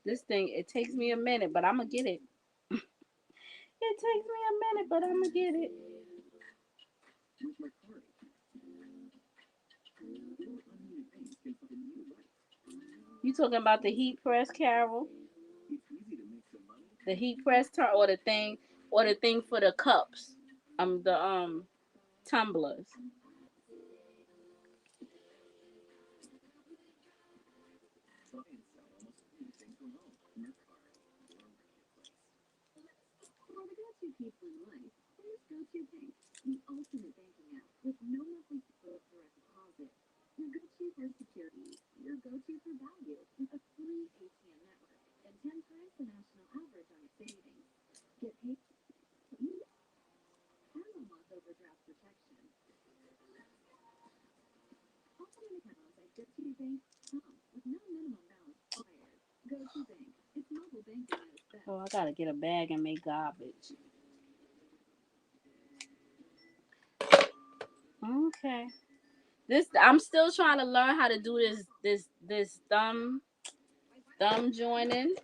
This thing, it takes me a minute, but I'm gonna get it. It takes me a minute, but I'm gonna get it. You talking about the heat press, Carol? The heat press turn, or the thing for the cups, the tumblers. Oh, I gotta get a bag and make garbage. Okay. This I'm still trying to learn how to do this thumb joining.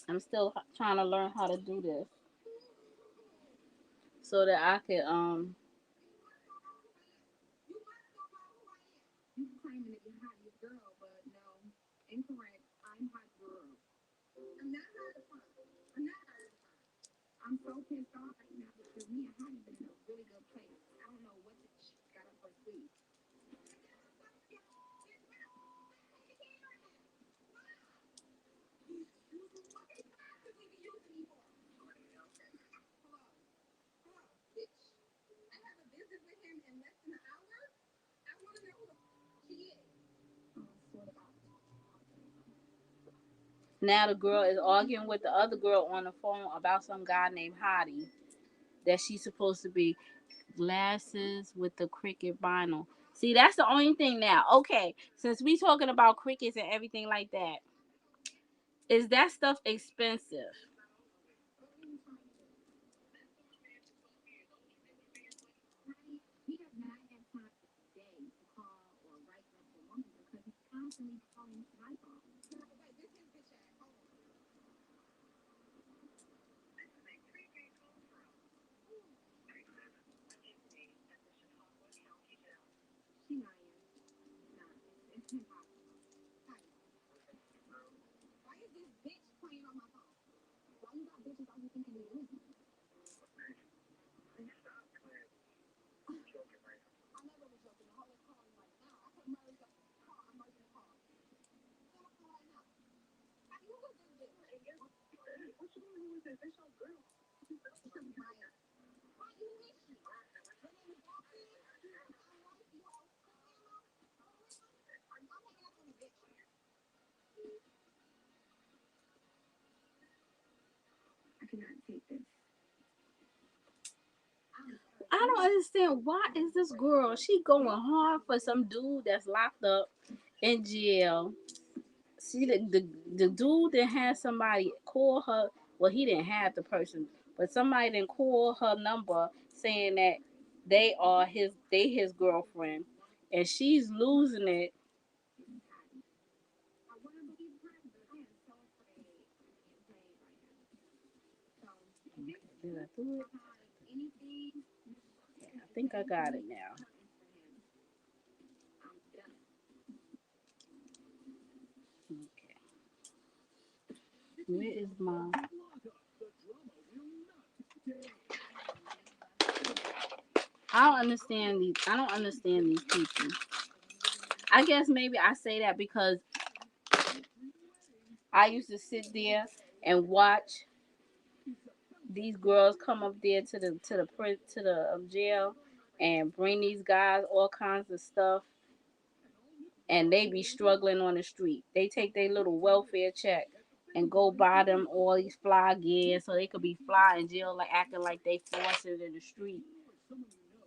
I'm still trying to learn how to do this so that I can now the girl is arguing with the other girl on the phone about some guy named Hottie that she's supposed to be glasses with the cricket vinyl. See, that's the only thing now. Okay, since we talking about crickets and everything like that, is that stuff expensive? I don't understand why is this girl she going hard for some dude that's locked up in jail. See the dude that had somebody call her. Well, he didn't have the person, but somebody didn't call her number saying that they his girlfriend, and she's losing it. Did I do it? Yeah, I think I got it now. Okay, where is my? I don't understand these. I don't understand these people. I guess maybe I say that because I used to sit there and watch these girls come up there to the jail and bring these guys all kinds of stuff, and they be struggling on the street. They take their little welfare check and go buy them all these fly gear so they could be fly in jail, like acting like they forcing in the street,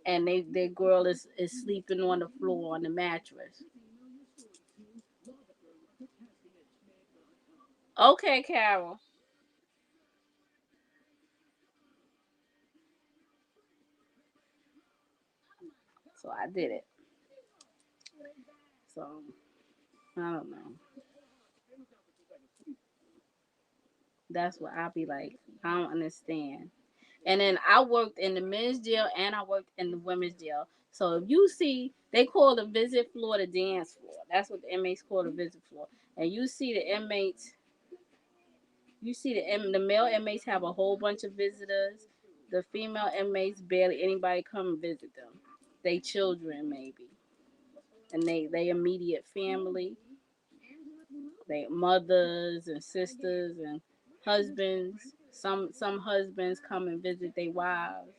and their girl is sleeping on the floor on the mattress. Okay, Carol. So I did it. So I don't know. That's what I be like. I don't understand. And then I worked in the men's jail and I worked in the women's jail. So if you see, they call the visit floor the dance floor. That's what the inmates call the visit floor. And you see the male inmates have a whole bunch of visitors. The female inmates barely anybody come and visit them. They children maybe, and they immediate family. They mothers and sisters and husbands. Some husbands come and visit their wives.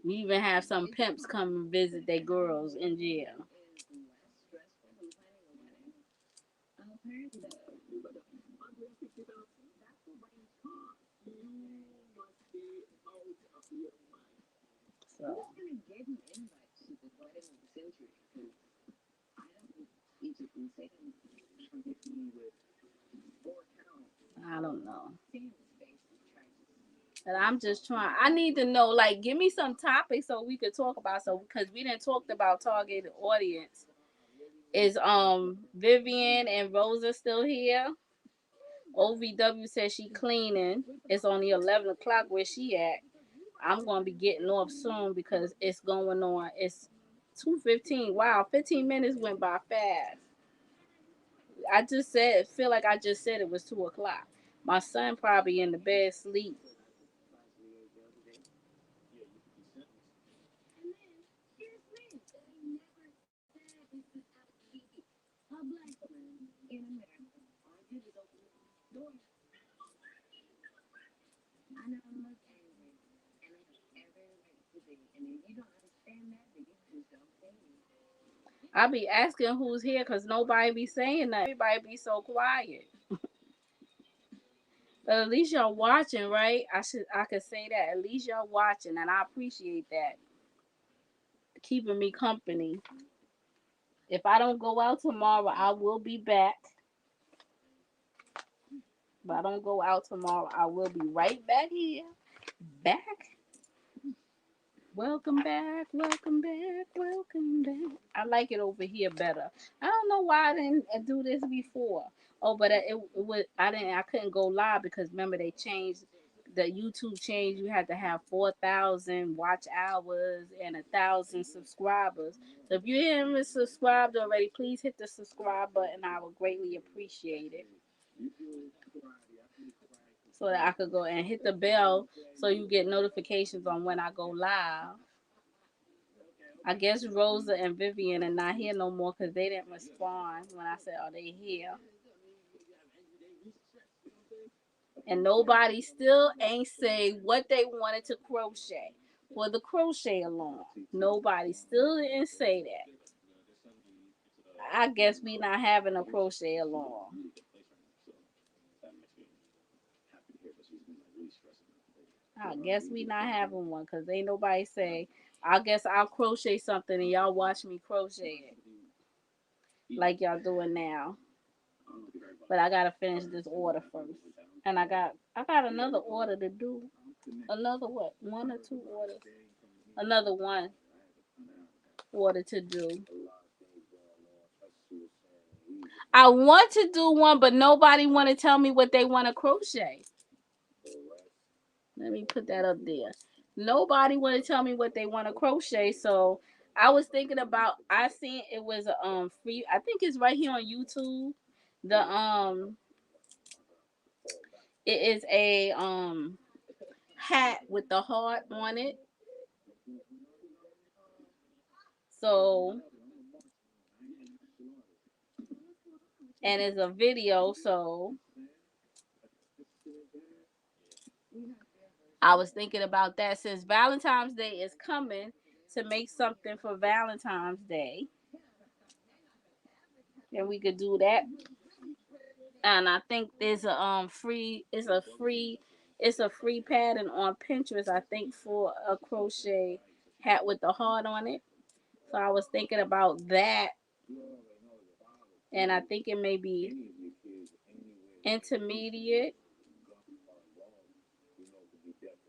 We even have some pimps come and visit their girls in jail. So I don't know. And I'm just trying. I need to know, like, give me some topics so we could talk about. So because we didn't talk about targeted audience. Is Vivian and Rosa still here? OVW says she cleaning. It's only 11 o'clock where she at. I'm gonna be getting off soon because it's going on. It's 2:15. Wow, 15 minutes went by fast. I just said, feel like I just said it was 2 o'clock. My son probably in the bed sleep. I be asking who's here because nobody be saying nothing. Everybody be so quiet. But at least y'all watching, right? I could say that. At least y'all watching, and I appreciate that. Keeping me company. If I don't go out tomorrow, I will be back. If I don't go out tomorrow, I will be right back here. Back. Welcome back, welcome back, welcome back. I like it over here better. I don't know why I didn't do this before. Oh, but it was I couldn't go live because remember they changed the YouTube change. You had to have 4,000 watch hours and 1,000 subscribers. So if you haven't subscribed already, please hit the subscribe button. I would greatly appreciate it. So that I could go and hit the bell so you get notifications on when I go live. I guess Rosa and Vivian are not here no more because they didn't respond when I said, "Are they here?" And nobody still ain't say what they wanted to crochet for the crochet along. Nobody still didn't say that. I guess we not having a crochet along. I guess we not having one because ain't nobody say. I guess I'll crochet something and y'all watch me crochet it like y'all doing now. But I gotta finish this order first, and I got another order to do. Another what? One or two orders? Another one order to do. I want to do one, but nobody want to tell me what they want to crochet. Let me put that up there. Nobody want to tell me what they want to crochet, so I was thinking about. I seen it was a free. I think it's right here on YouTube. The it is a hat with the heart on it. So and it's a video. So I was thinking about that since Valentine's Day is coming to make something for Valentine's Day, and we could do that. And I think there's a free pattern on Pinterest. I think for a crochet hat with the heart on it. So I was thinking about that, and I think it may be intermediate.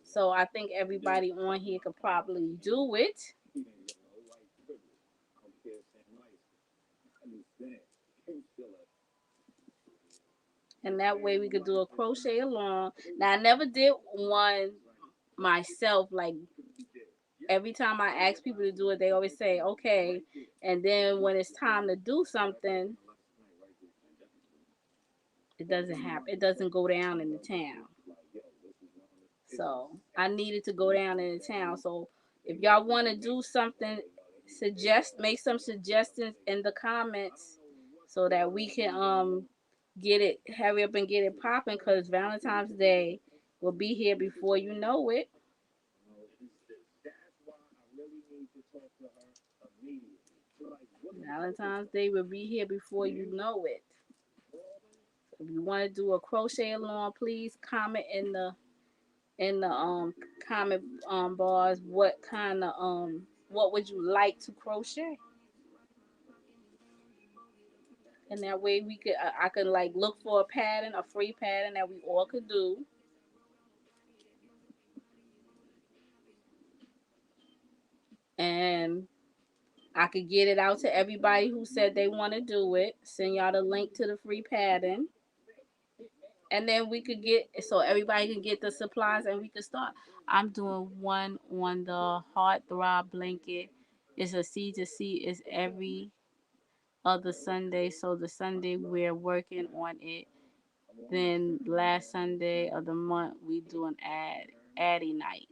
So I think everybody on here could probably do it. And that way we could do a crochet along. Now I never did one myself. Like every time I ask people to do it, they always say okay, and then when it's time to do something, it doesn't happen. It doesn't go down in the town. So I needed to go down in the town. So if y'all want to do something, make some suggestions in the comments so that we can get it, hurry up and get it popping, because Valentine's Day will be here before you know it. Valentine's Day will be here before you know it. If you want to do a crochet along, please comment in the comment bars what kind of what would you like to crochet, and that way we could I could like look for a pattern, a free pattern that we all could do, and I could get it out to everybody who said they want to do it. Send y'all the link to the free pattern, and then we could get so everybody can get the supplies and we could start. I'm doing one on the heartthrob blanket. It's a C to C. It's every other Sunday. So the Sunday we're working on it. Then last Sunday of the month we do an Addy night.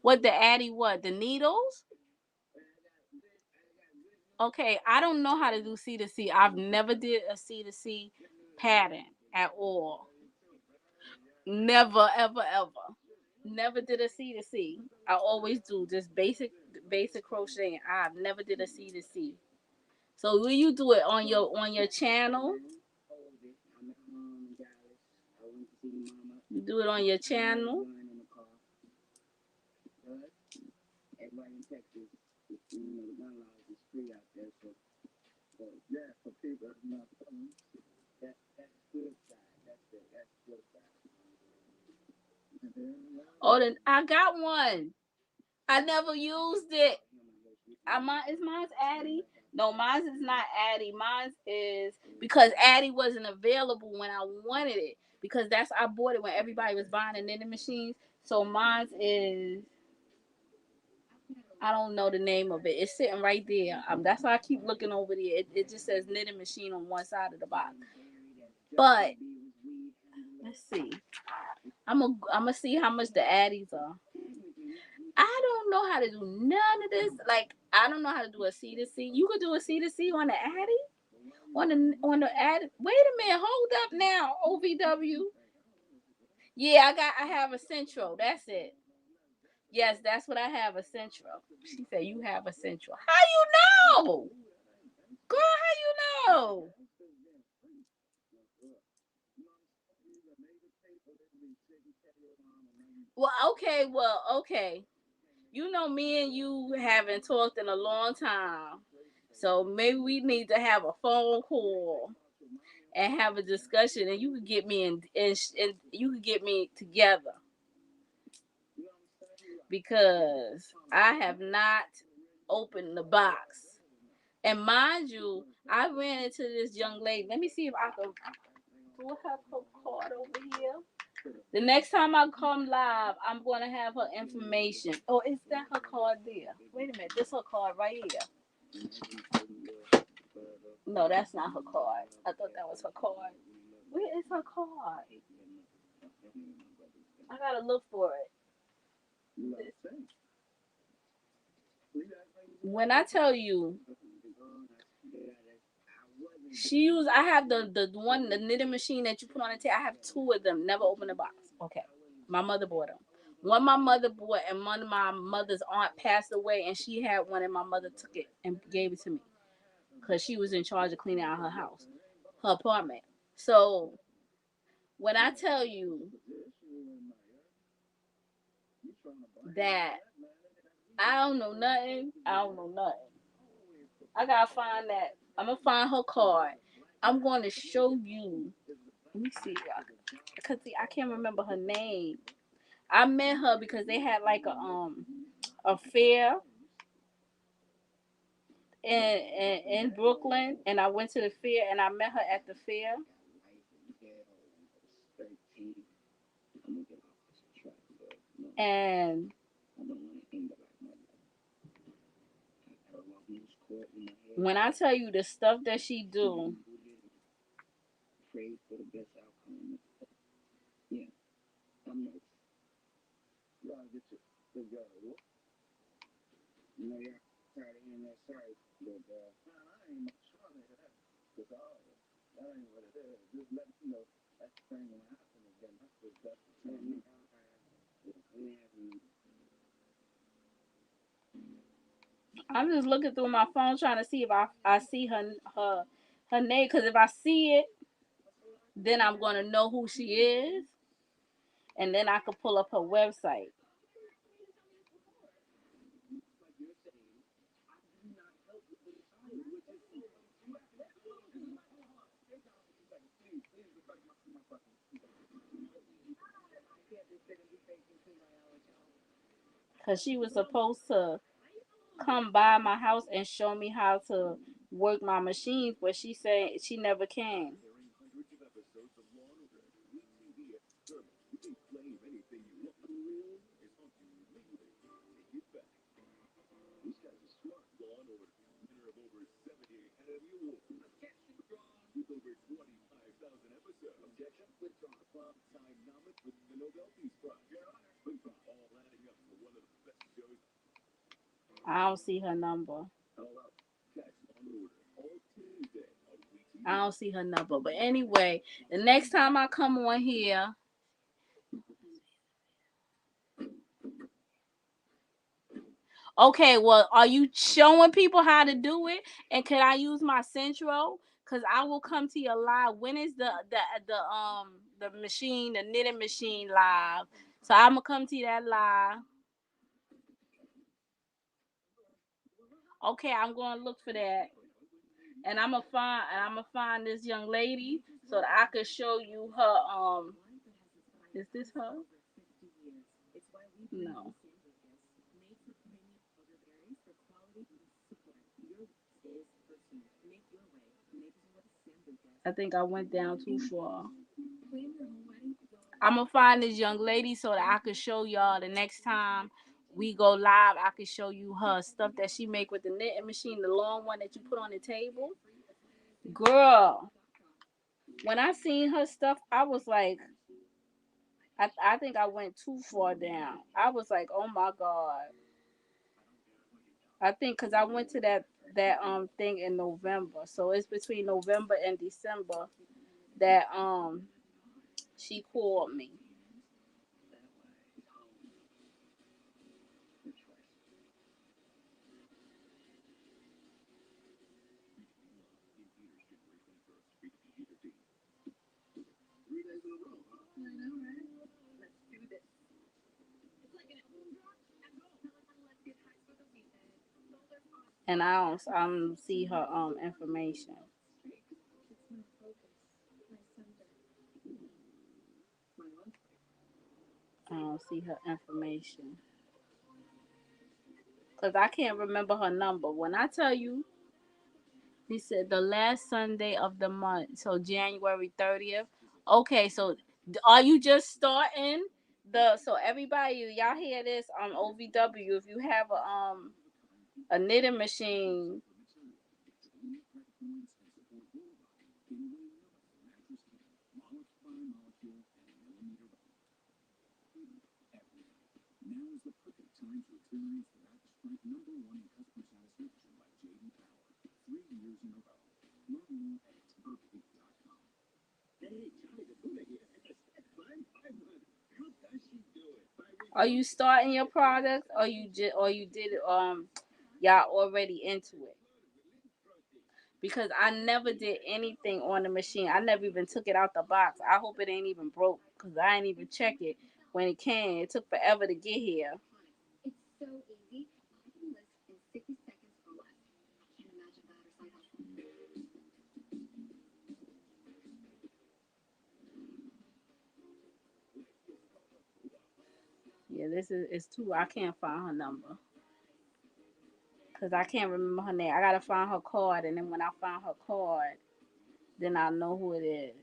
What the Addy? What the needles? Okay, I don't know how to do C to C. I've never did a C to C pattern at all. Never, ever, ever. Never did a C to C. I always do just basic crocheting. I've never did a C to C. So will you do it on your channel? You do it on your channel. Oh, then I got one. I never used it. Is mine's Addy? No, mine is not Addy. Mine is because Addy wasn't available when I wanted it. Because I bought it when everybody was buying the knitting machines. So mine is, I don't know the name of it. It's sitting right there. That's why I keep looking over there. It just says knitting machine on one side of the box. But let's see. I'm gonna see how much the Addies are. I don't know how to do none of this. Like I don't know how to do a C to C. You could do a C to C on the Addy, on the Addy. Wait a minute, hold up now, OVW. Yeah, I have a Central. That's it. Yes, that's what I have, a Central. She said you have a Central. How you know, girl? How you know? Well, okay, okay. You know, me and you haven't talked in a long time. So maybe we need to have a phone call and have a discussion, and you could get me and you could get me together because I have not opened the box. And mind you, I ran into this young lady. Let me see if I can do her card over here. The next time I come live, I'm gonna have her information. Oh, is that her card there? Wait a minute, this her card right here. No, that's not her card. I thought that was her card. Where is her card? I gotta look for it. When I tell you, she used. I have the one the knitting machine that you put on the table. I have two of them. Never opened the box. Okay, my mother bought them. One my mother bought, and one of my mother's aunt passed away, and she had one, and my mother took it and gave it to me because she was in charge of cleaning out her house, her apartment. So when I tell you that I don't know nothing, I don't know nothing. I gotta find that. I'm gonna find her card. I'm going to show you. Let me see, because I can't remember her name. I met her because they had like a fair in Brooklyn, and I went to the fair and I met her at the fair. And when I tell you the stuff that she do, I'm just looking through my phone trying to see if I see her name. Because if I see it, then I'm gonna know who she is, and then I could pull up her website. Because she was supposed to come by my house and show me how to work my machines, but she said she never came. I don't see her number. I don't see her number. But anyway, the next time I come on here, okay, well, are you showing people how to do it? And can I use my Centro? Cause I will come to your live. When is the machine, the knitting machine live? So I'm gonna come to that live. Okay, I'm gonna look for that. And I'm gonna find this young lady so that I could show you her is this her? No. I think I went down too far. I'm gonna find this young lady so that I could show y'all the next time we go live. I could show you her stuff that she make with the knitting machine, the long one that you put on the table. Girl, when I seen her stuff, I was like, I think I went too far down. I was like, oh my god. I think because I went to that thing in November, so it's between November and December that she called me. And I don't see her information. I don't see her information because I can't remember her number. When I tell you, he said the last Sunday of the month, so January 30th. Okay, so are you just starting the? So everybody, y'all hear this? OVW. If you have a knitting machine, are you starting your product, or you did it y'all already into it? Because I never did anything on the machine. I never even took it out the box. I hope it ain't even broke because I ain't even check it when it came. It took forever to get here. Yeah, this is too. I can't find her number because I can't remember her name. I gotta find her card, and then when I find her card, then I know who it is.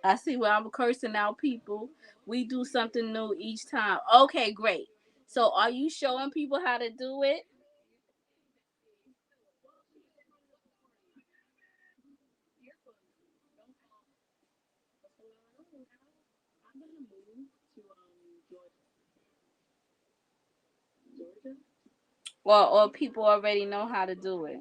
I see where I'm cursing out people. We do something new each time. Okay, great. So are you showing people how to do it? Or people already know how to do it?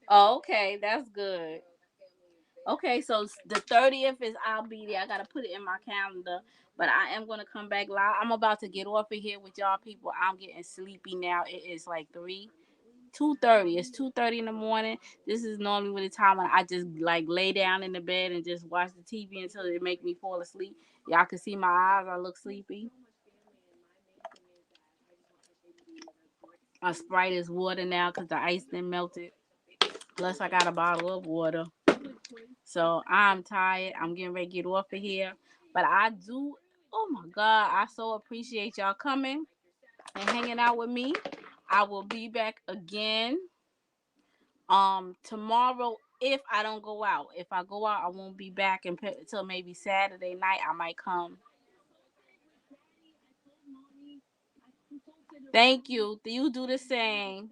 Oh, okay, that's good. Okay, so the 30th is I'll be there. I gotta put it in my calendar. But I am gonna come back live. I'm about to get off of here with y'all people. I'm getting sleepy now. It is like 2:30. It's 2:30 in the morning. This is normally when the time when I just like lay down in the bed and just watch the TV until it make me fall asleep. Y'all can see my eyes. I look sleepy. My Sprite is water now because the ice then melted. Plus I got a bottle of water. So I'm tired. I'm getting ready to get off of here. But I do. Oh my God! I so appreciate y'all coming and hanging out with me. I will be back again tomorrow if I don't go out. If I go out, I won't be back until maybe Saturday night. I might come. Thank you. You do the same.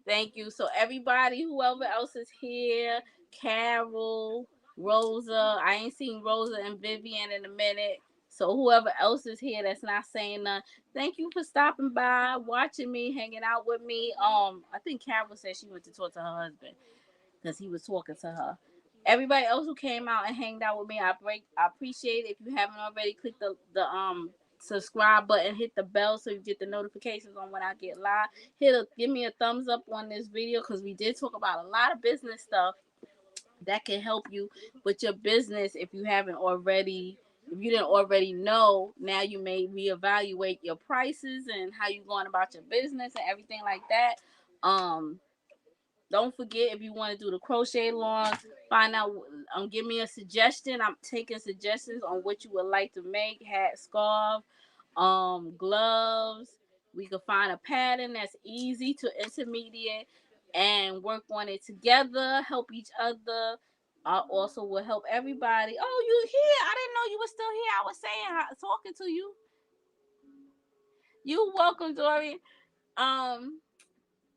Thank you. So everybody, whoever else is here, Carol, Rosa. I ain't seen Rosa and Vivian in a minute. So whoever else is here that's not saying nothing, thank you for stopping by, watching me, hanging out with me. I think Carol said she went to talk to her husband because he was talking to her. Everybody else who came out and hanged out with me, I appreciate it. If you haven't already, click the subscribe button, hit the bell so you get the notifications on when I get live. Give me a thumbs up on this video because we did talk about a lot of business stuff that can help you with your business if you haven't already. If you didn't already know, now you may reevaluate your prices and how you going about your business and everything like that. Don't forget, if you want to do the crochet along, find out. Give me a suggestion. I'm taking suggestions on what you would like to make. Hat, scarf, gloves. We could find a pattern that's easy to intermediate and work on it together, help each other. Also will help everybody. Oh, you here? I didn't know you were still here. I was saying, talking to you. You welcome, Dorian. Um,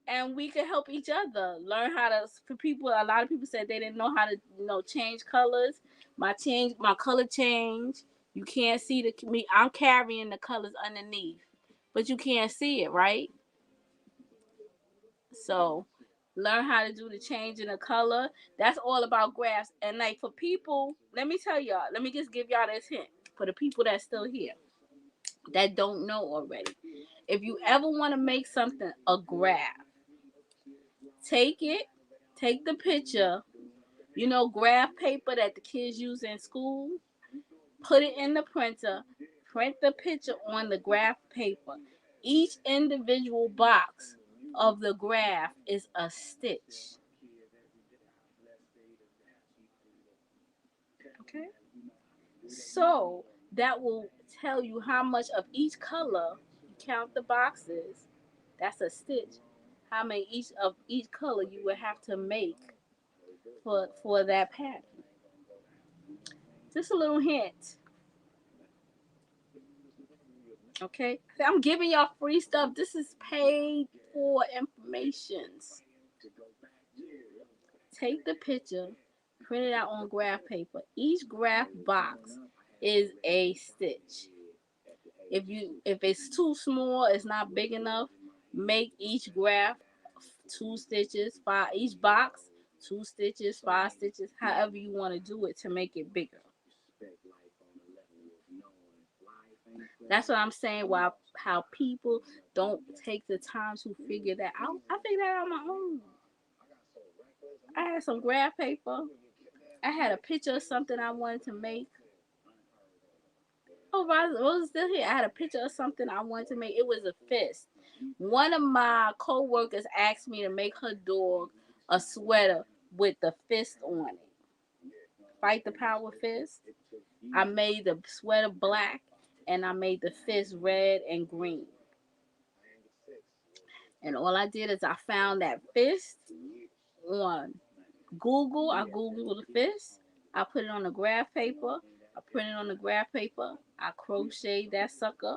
and we can help each other learn how to. For people, a lot of people said they didn't know how to, change colors. My color change. You can't see me. I'm carrying the colors underneath, but you can't see it, right? So learn how to do the change in the color. That's all about graphs. And like for people, let me tell y'all. Let me just give y'all this hint for the people that's still here that don't know already. If you ever want to make something a graph, take it, take the picture, graph paper that the kids use in school, put it in the printer, print the picture on the graph paper. Each individual box of the graph is a stitch. Okay? So that will tell you how much of each color, you count the boxes, that's a stitch, how many each color you would have to make for that pattern. Just a little hint. Okay? I'm giving y'all free stuff. This is paid for information. Take the picture, print it out on graph paper. Each graph box is a stitch. If it's too small, it's not big enough, make each graph 2 stitches, five each box, 2 stitches, 5 stitches, however you want to do it to make it bigger. That's what I'm saying. While how people don't take the time to figure that out. I figured that out on my own. I had some graph paper. I had a picture of something I wanted to make. Oh, Rosa still here. I had a picture of something I wanted to make. It was a fist. One of my co-workers asked me to make her dog a sweater with the fist on it. Fight the power fist. I made the sweater black and I made the fist red and green. And all I did is I found that fist on Google. I Googled the fist. I put it on the graph paper. I printed on the graph paper. I crocheted that sucker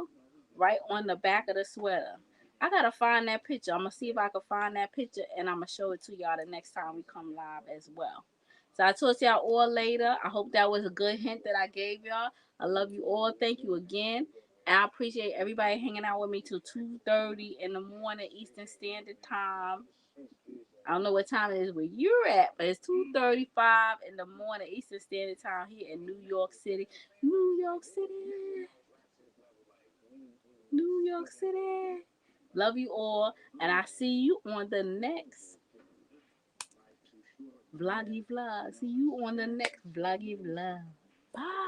right on the back of the sweater. I gotta find that picture. I'm gonna see if I can find that picture and I'm gonna show it to y'all the next time we come live as well. So I talk to y'all all later. I hope that was a good hint that I gave y'all. I love you all. Thank you again. And I appreciate everybody hanging out with me till 2:30 in the morning Eastern Standard Time. I don't know what time it is where you're at, but it's 2:35 in the morning Eastern Standard Time here in New York City. New York City. New York City. Love you all, and I see you on the next vloggy vlog. See you on the next vloggy vlog. Bye.